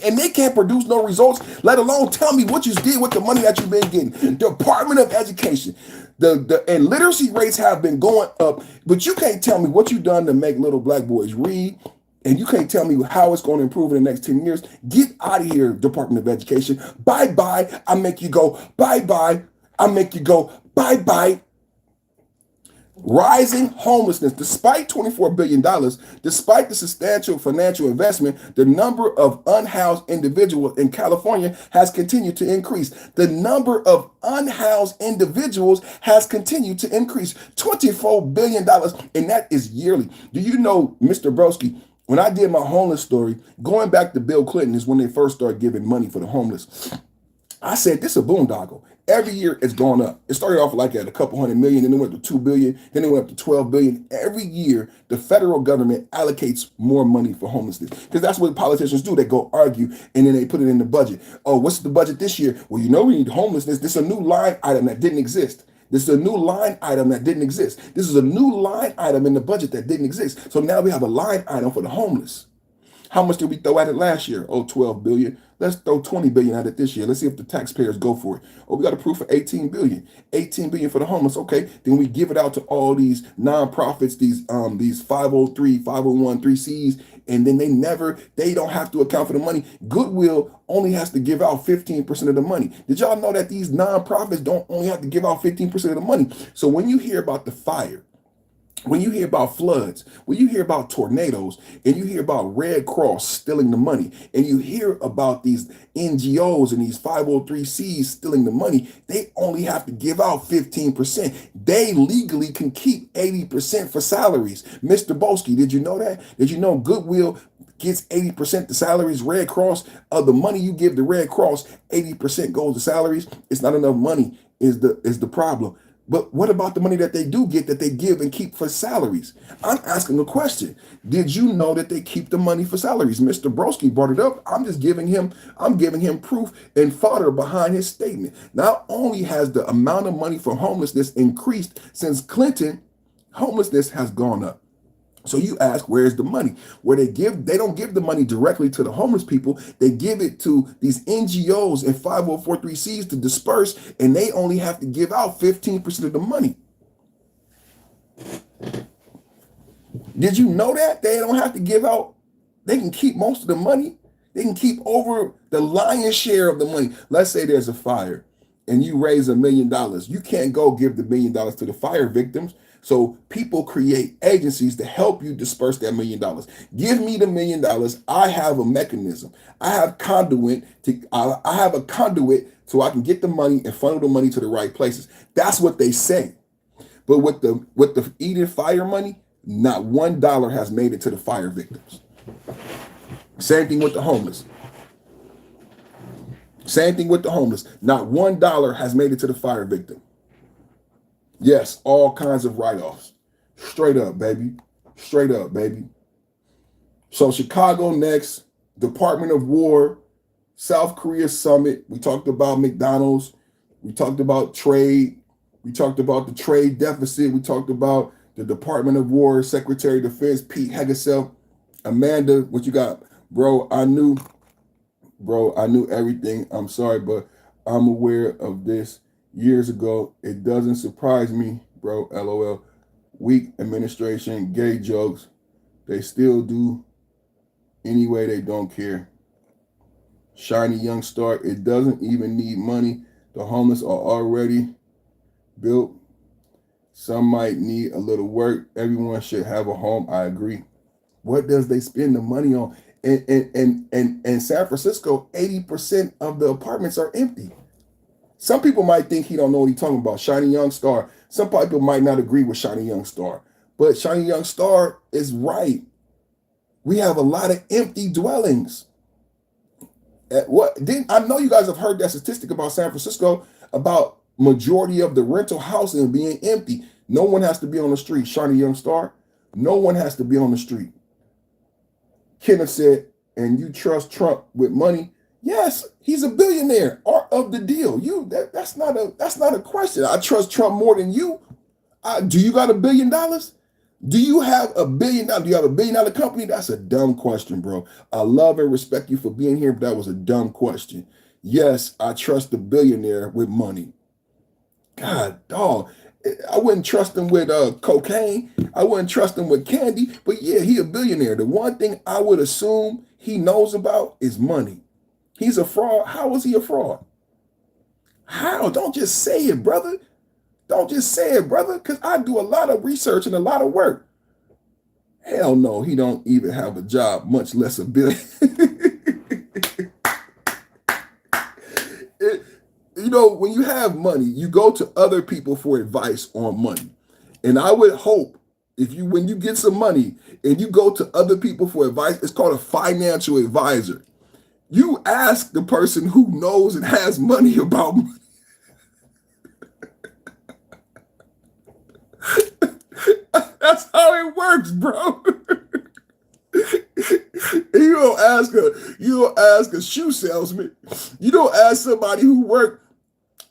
and they can't produce no results, let alone tell me what you did with the money that you've been getting. Department of Education. And literacy rates have been going up, but you can't tell me what you've done to make little black boys read, and you can't tell me how it's going to improve in the next 10 years. Get out of here, Department of Education. Bye-bye. I make you go. Bye-bye. I make you go. Bye-bye. Rising homelessness. Despite $24 billion, despite the substantial financial investment, the number of unhoused individuals in California has continued to increase. The number of unhoused individuals has continued to increase. $24 billion, and that is yearly. Do you know, Mr. Broski, when I did my homeless story, going back to Bill Clinton is when they first started giving money for the homeless. I said, this is a boondoggle. Every year it's gone up. It started off like at a couple hundred million, then it went to 2 billion, then it went up to 12 billion. Every year, the federal government allocates more money for homelessness because that's what politicians do. They go argue and then they put it in the budget. Oh, what's the budget this year? Well, you know we need homelessness. This is a new line item that didn't exist. This is a new line item that didn't exist. This is a new line item in the budget that didn't exist. So now we have a line item for the homeless. How much did we throw at it last year? Oh, 12 billion. Let's throw 20 billion at it this year. Let's see if the taxpayers go for it. Oh, we got approved for 18 billion. 18 billion for the homeless. Okay. Then we give it out to all these nonprofits, these 503, 501, 3Cs, and then they don't have to account for the money. Goodwill only has to give out 15% of the money. Did y'all know that these nonprofits don't only have to give out 15% of the money? So when you hear about the fire, when you hear about floods, when you hear about tornadoes, and you hear about Red Cross stealing the money, and you hear about these NGOs and these 503Cs stealing the money, they only have to give out 15%. They legally can keep 80% for salaries. Mr. Boski, did you know that? Did you know Goodwill gets 80% to salaries? Red Cross, of the money you give the Red Cross, 80% goes to salaries. It's not enough money is the problem. But what about the money that they do get that they give and keep for salaries? I'm asking a question. Did you know that they keep the money for salaries? Mr. Broski brought it up. I'm giving him proof and fodder behind his statement. Not only has the amount of money for homelessness increased since Clinton, Homelessness has gone up. So you ask, where's the money? They don't give the money directly to the homeless people. They give it to these NGOs and 5043Cs to disperse, and they only have to give out 15% of the money. Did you know that? They don't have to give out, they can keep most of the money. They can keep over the lion's share of the money. Let's say there's a fire and you raise $1 million. You can't go give the $1 million to the fire victims. So people create agencies to help you disperse that $1 million. Give me the $1 million. I have a mechanism. I have I have a conduit so I can get the money and funnel the money to the right places. That's what they say. But with the Eden Fire money, not $1 has made it to the fire victims. Same thing with the homeless. Same thing with the homeless. Not $1 has made it to the fire victim. Yes, all kinds of write-offs. Straight up, baby. Straight up, baby. So Chicago next, Department of War, South Korea summit. We talked about McDonald's. We talked about trade. We talked about the trade deficit. We talked about the Department of War, Secretary of Defense, Pete Hegseth. Amanda, what you got? Bro, I knew everything. I'm sorry, but I'm aware of this years ago. It doesn't surprise me, bro. LOL. Weak administration, gay jokes. They still do anyway. They don't care. Shiny young star. It doesn't even need money. The homeless are already built. Some might need a little work. Everyone should have a home. I agree. What does they spend the money on? In San Francisco, 80% of the apartments are empty. Some people might think he don't know what he's talking about. Shiny young star. Some people might not agree with Shiny young star. But Shiny young star is right. We have a lot of empty dwellings. I know you guys have heard that statistic about San Francisco about majority of the rental housing being empty. No one has to be on the street. Shiny young star. No one has to be on the street. Kenneth said, and you trust Trump with money? Yes, he's a billionaire. Art of the deal. That's not a question. I trust Trump more than you. Do you got $1 billion? Do you have $1 billion? Do you have $1 billion company? That's a dumb question, bro. I love and respect you for being here, but that was a dumb question. Yes, I trust the billionaire with money. God, dog. I wouldn't trust him with cocaine. I wouldn't trust him with candy. But yeah, he a billionaire. The one thing I would assume he knows about is money. He's a fraud. How is he a fraud? How? Don't just say it, brother. Don't just say it, brother, because I do a lot of research and a lot of work. Hell no, he don't even have a job, much less a billion. When you have money, you go to other people for advice on money. And I would hope when you get some money and you go to other people for advice, it's called a financial advisor. You ask the person who knows and has money about money. That's how it works, bro. You don't ask a shoe salesman. You don't ask somebody who worked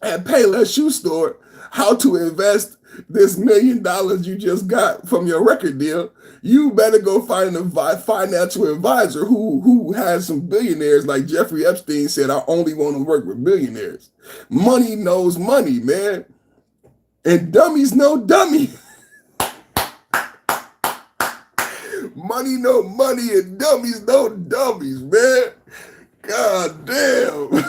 at Payless shoe store how to invest this $1 million you just got from your record deal. You better go find a financial advisor who has some billionaires, like Jeffrey Epstein said, I only want to work with billionaires. Money knows money, man. And dummies know dummy. Money know money and dummies know dummies, man. God damn.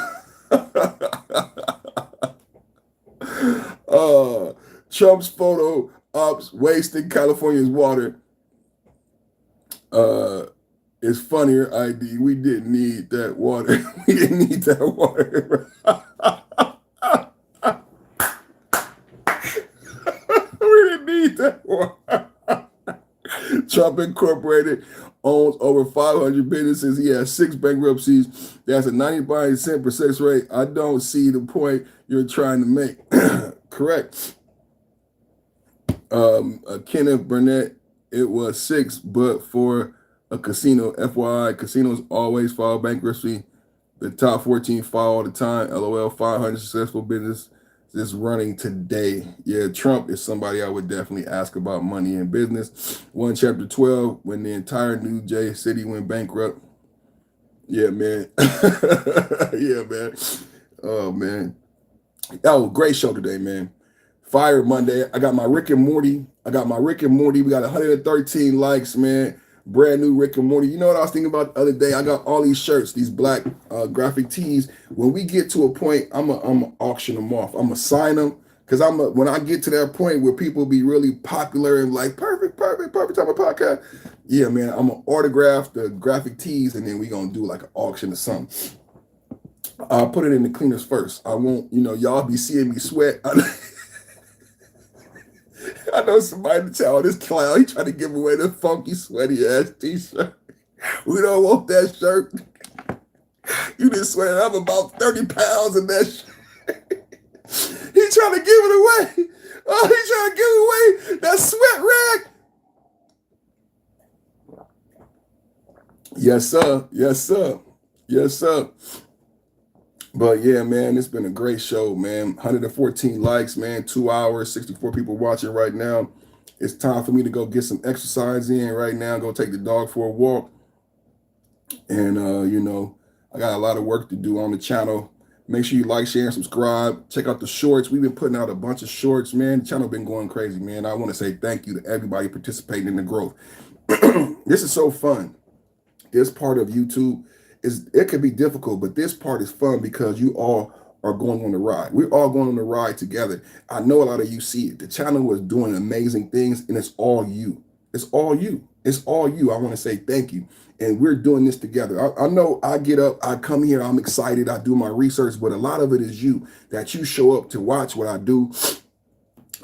Trump's photo ops wasting California's water is funnier ID. We didn't need that water. We didn't need that water. We didn't need that water. Trump Incorporated owns over 500 businesses. He has 6 bankruptcies. That's a 95% success rate. I don't see the point you're trying to make. Correct. Kenneth Burnett, it was 6, but for a casino, FYI, casinos always file bankruptcy. The top 14 file all the time. LOL, 500 successful business is running today. Yeah, Trump is somebody I would definitely ask about money and business. 1 chapter 12, when the entire New Jay City went bankrupt. Yeah, man. Yeah, man. Oh, man. Oh, great show today, man. Fire Monday. I got my Rick and Morty. We got 113 likes, man. Brand new Rick and Morty. You know what I was thinking about the other day? I got all these shirts, these black graphic tees. When we get to a point, I'm auction them off. I'm gonna sign them because when I get to that point where people be really popular and like perfect type of podcast. Yeah, man. I'm gonna autograph the graphic tees and then we gonna do like an auction or something. I'll put it in the cleaners first. I won't, y'all be seeing me sweat. I know somebody in the town, this clown, he trying to give away the funky, sweaty ass t-shirt. We don't want that shirt. You been sweating. I'm about 30 pounds in that shirt. He trying to give it away. Oh, he trying to give away that sweat rag. Yes, sir. Yes, sir. Yes, sir. But yeah, man, it's been a great show, man. 114 likes, man. 2 hours, 64 people watching right now. It's time for me to go get some exercise in right now. Go take the dog for a walk. And, I got a lot of work to do on the channel. Make sure you like, share, and subscribe. Check out the shorts. We've been putting out a bunch of shorts, man. The channel been going crazy, man. I want to say thank you to everybody participating in the growth. This is so fun. This part of YouTube it could be difficult, but this part is fun because you all are going on the ride. We're all going on the ride together. I know a lot of you see it. The channel is doing amazing things, and it's all you. It's all you. It's all you. I want to say thank you. And we're doing this together. I know I get up, I come here, I'm excited, I do my research, but a lot of it is you, that you show up to watch what I do.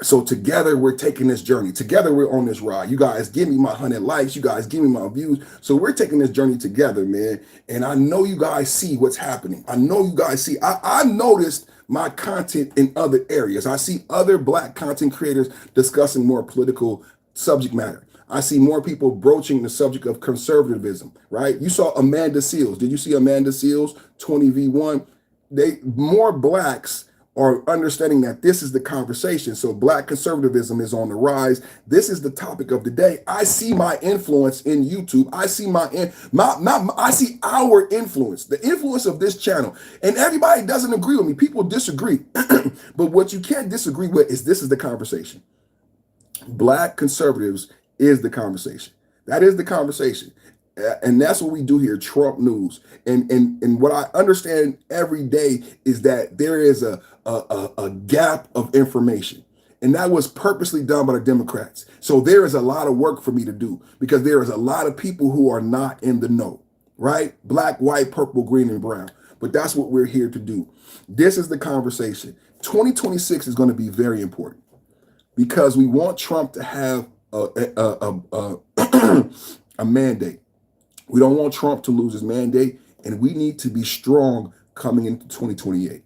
So together we're taking this journey. Together we're on this ride. You guys give me my 100 likes. You guys give me my views. So we're taking this journey together, man. And I know you guys see what's happening. I know you guys see. I noticed my content in other areas. I see other black content creators discussing more political subject matter. I see more people broaching the subject of conservatism, right? You saw Amanda Seals. Did you see Amanda Seals, 20v1? More blacks are understanding that this is the conversation. So black conservatism is on the rise. This is the topic of the day. I see my influence in YouTube. I see I see our influence, the influence of this channel. And everybody doesn't agree with me. People disagree. But what you can't disagree with is this is the conversation. Black conservatives is the conversation. That is the conversation. And that's what we do here, Trump News. And what I understand every day is that there is a gap of information. And that was purposely done by the Democrats. So there is a lot of work for me to do because there is a lot of people who are not in the know, right? Black, white, purple, green, and brown. But that's what we're here to do. This is the conversation. 2026 is going to be very important because we want Trump to have a mandate. We don't want Trump to lose his mandate, and we need to be strong coming into 2028.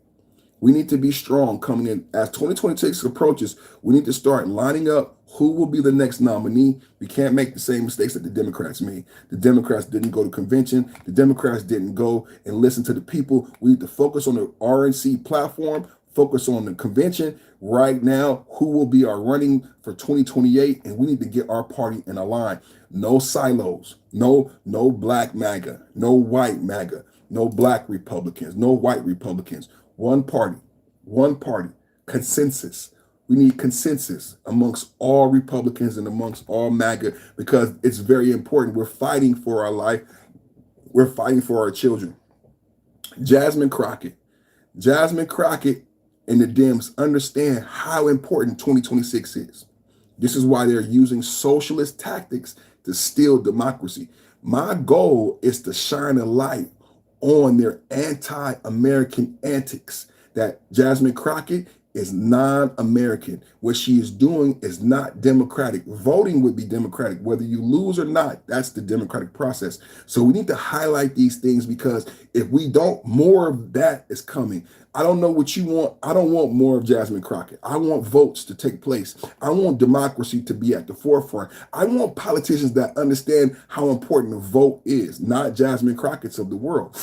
We need to be strong coming in. As 2026 approaches, we need to start lining up who will be the next nominee. We can't make the same mistakes that the Democrats made. The Democrats didn't go to convention. The Democrats didn't go and listen to the people. We need to focus on the RNC platform, focus on the convention. Right now, who will be our running for 2028, and we need to get our party in a line. No silos, no black MAGA, no white MAGA, no black Republicans, no white Republicans. One party, consensus. We need consensus amongst all Republicans and amongst all MAGA because it's very important. We're fighting for our life. We're fighting for our children. Jasmine Crockett and the Dems understand how important 2026 is. This is why they're using socialist tactics to steal democracy. My goal is to shine a light on their anti-American antics. That Jasmine Crockett is non-American. What she is doing is not democratic. Voting would be democratic. Whether you lose or not, that's the democratic process. So we need to highlight these things because if we don't, more of that is coming. I don't know what you want. I don't want more of Jasmine Crockett. I want votes to take place. I want democracy to be at the forefront. I want politicians that understand how important the vote is, not Jasmine Crockett's of the world.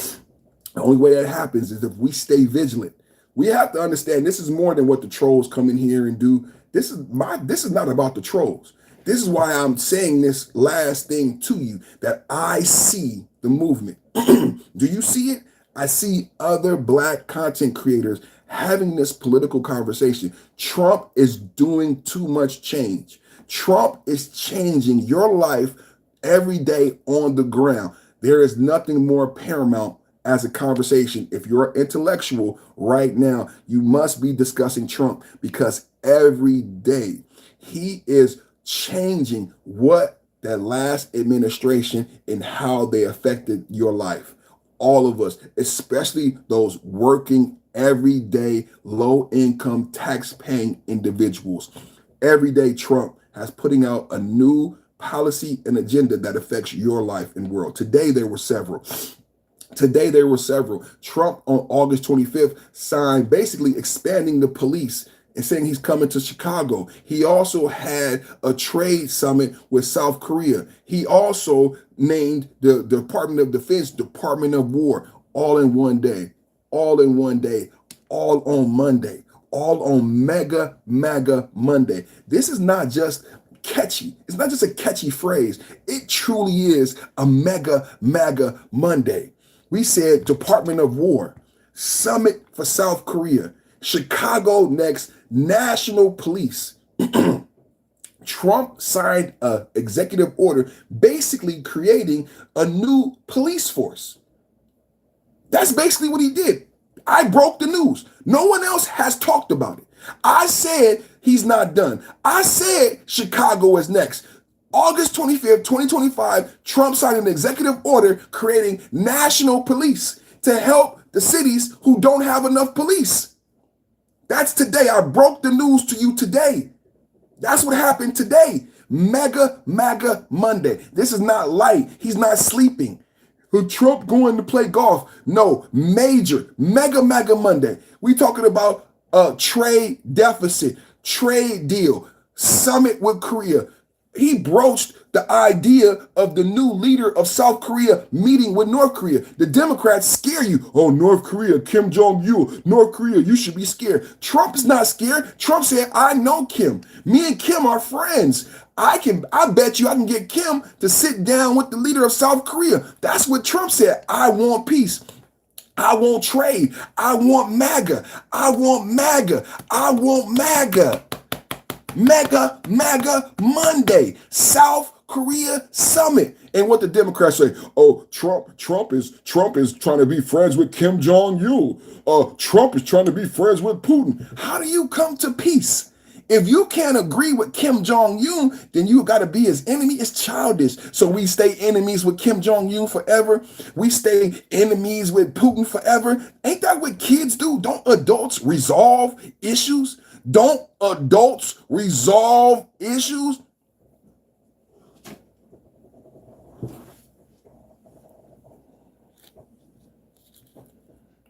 The only way that happens is if we stay vigilant. We have to understand this is more than what the trolls come in here and do. This is not about the trolls. This is why I'm saying this last thing to you, that I see the movement. Do you see it? I see other black content creators having this political conversation. Trump is doing too much change. Trump is changing your life every day on the ground. There is nothing more paramount as a conversation. If you're an intellectual right now, you must be discussing Trump, because every day he is changing what that last administration and how they affected your life. All of us, especially those working everyday low income tax paying individuals. Every day Trump has putting out a new policy and agenda that affects your life and world. Today there were several. Trump on August 25th signed basically expanding the police and saying he's coming to Chicago. He also had a trade summit with South Korea. He also named the Department of Defense, Department of War, all in one day, all on Monday, all on MAGA Monday. This is not just catchy. It's not just a catchy phrase. It truly is a MAGA Monday. We said Department of War, Summit for South Korea, Chicago next, National Police. Trump signed an executive order basically creating a new police force. That's basically what he did. I broke the news. No one else has talked about it. I said he's not done. I said Chicago is next. August 25th, 2025, Trump signed an executive order creating national police to help the cities who don't have enough police. That's today. I broke the news to you today. That's what happened today. MAGA Monday. This is not light. He's not sleeping. Trump going to play golf. No, major, mega Monday. We talking about a trade deficit, trade deal, summit with Korea. He broached the idea of the new leader of South Korea meeting with North Korea. The Democrats scare you. Oh, North Korea, Kim Jong-il, North Korea, you should be scared. Trump is not scared. Trump said, I know Kim. Me and Kim are friends. I bet you I can get Kim to sit down with the leader of South Korea. That's what Trump said. I want peace. I want trade. I want MAGA. I want MAGA. I want MAGA. MAGA Monday, South Korea summit. And what the Democrats say, oh, Trump is trying to be friends with Kim Jong-il. Trump is trying to be friends with Putin. How do you come to peace? If you can't agree with Kim Jong-un, then you got to be his enemy. It's childish. So we stay enemies with Kim Jong-un forever. We stay enemies with Putin forever. Ain't that what kids do? Don't adults resolve issues? Don't adults resolve issues?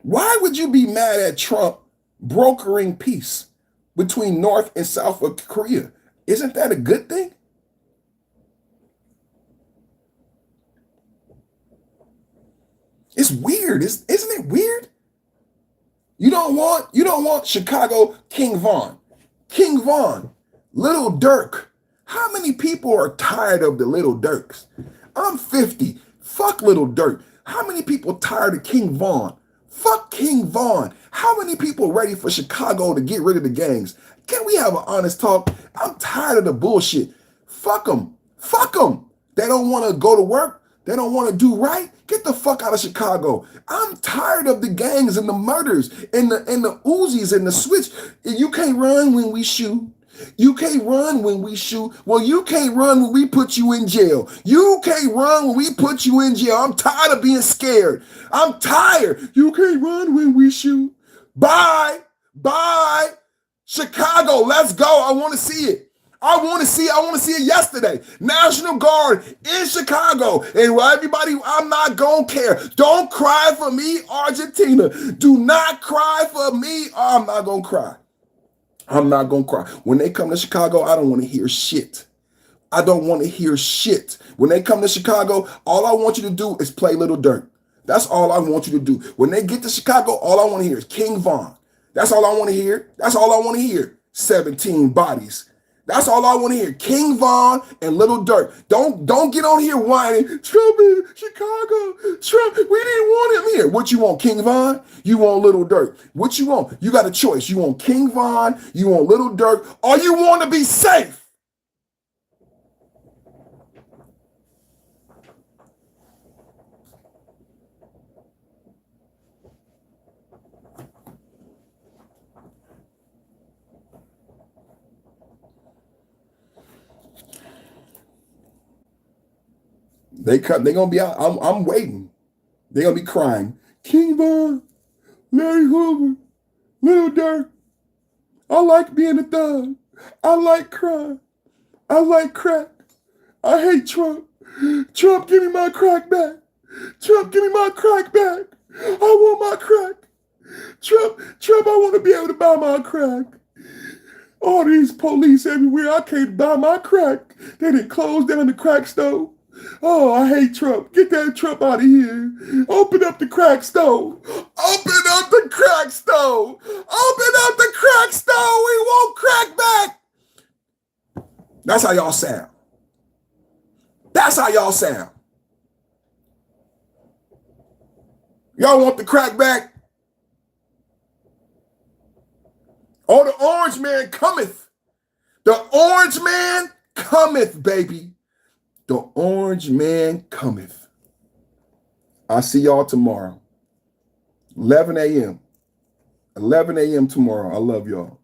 Why would you be mad at Trump brokering peace between North and South of Korea? Isn't that a good thing? It's weird, isn't it weird? You don't want Chicago King Von. King Von, Little Dirk. How many people are tired of the Little Dirks? I'm 50. Fuck Little Dirk. How many people tired of King Von? Fuck King Von. How many people ready for Chicago to get rid of the gangs? Can we have an honest talk? I'm tired of the bullshit. Fuck them. Fuck them. They don't want to go to work. They don't want to do right. Get the fuck out of Chicago. I'm tired of the gangs and the murders and the Uzis and the switch. You can't run when we shoot. You can't run when we shoot. Well, you can't run when we put you in jail. You can't run when we put you in jail. I'm tired of being scared. I'm tired. You can't run when we shoot. Bye. Bye. Chicago, let's go. I want to see it. I want to see it yesterday. National Guard in Chicago. And everybody, I'm not going to care. Don't cry for me, Argentina. Do not cry for me. I'm not going to cry. I'm not going to cry. When they come to Chicago, I don't want to hear shit. I don't want to hear shit. When they come to Chicago, all I want you to do is play Little Dirk. That's all I want you to do. When they get to Chicago, all I want to hear is King Von. That's all I want to hear. That's all I want to hear. 17 bodies. That's all I want to hear. King Von and Little Dirk. Don't get on here whining. Trump in Chicago. Trump, we didn't want him here. What you want, King Von? You want Little Dirk. What you want? You got a choice. You want King Von, you want Little Dirk, or you want to be safe. They gonna be out. I'm waiting. They're gonna be crying. King Von, Larry Hoover, Little Dirk. I like being a thug. I like crime. I like crack. I hate Trump. Trump, give me my crack back. Trump, give me my crack back. I want my crack. Trump, I want to be able to buy my crack. All these police everywhere, I can't buy my crack. They didn't close down the crack stove. Oh, I hate Trump. Get that Trump out of here. Open up the crack stove. Open up the crack stove. Open up the crack stove. We want crack back. That's how y'all sound. That's how y'all sound. Y'all want the crack back? Oh, the orange man cometh. The orange man cometh, baby. The orange man cometh. I'll see y'all tomorrow. 11 a.m. 11 a.m. tomorrow. I love y'all.